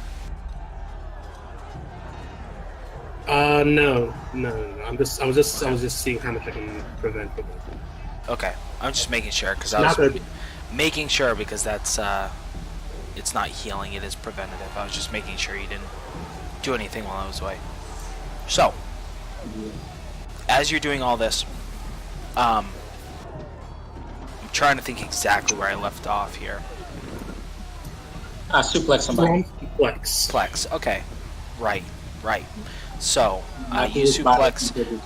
[SPEAKER 5] No. I was just seeing how much I can prevent with it.
[SPEAKER 1] Okay, I'm just making sure because I
[SPEAKER 5] Not
[SPEAKER 1] was
[SPEAKER 5] that-
[SPEAKER 1] making sure because that's it's not healing, it is preventative. I was just making sure you didn't do anything while I was away. So, as you're doing all this, I'm trying to think exactly where I left off here.
[SPEAKER 6] Suplex somebody.
[SPEAKER 5] Flex.
[SPEAKER 1] Plex. Okay, right. So, you
[SPEAKER 6] His body-
[SPEAKER 1] suplex,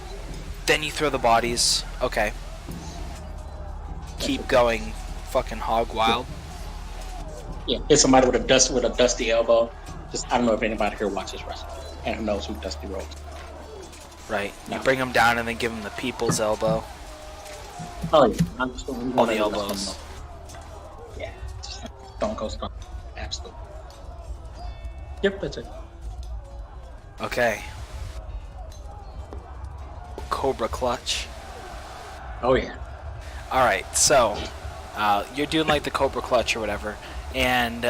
[SPEAKER 1] then you throw the bodies. Okay. Keep going, fucking hog wild.
[SPEAKER 6] Yeah, hit somebody with a dusty elbow. Just I don't know if anybody here watches wrestling and knows who Dusty Rhodes is.
[SPEAKER 1] Right. You
[SPEAKER 6] No.
[SPEAKER 1] bring them down and then give them the people's elbow.
[SPEAKER 6] Oh yeah, I'm just going
[SPEAKER 1] All the elbows.
[SPEAKER 6] Yeah, just Stone Cold Stone. Absolutely. Yep, that's it.
[SPEAKER 1] Okay. Cobra clutch.
[SPEAKER 6] Oh yeah.
[SPEAKER 1] All right. So, you're doing like the Cobra clutch or whatever, and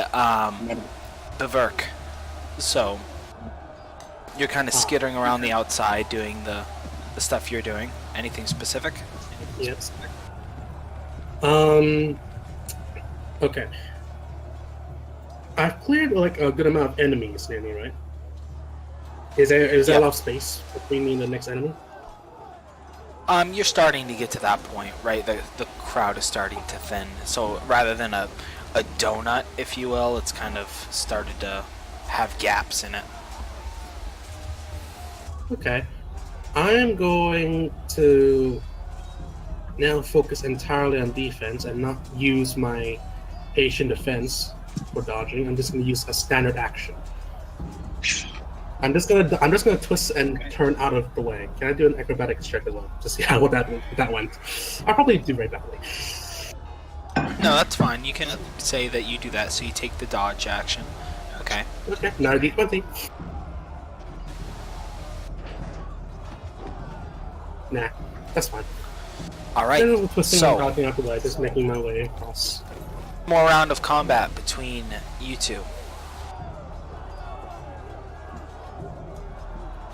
[SPEAKER 1] Beverk. So, you're kind of skittering around the outside doing the stuff you're doing. Anything specific?
[SPEAKER 5] Yes. Okay. I've cleared like a good amount of enemies near me, right? Is there
[SPEAKER 1] Yeah.
[SPEAKER 5] a lot of space between me and the next enemy?
[SPEAKER 1] You're starting to get to that point, right? The crowd is starting to thin. So rather than a donut, if you will, it's kind of started to have gaps in it.
[SPEAKER 5] Okay. I am going to now focus entirely on defense and not use my patient defense for dodging. I'm just going to use a standard action. I'm just gonna twist and turn out of the way. Can I do an acrobatics check as well to see how that went? I'll probably do very badly.
[SPEAKER 1] No, that's fine. You can say that you do that, so you take the dodge action. Okay.
[SPEAKER 5] Okay, now D20. Nah, that's fine.
[SPEAKER 1] All right.
[SPEAKER 5] Then I'm twisting and
[SPEAKER 1] So,
[SPEAKER 5] dodging out the way, just making my way across.
[SPEAKER 1] more round of combat between you two.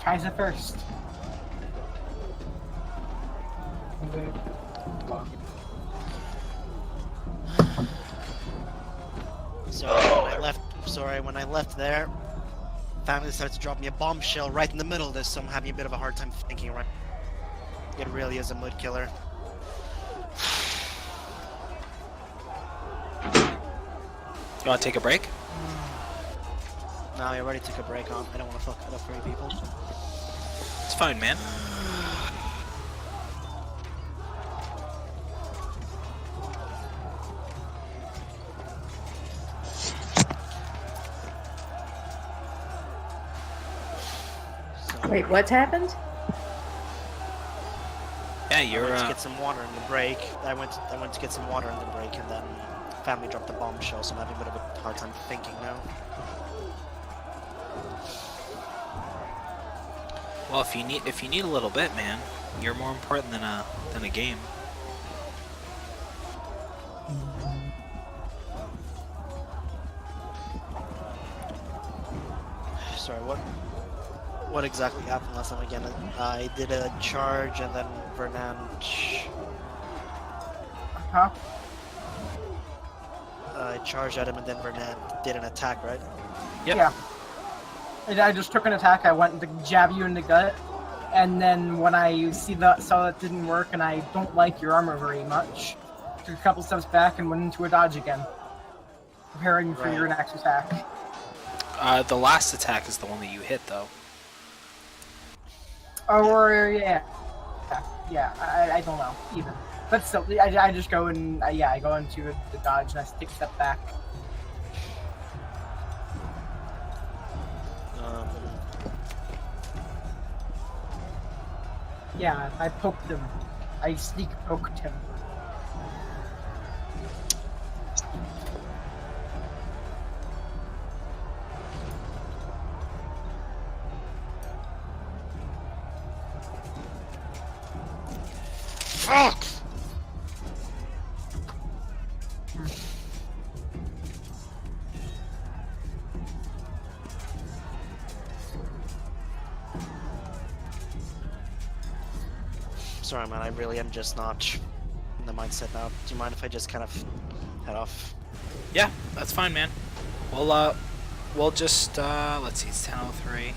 [SPEAKER 4] Kaiser first.
[SPEAKER 3] When I left there, family decided to drop me a bombshell right in the middle of this, so I'm having a bit of a hard time thinking right. It really is a mood killer.
[SPEAKER 1] You want to take a break?
[SPEAKER 3] No, I already took a break on. I don't want to fuck it up for you people.
[SPEAKER 1] It's fine, man.
[SPEAKER 2] Wait, what's happened?
[SPEAKER 1] Yeah,
[SPEAKER 3] I
[SPEAKER 1] you're.
[SPEAKER 3] went to get some water in the break. I went to get some water in the break, and then family dropped the bombshell, so I'm having a bit of a hard time thinking now.
[SPEAKER 1] Well, if you need a little bit, man, you're more important than a game.
[SPEAKER 3] sorry, what exactly happened last time again? I did a charge and then Vernan.
[SPEAKER 4] Huh?
[SPEAKER 3] I charged at him and then Vernan did an attack, right?
[SPEAKER 1] Yep.
[SPEAKER 4] Yeah. And I just took an attack. I went to jab you in the gut, and then when I saw that didn't work, and I don't like your armor very much, took a couple steps back and went into a dodge again, preparing for your next attack.
[SPEAKER 1] The last attack is the one that you hit, though.
[SPEAKER 4] Or yeah. I don't know even, but still, I just go and I go into the dodge and I take a step back. Yeah, I poked him. I sneak poked him.
[SPEAKER 3] Fuck! Sorry, man. I really am just not in the mindset now. Do you mind if I just kind of head off?
[SPEAKER 1] Yeah, that's fine, man. We'll just, let's see, it's 10:03.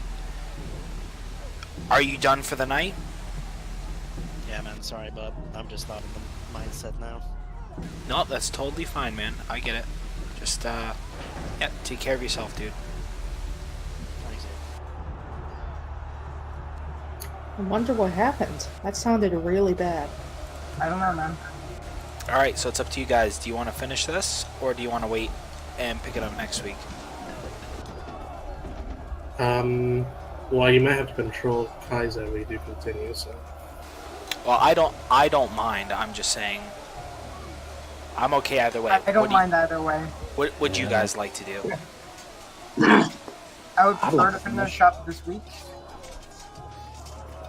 [SPEAKER 1] Are you done for the night?
[SPEAKER 3] Yeah, man. Sorry, but I'm just not in the mindset now.
[SPEAKER 1] No, that's totally fine, man. I get it. Just, yeah, take care of yourself, dude.
[SPEAKER 3] Thanks, dude.
[SPEAKER 2] I wonder what happened. That sounded really bad.
[SPEAKER 4] I don't know, man.
[SPEAKER 1] Alright, so it's up to you guys. Do you want to finish this, or do you want to wait and pick it up next week?
[SPEAKER 5] Well, you might have to control Kaiser if we do continue, so...
[SPEAKER 1] Well, I don't mind. I'm just saying I'm okay either way.
[SPEAKER 4] I don't mind either way.
[SPEAKER 1] What would you guys like to do?
[SPEAKER 4] I would prefer to finish up this week,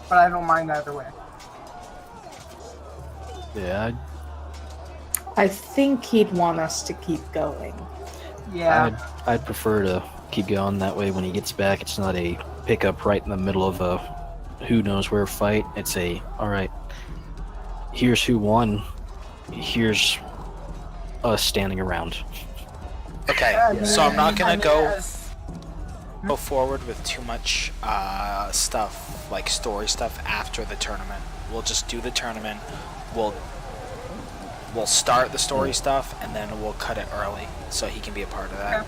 [SPEAKER 4] but I don't mind either way.
[SPEAKER 7] Yeah,
[SPEAKER 2] I think he'd want us to keep going.
[SPEAKER 4] Yeah.
[SPEAKER 7] I'd prefer to keep going. That way, when he gets back, it's not a pickup right in the middle of a who knows where fight. It's a, all right, here's who won. Here's us standing around.
[SPEAKER 1] Okay, so I'm not gonna go
[SPEAKER 4] yes.
[SPEAKER 1] forward with too much stuff, like story stuff, after the tournament. We'll just do the tournament. We'll start the story stuff, and then we'll cut it early so he can be a part of that.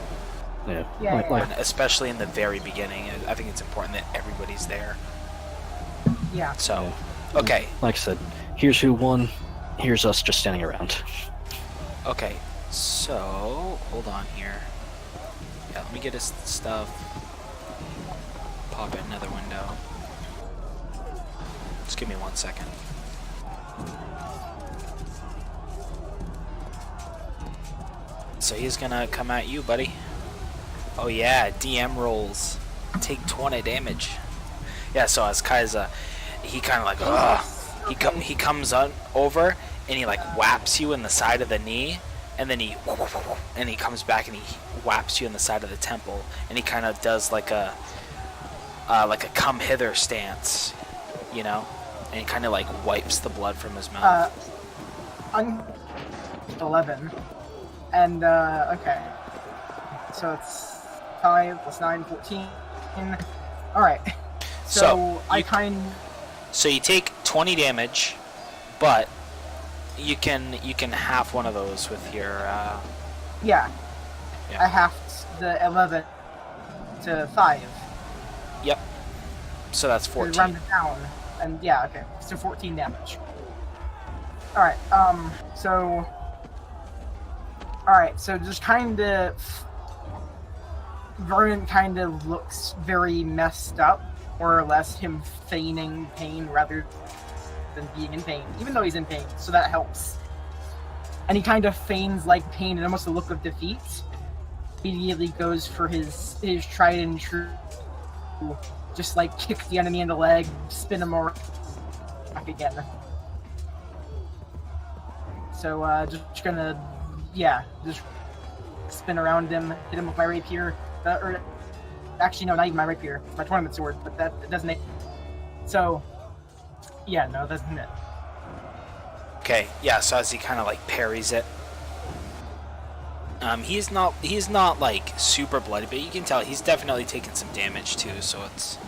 [SPEAKER 7] Yeah,
[SPEAKER 4] Yeah,
[SPEAKER 1] And especially in the very beginning, I think it's important that everybody's there.
[SPEAKER 4] Yeah.
[SPEAKER 1] So, okay,
[SPEAKER 7] like I said, here's who won. Here's us just standing around.
[SPEAKER 1] okay. So, hold on here. Yeah, let me get his stuff. Pop in another window. Just give me 1 second. So he's gonna come at you, buddy. Oh yeah, DM rolls. Take 20 damage. Yeah, so as Kaiser, he kind of like, ugh. He comes on over and he like whaps you in the side of the knee, and then he comes back and he whaps you in the side of the temple, and he kind of does like a come hither stance, you know, and he kind of like wipes the blood from his mouth.
[SPEAKER 4] I'm 11, and okay, so it's 5 plus 9, 14. All right, so
[SPEAKER 1] So you take 20 damage, but you can half one of those with your
[SPEAKER 4] yeah.
[SPEAKER 1] Yeah.
[SPEAKER 4] I halved the 11 to 5.
[SPEAKER 1] Yep. So that's
[SPEAKER 4] To
[SPEAKER 1] 14.
[SPEAKER 4] round it down, and yeah, okay, so 14 damage. All right, so just kind of Vernon kind of looks very messed up, more or less him feigning pain rather than being in pain, even though he's in pain, so that helps. And he kind of feigns like pain and almost a look of defeat. Immediately goes for his tried and true, just like kick the enemy in the leg, spin him around back again. So just gonna, yeah, just spin around him, hit him with my rapier, Actually, no, not even my rapier. It's my tournament sword, but that it doesn't. So, yeah, no, that's not it.
[SPEAKER 1] Okay, yeah. So as he kind of like parries it, he's not like super bloody, but you can tell he's definitely taking some damage too. So it's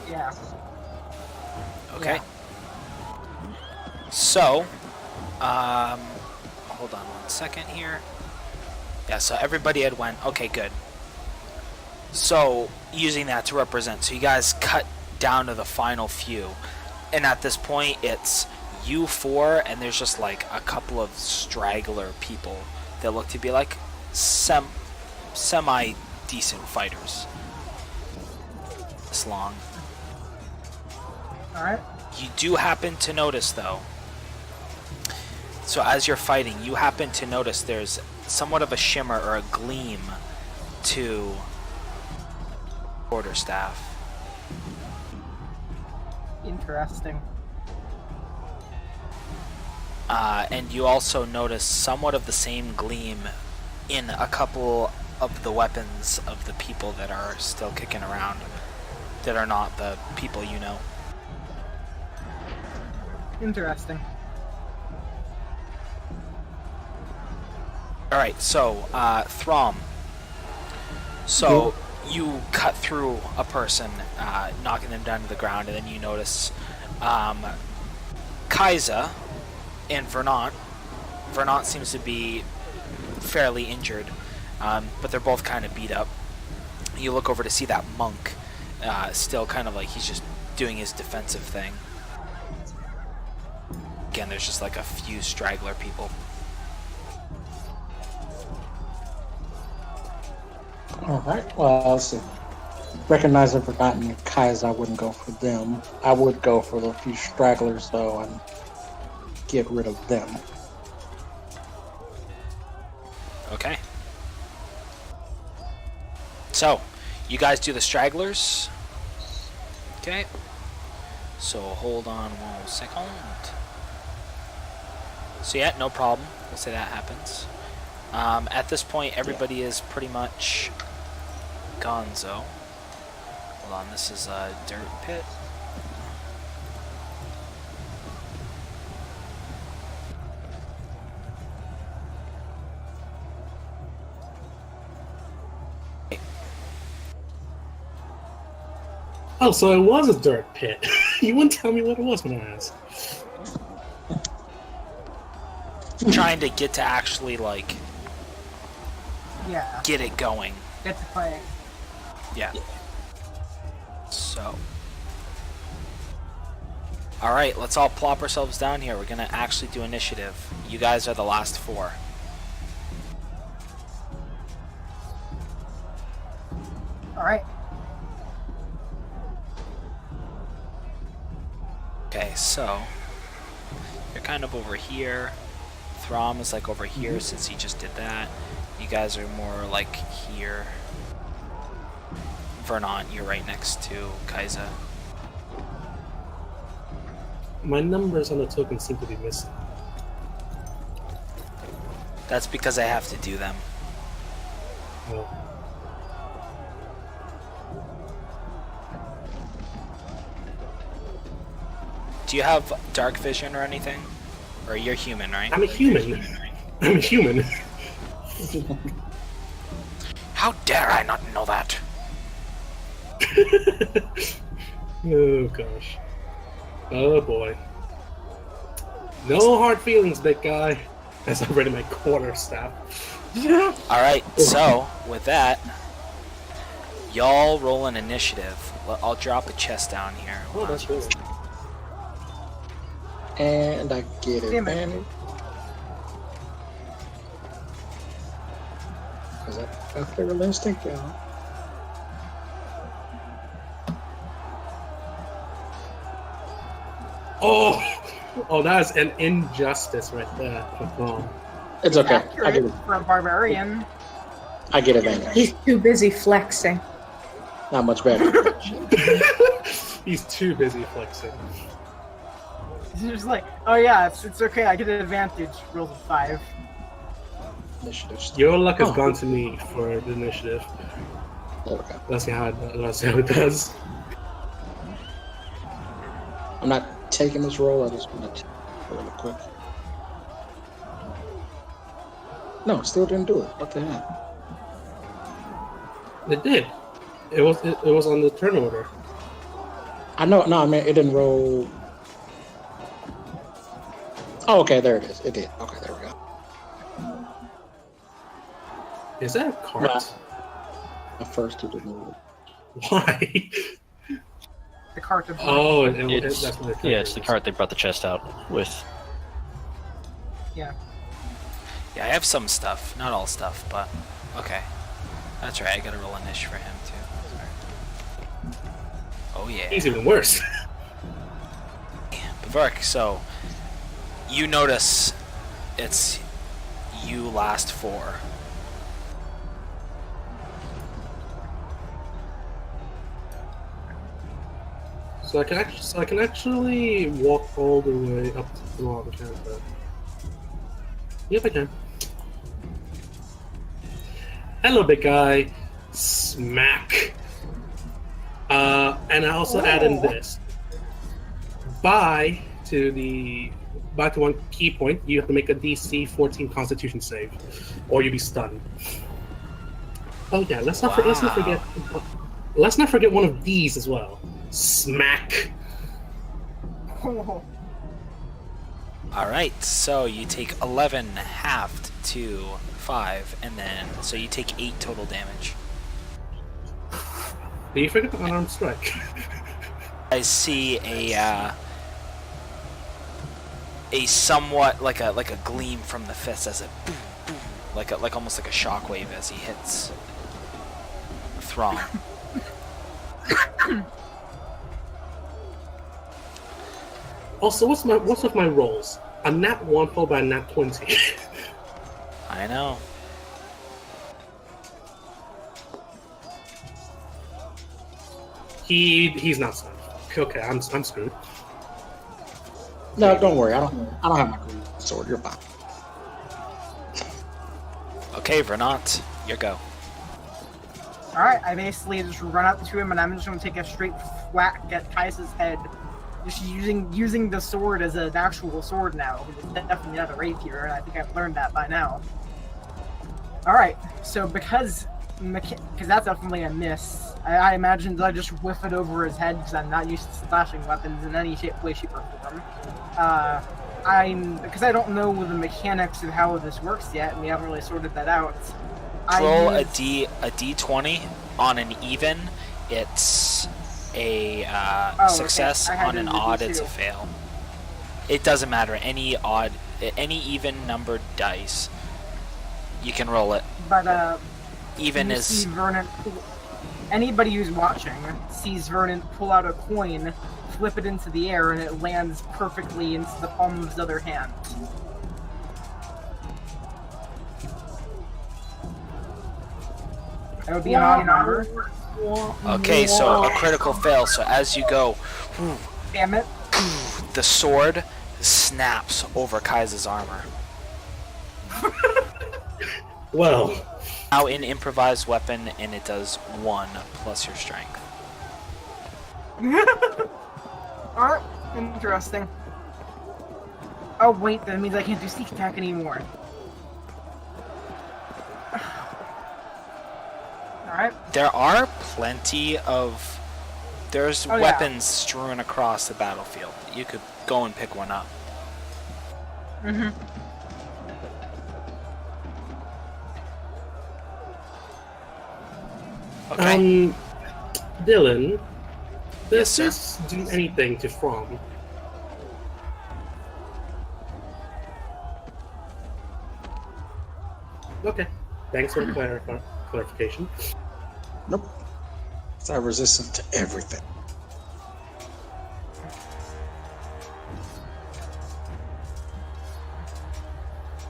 [SPEAKER 4] Yeah.
[SPEAKER 1] okay.
[SPEAKER 4] Yeah.
[SPEAKER 1] So, hold on 1 second here. Yeah, so everybody had went, okay, good. So, using that to represent, so you guys cut down to the final few. And at this point, it's you four, and there's just like a couple of straggler people that look to be like semi-decent fighters. This long.
[SPEAKER 4] Alright.
[SPEAKER 1] You do happen to notice, though, so as you're fighting, you happen to notice there's somewhat of a shimmer or a gleam to quarterstaff.
[SPEAKER 4] Interesting.
[SPEAKER 1] And you also notice somewhat of the same gleam in a couple of the weapons of the people that are still kicking around, that are not the people you know.
[SPEAKER 4] Interesting.
[SPEAKER 1] Alright, so, Throm. So, you cut through a person, knocking them down to the ground, and then you notice Kaiza and Vernant. Vernant seems to be fairly injured, but they're both kind of beat up. You look over to see that monk, still kind of like he's just doing his defensive thing. Again, there's just like a few straggler people.
[SPEAKER 6] Alright, well, let's see. Recognizing Forgotten Kai's, I wouldn't go for them. I would go for the few stragglers, though, and get rid of them.
[SPEAKER 1] Okay. So, you guys do the stragglers. Okay. So, hold on 1 second. So, yeah, no problem. We'll say that happens. At this point, everybody is pretty much gonzo. Hold on, this is a dirt pit.
[SPEAKER 5] Oh, so it was a dirt pit. You wouldn't tell me what it was when I asked.
[SPEAKER 1] Trying to get to actually, like,
[SPEAKER 4] Yeah.
[SPEAKER 1] get it going.
[SPEAKER 4] Get to play.
[SPEAKER 1] Yeah. So. Alright, let's all plop ourselves down here. We're gonna actually do initiative. You guys are the last four.
[SPEAKER 4] Alright.
[SPEAKER 1] Okay, so. You're kind of over here. Throm is like over here since he just did that. You guys are more like here. Vernant, you're right next to Kaiza.
[SPEAKER 5] My numbers on the token seem to be missing.
[SPEAKER 1] That's because I have to do them.
[SPEAKER 5] Oh.
[SPEAKER 1] Do you have dark vision or anything? Or you're human, right?
[SPEAKER 5] I'm a human. I'm a human.
[SPEAKER 1] How dare I not know that?
[SPEAKER 5] Oh gosh. Oh boy. No hard feelings, big guy. As I'm ready my quarterstaff.
[SPEAKER 1] Alright, so, with that, y'all roll an initiative. I'll drop a chest down here.
[SPEAKER 5] Oh, that's cool.
[SPEAKER 6] And I get it.
[SPEAKER 4] Damn it.
[SPEAKER 6] Man. Is that realistic? Yeah.
[SPEAKER 5] Oh, that's an injustice right there.
[SPEAKER 6] It's okay. I
[SPEAKER 4] Accurate
[SPEAKER 6] get it.
[SPEAKER 4] for a barbarian.
[SPEAKER 6] I get advantage.
[SPEAKER 2] He's too busy flexing.
[SPEAKER 6] Not much better.
[SPEAKER 5] He's too busy flexing.
[SPEAKER 4] He's just like, oh yeah, it's okay, I get an advantage. Rolls a 5.
[SPEAKER 6] Initiative.
[SPEAKER 5] Your luck has
[SPEAKER 6] Oh.
[SPEAKER 5] gone to me for the initiative.
[SPEAKER 6] There we go.
[SPEAKER 5] Let's see how it does.
[SPEAKER 6] I'm not taking this roll. I just want to really quick. No, still didn't do it. What the hell?
[SPEAKER 5] It did. It was on the turn order.
[SPEAKER 6] I know. No, I mean it didn't roll. Oh, okay, there it is. It did. Okay, there we go.
[SPEAKER 5] Is that a cart?
[SPEAKER 6] Nah. At first, it didn't roll.
[SPEAKER 5] Why?
[SPEAKER 4] The cart of
[SPEAKER 5] Oh,
[SPEAKER 7] It's,
[SPEAKER 5] that's what
[SPEAKER 7] yeah, it's the cart they brought the chest out with.
[SPEAKER 4] Yeah.
[SPEAKER 1] Yeah, I have some stuff, not all stuff, but okay. That's right. I gotta roll a niche for him too. Sorry. Oh yeah.
[SPEAKER 5] He's even worse.
[SPEAKER 1] Bavaric, so you notice it's you last 4.
[SPEAKER 5] So I can actually walk all the way up to the wall. Yep, I can. Hello, big guy. Smack. And I also add in this. Buy to one key point. You have to make a DC 14 Constitution save, or you'll be stunned. Oh yeah, let's not forget one of these as well. Smack.
[SPEAKER 4] Oh,
[SPEAKER 1] Alright, so you take 11 halved to 5, and then so you take 8 total damage.
[SPEAKER 5] Did you forget the unarmed strike?
[SPEAKER 1] I see a somewhat like a gleam from the fist as it boom, boom, like almost like a shockwave as he hits Thrawn.
[SPEAKER 5] Also, what's with my rolls? A nat 1 followed by a nat 20.
[SPEAKER 1] I know.
[SPEAKER 5] He's not stunned. Okay, I'm screwed.
[SPEAKER 6] No, don't worry. I don't have my green sword. You're fine.
[SPEAKER 1] Okay, Vernant, your go.
[SPEAKER 4] Alright, I basically just run up to him and I'm just gonna take a straight whack at Kaisa's head. Just using the sword as an actual sword now. It's definitely not a rapier, and I think I've learned that by now. Alright, so because that's definitely a miss, I imagine that I just whiff it over his head because I'm not used to slashing weapons in any way, shape, or form. Because I don't know the mechanics of how this works yet, and we haven't really sorted that out.
[SPEAKER 1] Roll a d20 on an even. It's a success.
[SPEAKER 4] Okay.
[SPEAKER 1] On an odd, it's a fail. It doesn't matter. Any even numbered dice, you can roll it.
[SPEAKER 4] But
[SPEAKER 1] Even is
[SPEAKER 4] anybody who's watching sees Vernon pull out a coin, flip it into the air, and it lands perfectly into the palm of his other hand. That would be an odd number.
[SPEAKER 1] okay. So a critical fail. So as you go,
[SPEAKER 4] Damn it.
[SPEAKER 1] the sword snaps over Kai's armor.
[SPEAKER 5] Well,
[SPEAKER 1] Now an improvised weapon, and it does 1 plus your strength.
[SPEAKER 4] Alright, interesting. Oh wait, that means I can't do sneak attack anymore. Alright.
[SPEAKER 1] There are plenty of... There's
[SPEAKER 4] Oh, yeah.
[SPEAKER 1] weapons strewn across the battlefield. You could go and pick one up.
[SPEAKER 4] Mm-hmm.
[SPEAKER 1] Okay.
[SPEAKER 5] Dylan,
[SPEAKER 1] Yes,
[SPEAKER 5] does
[SPEAKER 1] sir.
[SPEAKER 5] this do anything to From? Okay, thanks for the clarification.
[SPEAKER 6] Nope. It's resistant to everything.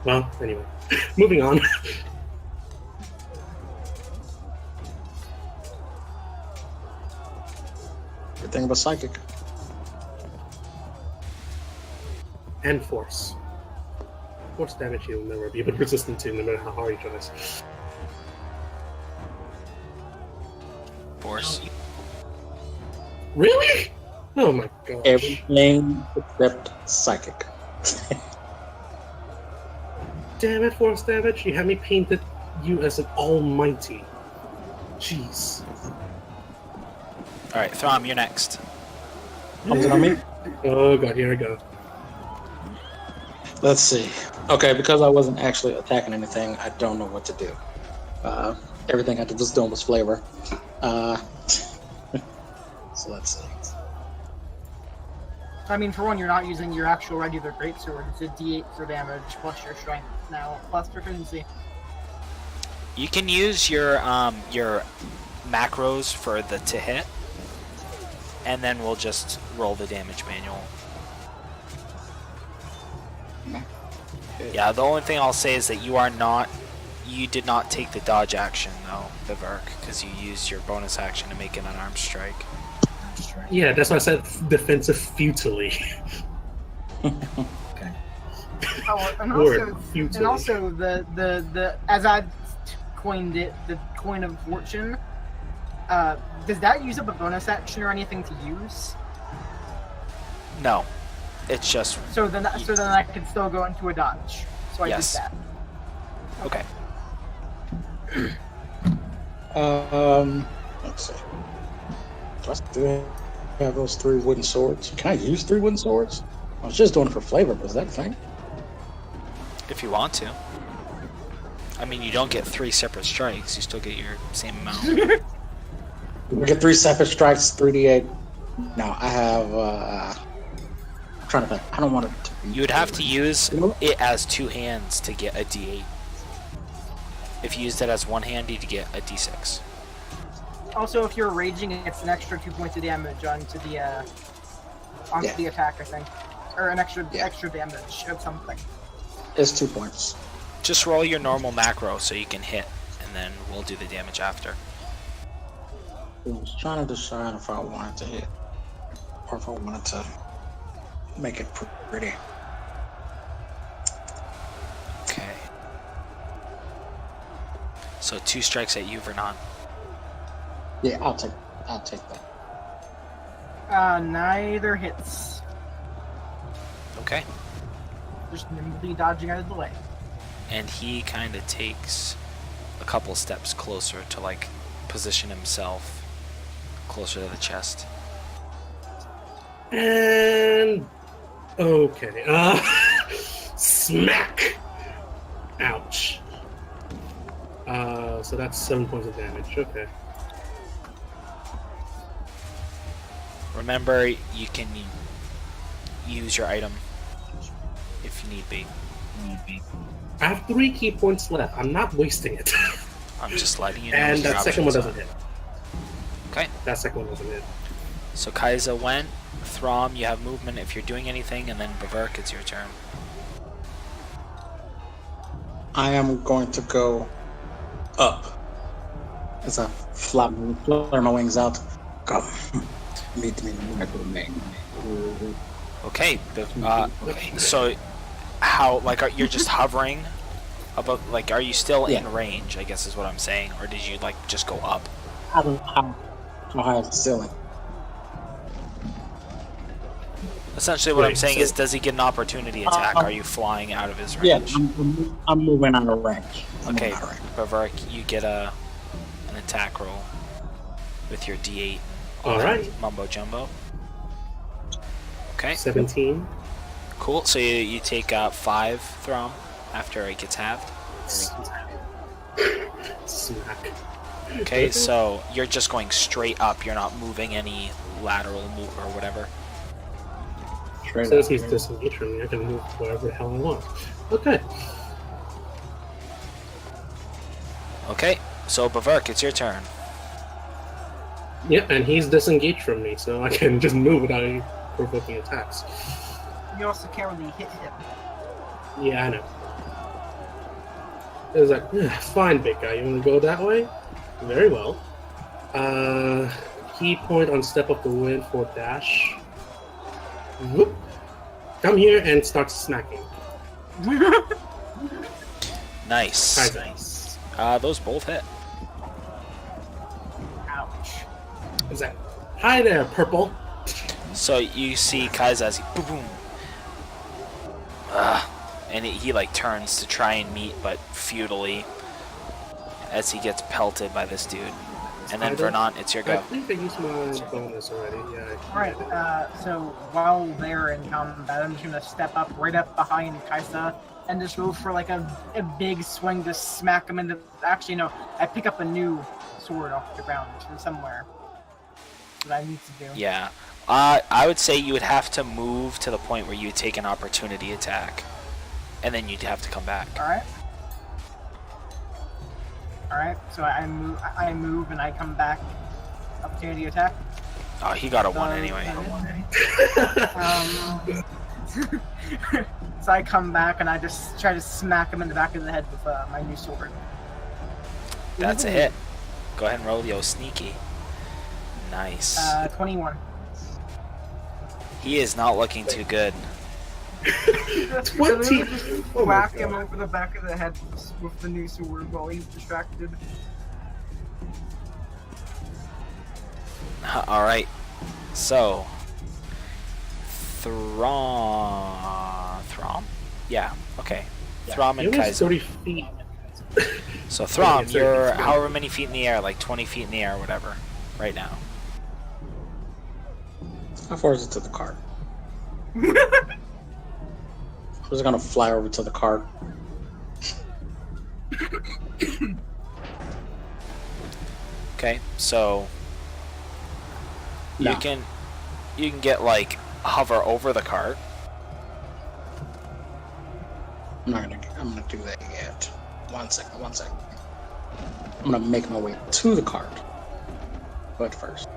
[SPEAKER 5] Well, anyway, moving on.
[SPEAKER 6] Good thing about psychic.
[SPEAKER 5] And force. force damage he'll never be able to resistant to, no matter how hard he tries.
[SPEAKER 1] Force.
[SPEAKER 5] Really? Oh my gosh.
[SPEAKER 6] Everything except psychic.
[SPEAKER 5] Damn it, force damage! You had me painted you as an almighty. Jeez.
[SPEAKER 1] All right, Throm, you're next.
[SPEAKER 6] Comes it on me?
[SPEAKER 5] Oh god, here I go.
[SPEAKER 6] Let's see. Okay, because I wasn't actually attacking anything, I don't know what to do. Everything I was doing was flavor. So let's see.
[SPEAKER 4] I mean, for one, you're not using your actual regular greatsword. It's a D8 for damage plus your strength now, plus proficiency.
[SPEAKER 1] You can use your macros for the to hit, and then we'll just roll the damage manual. Yeah, the only thing I'll say is that you did not take the dodge action though, Vivark, because you used your bonus action to make an unarmed strike.
[SPEAKER 5] Yeah, that's why I said defensive futilely.
[SPEAKER 6] Okay.
[SPEAKER 4] Oh, and
[SPEAKER 5] Word,
[SPEAKER 4] also,
[SPEAKER 5] futilely.
[SPEAKER 4] and also the as I coined it, the coin of fortune. Does that use up a bonus action or anything to use?
[SPEAKER 1] No, it's just
[SPEAKER 4] So then I could still go into a dodge. So I
[SPEAKER 1] Yes.
[SPEAKER 4] did that.
[SPEAKER 1] okay.
[SPEAKER 6] Let's see. Do I still have those 3 wooden swords? Can I use 3 wooden swords? I was just doing it for flavor, but is that a thing?
[SPEAKER 1] If you want to. I mean, you don't get 3 separate strikes. You still get your same amount.
[SPEAKER 6] We get 3 separate strikes, 3d8. No, I have. I'm trying to think. I don't want it to be.
[SPEAKER 1] You would have to use it as 2 hands to get a D8. If you used it as 1 hand, you'd get a D6.
[SPEAKER 4] Also, if you're raging, it's an extra 2 points of damage onto the
[SPEAKER 6] Yeah.
[SPEAKER 4] the attack, I think, or an extra
[SPEAKER 6] Yeah.
[SPEAKER 4] damage of something.
[SPEAKER 6] It's 2 points.
[SPEAKER 1] Just roll your normal macro so you can hit, and then we'll do the damage after.
[SPEAKER 6] I was trying to decide if I wanted to hit or if I wanted to make it pretty.
[SPEAKER 1] Okay. So 2 strikes at you, Vernon.
[SPEAKER 6] Yeah, I'll take that.
[SPEAKER 4] Neither hits.
[SPEAKER 1] Okay.
[SPEAKER 4] Just nimbly dodging out of the way.
[SPEAKER 1] And he kind of takes a couple steps closer to like position himself closer to the chest.
[SPEAKER 5] And okay. Smack. Ouch. So that's 7 points of damage. Okay.
[SPEAKER 1] Remember, you can use your item if you need be.
[SPEAKER 5] I have 3 key points left. I'm not wasting it.
[SPEAKER 1] I'm just letting you know.
[SPEAKER 5] And
[SPEAKER 1] what your
[SPEAKER 5] that second one
[SPEAKER 1] options
[SPEAKER 5] doesn't
[SPEAKER 1] are.
[SPEAKER 5] hit.
[SPEAKER 1] Okay.
[SPEAKER 5] That second one doesn't hit.
[SPEAKER 1] So Kaiser went. Throm, you have movement if you're doing anything, and then Bavark, it's your turn.
[SPEAKER 6] I am going to go up as I flare my wings out. Come, meet me in my domain.
[SPEAKER 1] Okay. So, how? Like, you're just hovering above? Like, are you still in range? I guess is what I'm saying, or did you like just go up?
[SPEAKER 6] How high is the ceiling?
[SPEAKER 1] Essentially, what I'm
[SPEAKER 5] Right,
[SPEAKER 1] saying
[SPEAKER 5] so-
[SPEAKER 1] is, does he get an opportunity attack? Are you flying out of his
[SPEAKER 6] Yeah,
[SPEAKER 1] range?
[SPEAKER 6] I'm moving out of range.
[SPEAKER 1] Okay, Bavark, you get an attack roll with your D8.
[SPEAKER 5] All right.
[SPEAKER 1] Mumbo jumbo. Okay,
[SPEAKER 5] 17.
[SPEAKER 1] cool. So you take 5 Throm after it gets halved.
[SPEAKER 5] Smack.
[SPEAKER 1] Okay, so you're just going straight up. You're not moving any lateral move or whatever.
[SPEAKER 5] Since he's disengaged from me, I can move wherever the hell I want. Okay.
[SPEAKER 1] Okay, so Bavark, it's your turn.
[SPEAKER 5] Yep, and he's disengaged from me, so I can just move without any provoking attacks.
[SPEAKER 4] You also can't really hit him.
[SPEAKER 5] Yeah, I know. It was like, fine, big guy, you want to go that way? Very well. Key point on Step of the Wind for dash. Whoop. Come here and start smacking.
[SPEAKER 1] Nice.
[SPEAKER 5] Nice.
[SPEAKER 1] Those both hit.
[SPEAKER 4] Ouch.
[SPEAKER 5] What's that? Hi there, purple.
[SPEAKER 1] So you see Kaiser as he boom boom. And he like turns to try and meet, but futilely, as he gets pelted by this dude. And then Vernon, it's your
[SPEAKER 5] I
[SPEAKER 1] go.
[SPEAKER 5] think I used my bonus already. Yeah.
[SPEAKER 4] Alright, so while they're in combat, I'm just gonna step up right up behind Kaisa and just go for like a big swing to smack him into. Actually, no, I pick up a new sword off the ground from somewhere. That I need to do.
[SPEAKER 1] Yeah. I would say you would have to move to the point where you would take an opportunity attack. And then you'd have to come back.
[SPEAKER 4] Alright. Alright, so I move and I come back. Opportunity attack.
[SPEAKER 1] Oh, he got a 1 anyway.
[SPEAKER 4] So I come back and I just try to smack him in the back of the head with my new sword.
[SPEAKER 1] That's a hit. Go ahead and roll yo sneaky. Nice.
[SPEAKER 4] 21.
[SPEAKER 1] He is not looking too good.
[SPEAKER 5] 20.
[SPEAKER 4] Just
[SPEAKER 5] Oh my
[SPEAKER 4] whack him
[SPEAKER 5] God.
[SPEAKER 4] over the back of the head with the new sword while he's distracted.
[SPEAKER 1] Alright. So. Throm? Yeah, okay. Throm
[SPEAKER 5] It
[SPEAKER 1] and
[SPEAKER 5] was
[SPEAKER 1] Kaiser.
[SPEAKER 5] 30 feet.
[SPEAKER 1] So Throm,
[SPEAKER 5] it's
[SPEAKER 1] you're
[SPEAKER 5] 30 feet.
[SPEAKER 1] however many feet in the air, like 20 feet in the air or whatever, right now.
[SPEAKER 6] How far is it to the cart? I'm just gonna fly over to the cart.
[SPEAKER 1] Okay, so
[SPEAKER 6] No.
[SPEAKER 1] you can get like hover over the cart.
[SPEAKER 6] I'm gonna do that yet. One second. I'm gonna make my way to the cart. But first.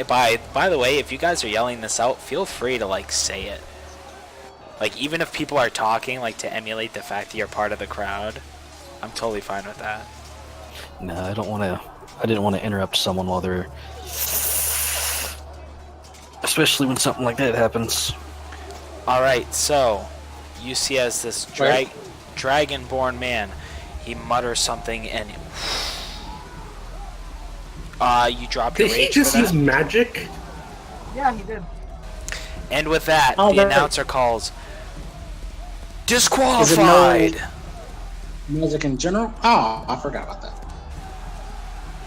[SPEAKER 1] By the way, if you guys are yelling this out, feel free to like say it. Like even if people are talking, like to emulate the fact that you're part of the crowd, I'm totally fine with that.
[SPEAKER 7] No, I don't want to. I didn't want to interrupt someone while they're, especially when something like that happens.
[SPEAKER 1] All right, so you see as this dragonborn man, he mutters something and you drop your
[SPEAKER 5] Did he
[SPEAKER 1] rage
[SPEAKER 5] just
[SPEAKER 1] for
[SPEAKER 5] use
[SPEAKER 1] that.
[SPEAKER 5] magic?
[SPEAKER 4] Yeah, he did.
[SPEAKER 1] And with that,
[SPEAKER 6] Oh,
[SPEAKER 1] the
[SPEAKER 6] right.
[SPEAKER 1] announcer calls
[SPEAKER 6] Is it
[SPEAKER 1] disqualified.
[SPEAKER 6] Music in general? Oh, I forgot about that.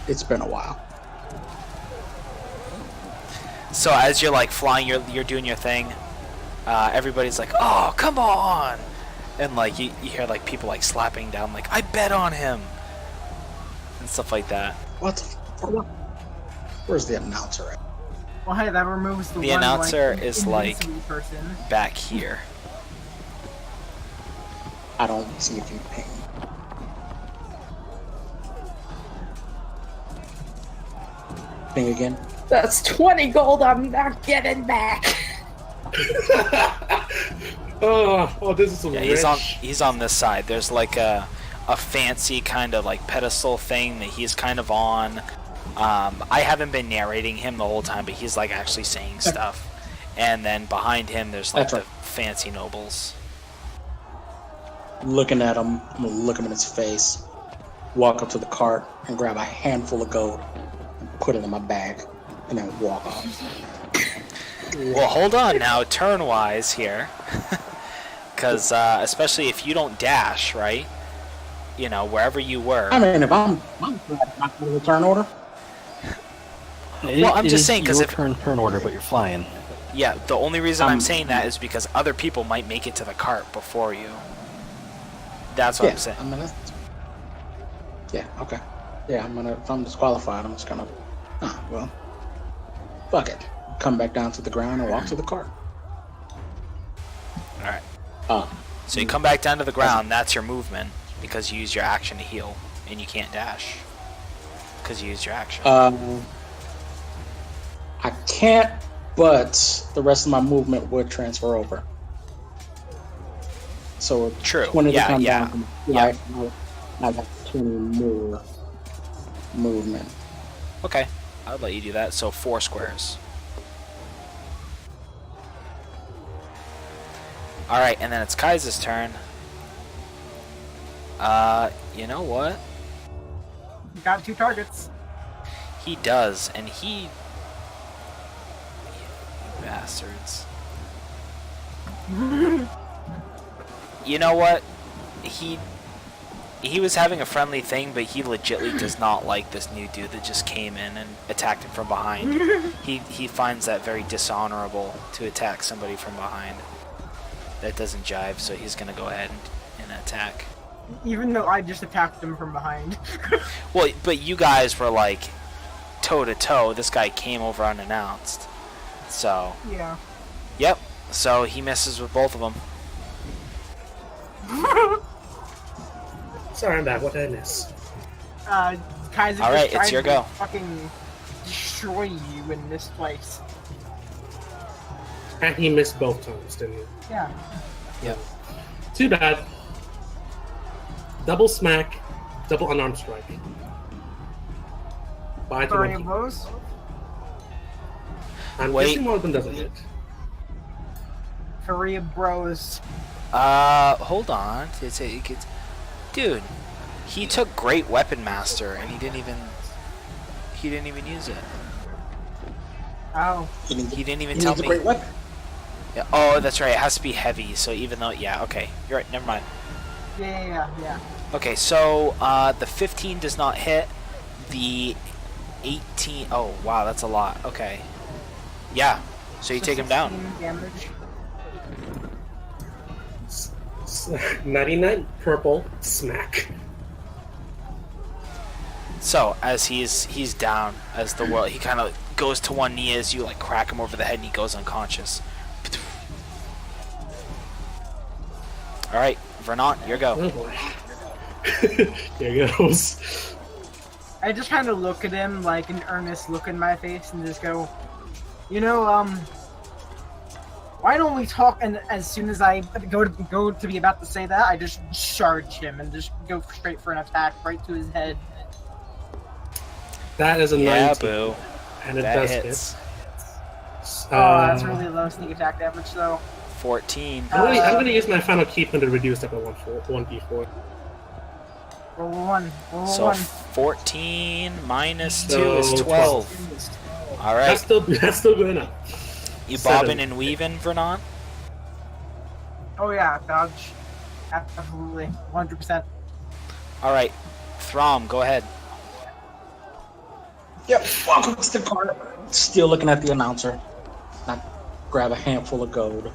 [SPEAKER 6] It's been a while.
[SPEAKER 1] So as you're like flying, you're doing your thing. Everybody's like, "Oh, come on!" And like you hear like people like slapping down, like, "I bet on him," and stuff like that.
[SPEAKER 6] What? Where's the announcer at?
[SPEAKER 4] Well, hey, that removes the
[SPEAKER 1] The
[SPEAKER 4] one,
[SPEAKER 1] announcer
[SPEAKER 4] like,
[SPEAKER 1] is, like-
[SPEAKER 4] invincible person.
[SPEAKER 1] Back here.
[SPEAKER 6] I don't see if you ping. Ping again.
[SPEAKER 2] That's 20 gold I'm not getting back.
[SPEAKER 5] Oh, this is
[SPEAKER 1] Yeah,
[SPEAKER 5] rich.
[SPEAKER 1] he's on this side. There's like a fancy kind of like pedestal thing that he's kind of on. I haven't been narrating him the whole time, but he's like actually saying stuff. And then behind him, there's like
[SPEAKER 6] That's
[SPEAKER 1] the
[SPEAKER 6] right.
[SPEAKER 1] fancy nobles.
[SPEAKER 6] Looking at him, I'm gonna look him in his face, walk up to the cart and grab a handful of gold and put it in my bag, and then walk off.
[SPEAKER 1] Well, hold on now, turn-wise here. Because especially if you don't dash, right? You know, wherever you were.
[SPEAKER 6] I mean, if I'm not the return order.
[SPEAKER 1] Well, I'm
[SPEAKER 7] It
[SPEAKER 1] just
[SPEAKER 7] is
[SPEAKER 1] saying, 'cause
[SPEAKER 7] your
[SPEAKER 1] if-
[SPEAKER 7] turn order, but you're flying.
[SPEAKER 1] Yeah, the only reason I'm
[SPEAKER 6] Um,
[SPEAKER 1] saying that is because other people might make it to the cart before you. That's what
[SPEAKER 6] Yeah,
[SPEAKER 1] I'm saying.
[SPEAKER 6] I mean, yeah, okay. Yeah, if I'm disqualified, I'm just gonna, well, fuck it. Come back down to the ground and walk to the cart.
[SPEAKER 1] Alright.
[SPEAKER 6] Oh,
[SPEAKER 1] So you come back down to the ground, that's your movement, because you use your action to heal, and you can't dash. Because you used your action.
[SPEAKER 6] I can't, but the rest of my movement would transfer over. So
[SPEAKER 1] True,
[SPEAKER 6] 20 to
[SPEAKER 1] yeah,
[SPEAKER 6] come
[SPEAKER 1] yeah,
[SPEAKER 6] down from
[SPEAKER 1] yeah.
[SPEAKER 6] life, I got 20 more movement.
[SPEAKER 1] Okay, I'll let you do that. So 4 squares. Alright, and then it's Kai's turn. You know what?
[SPEAKER 4] You got 2 targets.
[SPEAKER 1] He does, and he... You bastards. You know what? He was having a friendly thing, but he legitly does not like this new dude that just came in and attacked him from behind. He finds that very dishonorable to attack somebody from behind. That doesn't jive, so he's gonna go ahead and attack.
[SPEAKER 4] Even though I just attacked him from behind.
[SPEAKER 1] Well, but you guys were like toe to toe. This guy came over unannounced. So,
[SPEAKER 4] Yeah.
[SPEAKER 1] yep. So he misses with both of them.
[SPEAKER 5] Sorry, I'm back. What did I miss?
[SPEAKER 4] Kaiser
[SPEAKER 1] All right,
[SPEAKER 4] just
[SPEAKER 1] it's your
[SPEAKER 4] tried to
[SPEAKER 1] go.
[SPEAKER 4] fucking destroy you in this place.
[SPEAKER 5] And he missed both times, didn't he?
[SPEAKER 4] Yeah.
[SPEAKER 1] Yep.
[SPEAKER 5] Too bad. Double smack, double unarmed strike. Bye to
[SPEAKER 4] Flurry
[SPEAKER 5] monkey.
[SPEAKER 4] of blows.
[SPEAKER 5] I'm
[SPEAKER 1] Wait.
[SPEAKER 5] guessing one of them doesn't hit.
[SPEAKER 4] Flurry of bros.
[SPEAKER 1] Hold on. Dude, he took Great Weapon Master and he didn't even use it.
[SPEAKER 4] Oh.
[SPEAKER 1] He didn't even
[SPEAKER 6] He
[SPEAKER 1] tell
[SPEAKER 6] needs a
[SPEAKER 1] me.
[SPEAKER 6] great weapon.
[SPEAKER 1] Yeah. Oh, that's right. It has to be heavy. So even though, yeah, okay, you're right. Never mind.
[SPEAKER 4] Yeah.
[SPEAKER 1] Okay, so the 15 does not hit. The 18. Oh wow, that's a lot. Okay. Yeah. So you
[SPEAKER 4] So
[SPEAKER 1] take him down.
[SPEAKER 4] 16 damage.
[SPEAKER 5] 99 purple smack.
[SPEAKER 1] So as he's down, as the world, he kind of goes to one knee as you like crack him over the head, and he goes unconscious. All right, Vernant, your go.
[SPEAKER 5] Oh boy. Here goes.
[SPEAKER 4] I just kind of look at him like an earnest look in my face and just go, you know, why don't we talk? And as soon as I go to be about to say that, I just charge him and just go straight for an attack right to his head.
[SPEAKER 5] That is a
[SPEAKER 1] Yeah,
[SPEAKER 5] 19.
[SPEAKER 1] boo.
[SPEAKER 5] And it
[SPEAKER 1] That
[SPEAKER 5] does
[SPEAKER 1] hits.
[SPEAKER 5] hit.
[SPEAKER 4] Oh, that's really low sneak attack damage though.
[SPEAKER 1] 14.
[SPEAKER 5] I'm gonna use my final key point to reduce that by 1d4.
[SPEAKER 4] Roll one. Roll
[SPEAKER 1] So
[SPEAKER 4] one.
[SPEAKER 1] 14 minus 2
[SPEAKER 5] So
[SPEAKER 1] is 12. All right,
[SPEAKER 5] That's still good enough.
[SPEAKER 1] you
[SPEAKER 5] 7.
[SPEAKER 1] bobbing and weaving, Vernant.
[SPEAKER 4] Oh yeah, dodge. Absolutely, 100%.
[SPEAKER 1] All right, Throm, go ahead.
[SPEAKER 6] Yep. Welcome to the card. Still looking at the announcer. Not grab a handful of gold.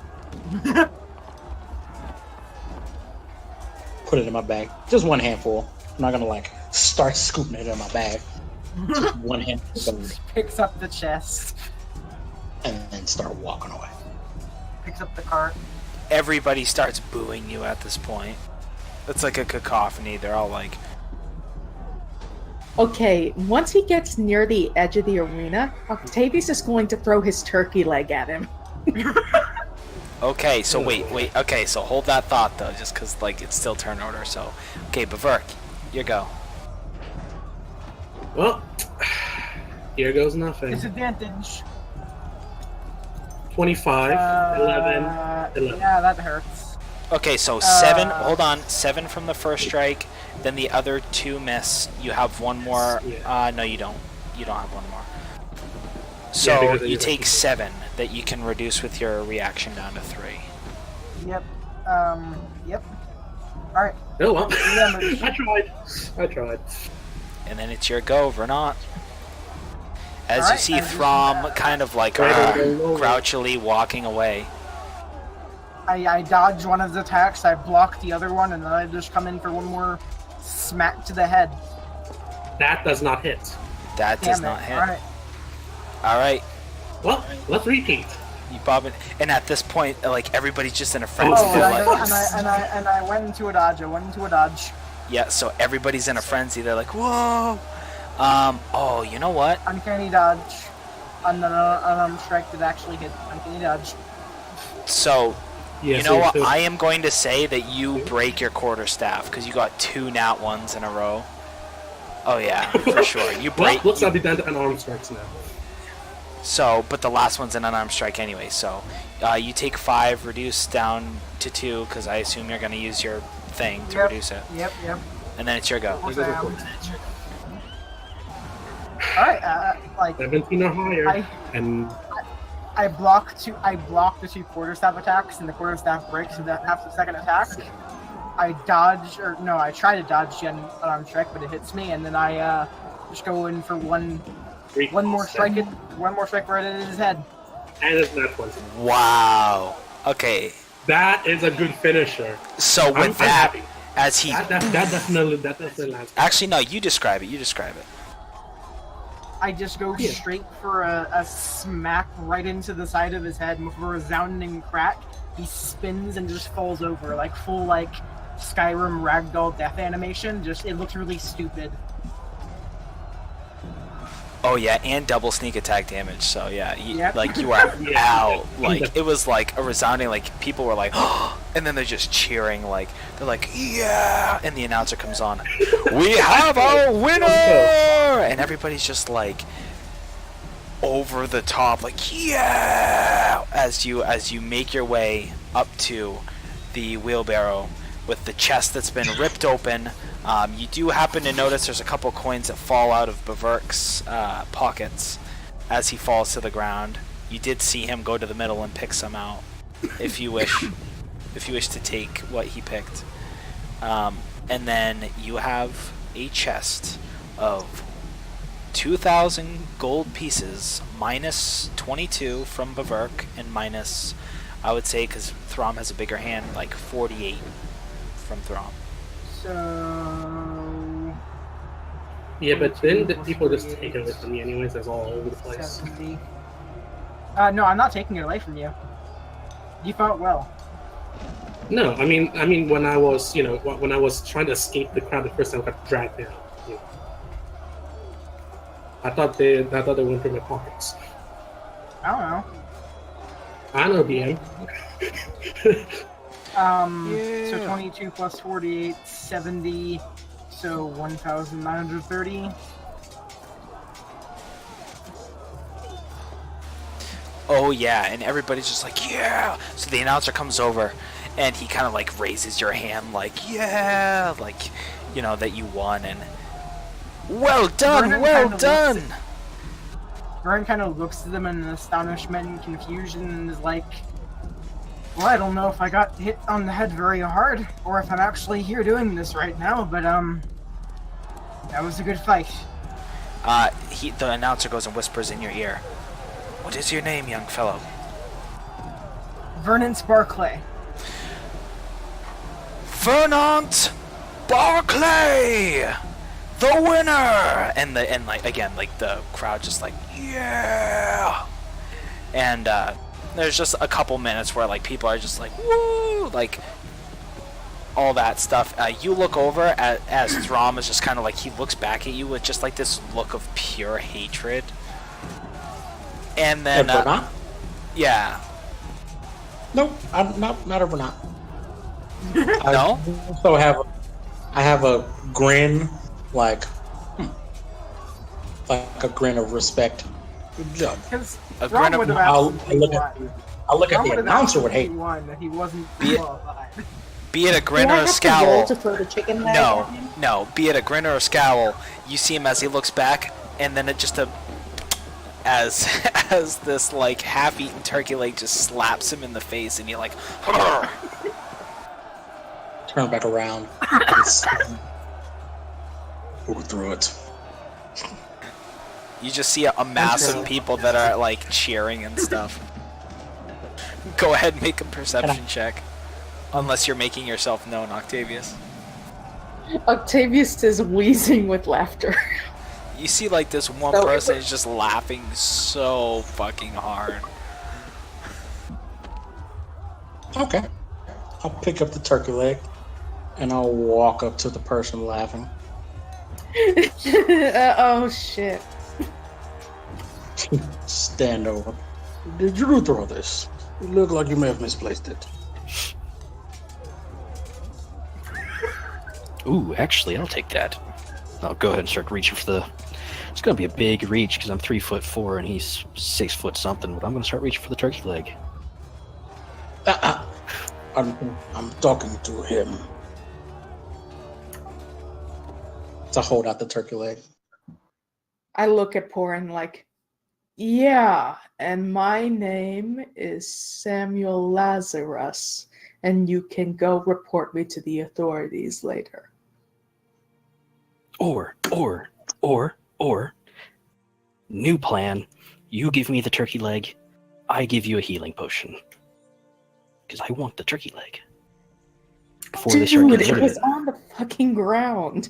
[SPEAKER 6] Put it in my bag. Just one handful. I'm not gonna like start scooping it in my bag. Just one handful of gold.
[SPEAKER 4] Picks up the chest.
[SPEAKER 6] And then start walking away.
[SPEAKER 4] Picks up the cart.
[SPEAKER 1] Everybody starts booing you at this point. It's like a cacophony. They're all like,
[SPEAKER 2] Okay, once he gets near the edge of the arena, Octavius is going to throw his turkey leg at him.
[SPEAKER 1] okay, so wait. Okay, so hold that thought though, just because like it's still turn order. So, okay, Baverk, your go.
[SPEAKER 5] Well, here goes nothing.
[SPEAKER 4] Disadvantage.
[SPEAKER 5] 25, 11.
[SPEAKER 4] Yeah, that hurts.
[SPEAKER 1] Okay, so 7. Hold on, 7 from the first strike. Then the other 2 miss. You have one more.
[SPEAKER 5] Yeah.
[SPEAKER 1] No, you don't. You don't have one more.
[SPEAKER 5] Yeah,
[SPEAKER 1] So
[SPEAKER 5] because
[SPEAKER 1] you
[SPEAKER 5] you-
[SPEAKER 1] take 7 that you can reduce with your reaction down to 3.
[SPEAKER 4] Yep. Yep. Alright.
[SPEAKER 5] Oh well.
[SPEAKER 4] Damage.
[SPEAKER 5] I tried.
[SPEAKER 1] And then it's your go, Vernant. As you
[SPEAKER 4] Alright,
[SPEAKER 1] see
[SPEAKER 4] and
[SPEAKER 1] Throm kind of like grouchily walking away.
[SPEAKER 4] I dodge one of the attacks, I block the other one, and then I just come in for one more smack to the head.
[SPEAKER 5] That does not hit.
[SPEAKER 1] That does
[SPEAKER 4] Damn it.
[SPEAKER 1] not hit.
[SPEAKER 4] Alright.
[SPEAKER 1] Alright,
[SPEAKER 5] Well, let's repeat.
[SPEAKER 1] you bob it. And at this point, like everybody's just in a frenzy.
[SPEAKER 4] Oh,
[SPEAKER 1] They're
[SPEAKER 4] and
[SPEAKER 1] like,
[SPEAKER 4] I went into a dodge. I went into a dodge.
[SPEAKER 1] yeah, so everybody's in a frenzy. They're like, whoa. Oh, you know what?
[SPEAKER 4] Uncanny dodge. Unarmed strike that actually hit. Uncanny dodge.
[SPEAKER 1] So,
[SPEAKER 5] Yeah,
[SPEAKER 1] you
[SPEAKER 5] so
[SPEAKER 1] know
[SPEAKER 5] you're
[SPEAKER 1] what?
[SPEAKER 5] still-
[SPEAKER 1] I am going to say that you break your quarterstaff because you got 2 nat 1s in a row. Oh yeah, for sure. You
[SPEAKER 5] Well,
[SPEAKER 1] break.
[SPEAKER 5] looks like I'll be down to unarmed strikes now.
[SPEAKER 1] So, but the last one's an unarmed strike anyway. So, you take 5, reduce down to 2, because I assume you're going to use your thing to reduce it.
[SPEAKER 4] Yep.
[SPEAKER 1] And then it's your go.
[SPEAKER 4] Of course I am. Alright, like
[SPEAKER 5] 17 or higher, and
[SPEAKER 4] I block the 2 quarterstaff attacks, and the quarterstaff breaks into half the second attack. I try to dodge the unarmed strike, but it hits me, and then I just go in for one more strike right in his head.
[SPEAKER 5] And it's not 20.
[SPEAKER 1] Wow. Okay.
[SPEAKER 5] That is a good finisher.
[SPEAKER 1] So with
[SPEAKER 5] I'm
[SPEAKER 1] that,
[SPEAKER 5] happy.
[SPEAKER 1] as he
[SPEAKER 5] That definitely lands.
[SPEAKER 1] actually no, you describe it.
[SPEAKER 4] I just go straight for a smack right into the side of his head, and with a resounding crack, he spins and just falls over, like full Skyrim ragdoll death animation. Just it looks really stupid.
[SPEAKER 1] Oh yeah, and double sneak attack damage. So yeah,
[SPEAKER 4] Yep.
[SPEAKER 1] like you are out. Like it was like a resounding. Like people were like, oh, and then they're just cheering. Like they're like, yeah, and the announcer comes on. We have our winner, and everybody's just like over the top, like yeah, as you make your way up to the wheelbarrow with the chest that's been ripped open. You do happen to notice there's a couple coins that fall out of Baverk's pockets as he falls to the ground. You did see him go to the middle and pick some out, if you wish to take what he picked. And then you have a chest of 2,000 gold pieces, minus 22 from Baverk, and minus, I would say, because Throm has a bigger hand, like 48 from Throm.
[SPEAKER 4] So
[SPEAKER 5] Yeah, but then the people just take it away from me anyways. That's all over the place.
[SPEAKER 4] 70. No, I'm not taking it away from you. You fought well.
[SPEAKER 5] No, I mean, when I was, when I was trying to escape the crowd the first time, I got dragged down. I thought they went through my pockets.
[SPEAKER 4] I don't know.
[SPEAKER 5] I know, DM.
[SPEAKER 4] So 22 plus 48, 70, so 1,930.
[SPEAKER 1] Oh yeah, and everybody's just like, yeah. So the announcer comes over, and he kind of like raises your hand, like, yeah, like, that you won, and well done,
[SPEAKER 4] Vern kind of looks at them in astonishment and confusion, and is like, well, I don't know if I got hit on the head very hard, or if I'm actually here doing this right now, but that was a good fight.
[SPEAKER 1] The announcer goes and whispers in your ear, "What is your name, young fellow?"
[SPEAKER 4] Vernon Barclay.
[SPEAKER 1] Fernand Barclay, the winner! And the crowd just like, yeah. And there's just a couple minutes where like people are just like, woo, like all that stuff. You look over as Throm is just kind of like, he looks back at you with just like this look of pure hatred. And then yeah.
[SPEAKER 6] Nope, not over not.
[SPEAKER 1] No?
[SPEAKER 6] So I have a grin, like a grin of respect. Good job.
[SPEAKER 4] Because
[SPEAKER 1] A grin of-
[SPEAKER 6] I'll look at the announcer with hate.
[SPEAKER 4] That he wasn't
[SPEAKER 1] Be it-
[SPEAKER 4] qualified.
[SPEAKER 1] Be it a grin
[SPEAKER 2] Do
[SPEAKER 1] or
[SPEAKER 2] I
[SPEAKER 1] a
[SPEAKER 2] have to roll
[SPEAKER 1] scowl.
[SPEAKER 2] to throw the chicken leg at him?
[SPEAKER 1] No. Be it a grin or a scowl. You see him as he looks back, and then it just as this like half-eaten turkey leg just slaps him in the face, and you're like, "Hurr."
[SPEAKER 6] Turn back around. Go through it.
[SPEAKER 1] You just see a mass of people that are like cheering and stuff. Go ahead and make a perception check. Unless you're making yourself known, Octavius.
[SPEAKER 2] Octavius is wheezing with laughter.
[SPEAKER 1] You see like this one
[SPEAKER 2] So-
[SPEAKER 1] person is just laughing so fucking hard.
[SPEAKER 6] Okay. I'll pick up the turkey leg and I'll walk up to the person laughing.
[SPEAKER 2] Oh shit.
[SPEAKER 6] Stand over. Did you throw this? You look like you may have misplaced it.
[SPEAKER 7] Ooh, actually, I'll take that. I'll go ahead and start reaching for It's gonna be a big reach because I'm 3'4" and he's 6 foot something. But I'm gonna start reaching for the turkey leg.
[SPEAKER 6] I'm talking to him. To hold out the turkey leg.
[SPEAKER 2] I look at Porin like, yeah, and my name is Samuel Lazarus, and you can go report me to the authorities later.
[SPEAKER 7] Or, new plan. You give me the turkey leg, I give you a healing potion. Because I want the turkey leg. Before they start
[SPEAKER 2] Dude,
[SPEAKER 7] getting
[SPEAKER 2] it
[SPEAKER 7] rid of
[SPEAKER 2] was
[SPEAKER 7] it.
[SPEAKER 2] on the fucking ground.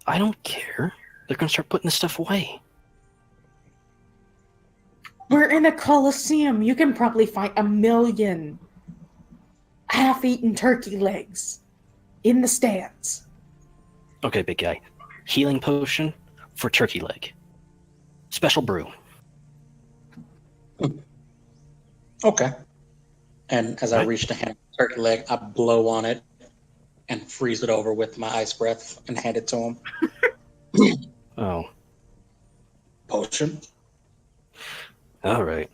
[SPEAKER 7] I don't care. They're gonna start putting this stuff away.
[SPEAKER 2] We're in a coliseum. You can probably find 1 million half-eaten turkey legs in the stands.
[SPEAKER 7] Okay, big guy. Healing potion for turkey leg. Special brew.
[SPEAKER 6] Okay. And as I
[SPEAKER 7] Right.
[SPEAKER 6] reach to hand the turkey leg, I blow on it and freeze it over with my ice breath and hand it to him.
[SPEAKER 7] Oh,
[SPEAKER 6] Potion.
[SPEAKER 7] all right.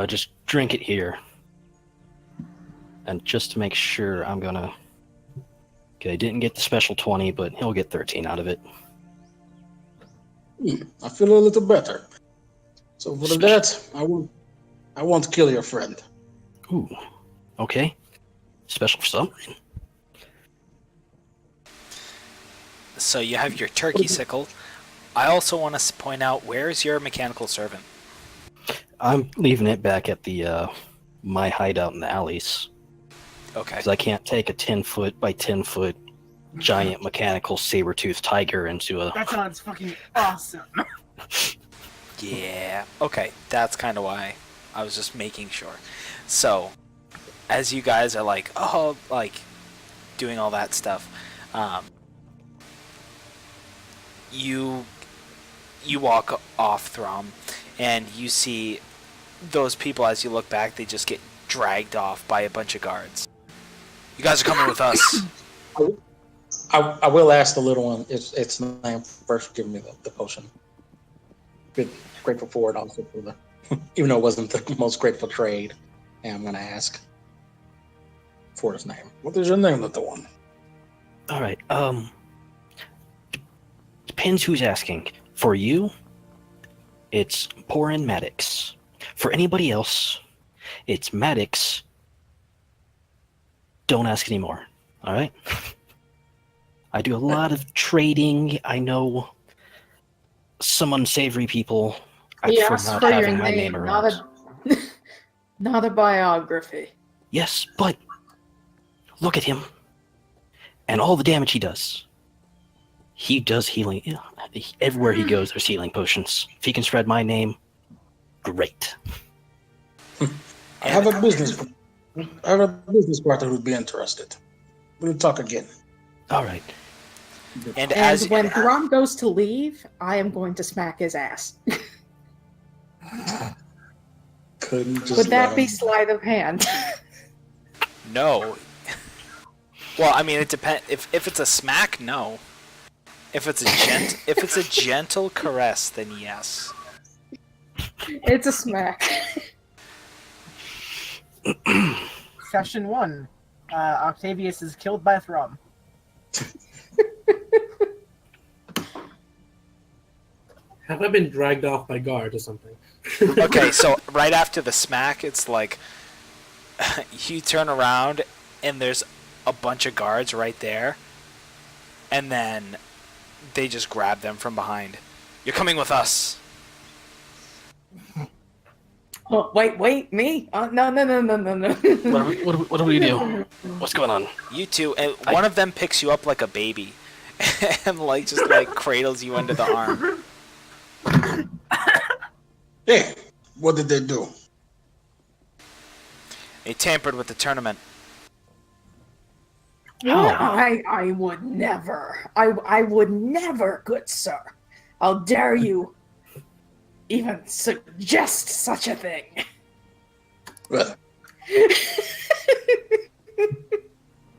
[SPEAKER 7] Just drink it here. And just to make sure, I'm gonna... Okay, didn't get the special 20, but he'll get 13 out of it.
[SPEAKER 6] I feel a little better. So for that, I won't kill your friend.
[SPEAKER 7] Ooh, okay. Special for some.
[SPEAKER 1] So you have your turkey sickle. I also want to point out, where's your mechanical servant?
[SPEAKER 7] I'm leaving it back at the my hideout in the alleys.
[SPEAKER 1] Okay.
[SPEAKER 7] Because I can't take a 10-foot by 10-foot giant mechanical saber-toothed tiger into a...
[SPEAKER 4] That sounds fucking awesome.
[SPEAKER 1] Yeah. Okay, that's kind of why I was just making sure. So, as you guys are like, oh, like, doing all that stuff, you walk off Throm, and you see those people. As you look back, they just get dragged off by a bunch of guards. You guys are coming with us.
[SPEAKER 6] I will ask the little one its name first for giving me the potion. Good, grateful for it also for the, even though it wasn't the most grateful trade. And I'm going to ask for his name. What is your name, little one?
[SPEAKER 7] All right. Depends who's asking. For you, it's Porin Maddox. For anybody else, it's Maddox. Don't ask anymore. All right. I do a lot of trading. I know some unsavory people. I
[SPEAKER 2] He
[SPEAKER 7] prefer
[SPEAKER 2] asked
[SPEAKER 7] not
[SPEAKER 2] for your
[SPEAKER 7] having my
[SPEAKER 2] name,
[SPEAKER 7] name
[SPEAKER 2] not
[SPEAKER 7] around.
[SPEAKER 2] not a biography.
[SPEAKER 7] Yes, but look at him and all the damage he does. He does healing. Everywhere he goes, there's healing potions. If he can spread my name, great.
[SPEAKER 6] I have a business partner who'd be interested. We'll talk again.
[SPEAKER 7] All right.
[SPEAKER 1] And
[SPEAKER 2] And
[SPEAKER 1] as
[SPEAKER 2] when Throm goes to leave, I am going to smack his ass.
[SPEAKER 6] Couldn't just
[SPEAKER 2] Would that
[SPEAKER 6] let
[SPEAKER 2] be
[SPEAKER 6] him-
[SPEAKER 2] sleight of hand?
[SPEAKER 1] no. Well, I mean, it depends. If it's a smack, no. If it's a gentle caress, then yes.
[SPEAKER 2] It's a smack.
[SPEAKER 4] Session 1. Octavius is killed by Thrum.
[SPEAKER 5] Have I been dragged off by guards or something?
[SPEAKER 1] Okay, so right after the smack, it's like you turn around and there's a bunch of guards right there, and then they just grab them from behind. You're coming with us.
[SPEAKER 2] Oh, wait, me? No.
[SPEAKER 7] What do we do? What's going on?
[SPEAKER 1] You two, and one of them picks you up like a baby, and like just like cradles you under the arm.
[SPEAKER 6] Hey, what did they do?
[SPEAKER 1] They tampered with the tournament.
[SPEAKER 7] How?
[SPEAKER 2] I would never. I would never, good sir. How dare you even suggest such a thing?
[SPEAKER 6] Well,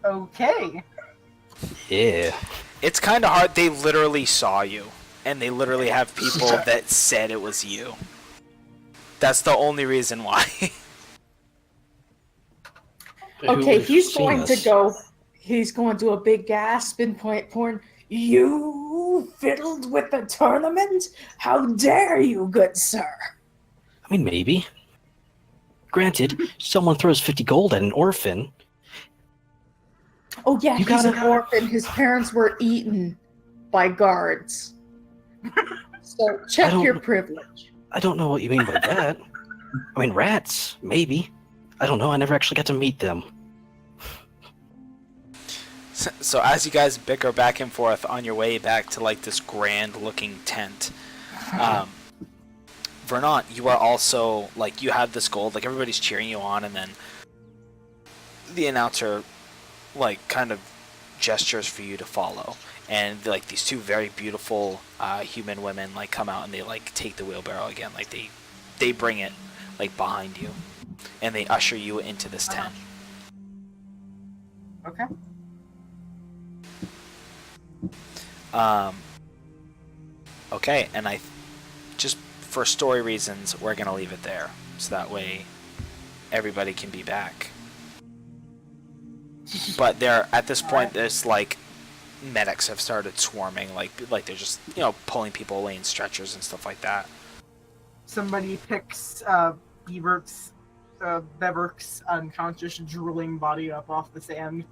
[SPEAKER 4] Okay.
[SPEAKER 7] Yeah.
[SPEAKER 1] It's kind of hard. They literally saw you, and they literally have people that said it was you. That's the only reason why.
[SPEAKER 2] Okay, he's
[SPEAKER 7] seen
[SPEAKER 2] going to
[SPEAKER 7] us?
[SPEAKER 2] go. He's going to do a big gasp and point porn. You fiddled with the tournament? How dare you, good sir?
[SPEAKER 7] I mean, maybe. Granted, someone throws 50 gold at an orphan.
[SPEAKER 2] Oh yeah,
[SPEAKER 7] You
[SPEAKER 2] he's
[SPEAKER 7] gotta-
[SPEAKER 2] an orphan. His parents were eaten by guards. So check
[SPEAKER 7] don't-
[SPEAKER 2] your privilege.
[SPEAKER 7] I don't know what you mean by that. I mean, rats, maybe. I don't know. I never actually got to meet them.
[SPEAKER 1] So as you guys bicker back and forth on your way back to like this grand looking tent, Vernant, you are also like you have this gold, like everybody's cheering you on, and then the announcer like kind of gestures for you to follow, and like these two very beautiful human women like come out and they like take the wheelbarrow again, like they bring it like behind you, and they usher you into this tent.
[SPEAKER 4] Okay.
[SPEAKER 1] Okay, and just for story reasons, we're gonna leave it there, so that way everybody can be back. But there, at this point, there's like medics have started swarming, like they're just pulling people away in stretchers and stuff like that.
[SPEAKER 4] Somebody picks Beverk's unconscious, drooling body up off the sand.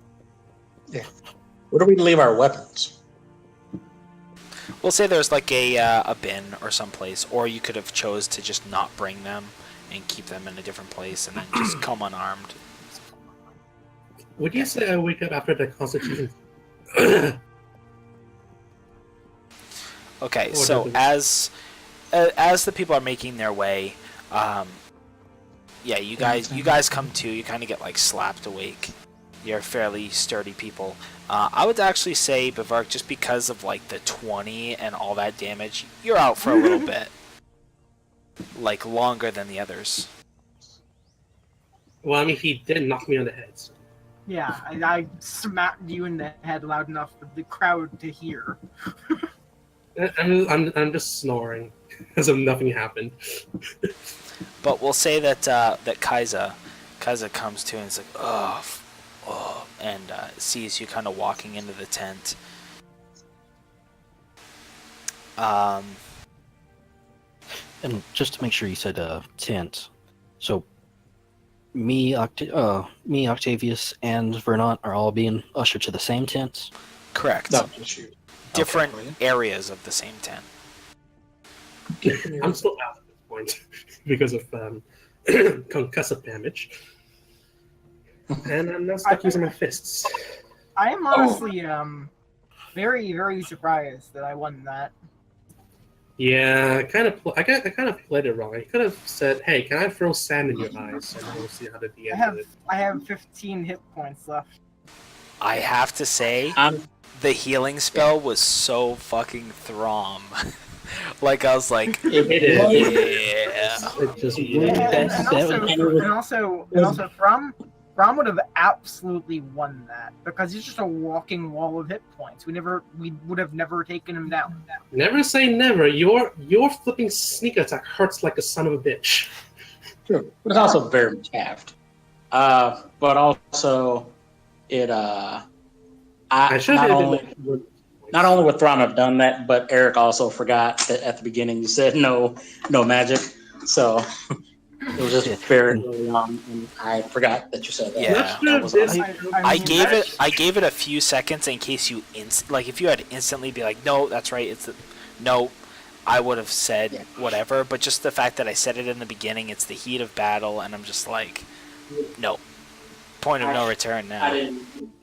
[SPEAKER 6] Where do we leave our weapons?
[SPEAKER 1] We'll say there's like a bin or someplace, or you could have chose to just not bring them and keep them in a different place and then just come unarmed.
[SPEAKER 5] Would you say I wake up after the Constitution?
[SPEAKER 1] Okay,
[SPEAKER 5] Or
[SPEAKER 1] so
[SPEAKER 5] does
[SPEAKER 1] as the people are making their way, yeah, you guys come to. You kind of get like slapped awake. You're fairly sturdy people. I would actually say, Bavark, just because of like the 20 and all that damage, you're out for a little bit, like longer than the others.
[SPEAKER 5] Well, I mean, he did knock me on the head. So.
[SPEAKER 4] Yeah, I smacked you in the head loud enough for the crowd to hear.
[SPEAKER 5] I'm just snoring as if nothing happened.
[SPEAKER 1] But we'll say that that Kaiza comes to and is like, oh, and sees you kind of walking into the tent.
[SPEAKER 7] And just to make sure you said tent. So me, Octavius, and Vernant are all being ushered to the same tent.
[SPEAKER 1] Correct.
[SPEAKER 6] No, shoot.
[SPEAKER 1] Different
[SPEAKER 6] Okay.
[SPEAKER 1] areas of the same tent.
[SPEAKER 5] I'm still out at this point because of concussive damage. And I'm not stuck using my fists.
[SPEAKER 4] I am honestly very, very surprised that I won that.
[SPEAKER 5] Yeah, I kind of played it wrong. I could have said, "Hey, can I throw sand in your eyes?" And we'll see how the DM did it.
[SPEAKER 4] I have 15 hit points left.
[SPEAKER 1] I have to say, the healing spell was so fucking throm. Like I was like,
[SPEAKER 5] It is.
[SPEAKER 1] yeah.
[SPEAKER 5] It just
[SPEAKER 4] And also, From would have absolutely won that because he's just a walking wall of hit points. We would have never taken him down.
[SPEAKER 5] Never say never. Your flipping sneak attack hurts like a son of a bitch.
[SPEAKER 6] True, but it's also very halved. But also, it
[SPEAKER 5] I should
[SPEAKER 6] not
[SPEAKER 5] have
[SPEAKER 6] only would Thrawn have done that, but Eric also forgot that at the beginning you said no magic, so it was just very early on, and I forgot that you said that.
[SPEAKER 1] Yeah.
[SPEAKER 6] That was
[SPEAKER 1] I gave it a few seconds in case you like if you had instantly be like, no, that's right, no, I would have said whatever, but just the fact that I said it in the beginning, it's the heat of battle, and I'm just like, no, point of no return now.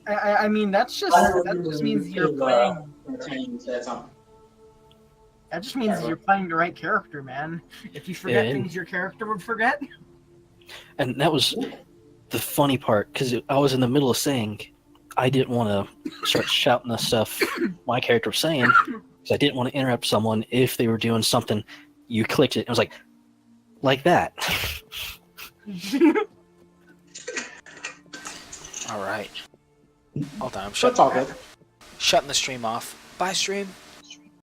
[SPEAKER 4] I mean, that just means you're playing. That just means you're playing the right character, man. If you forget things your character would forget.
[SPEAKER 7] And that was the funny part, because I was in the middle of saying I didn't want to start shouting the stuff my character was saying, because I didn't want to interrupt someone if they were doing something. You clicked it, and it was like that.
[SPEAKER 1] All right. Hold on, I'm
[SPEAKER 6] That's all good.
[SPEAKER 1] shutting the stream off. Bye, stream.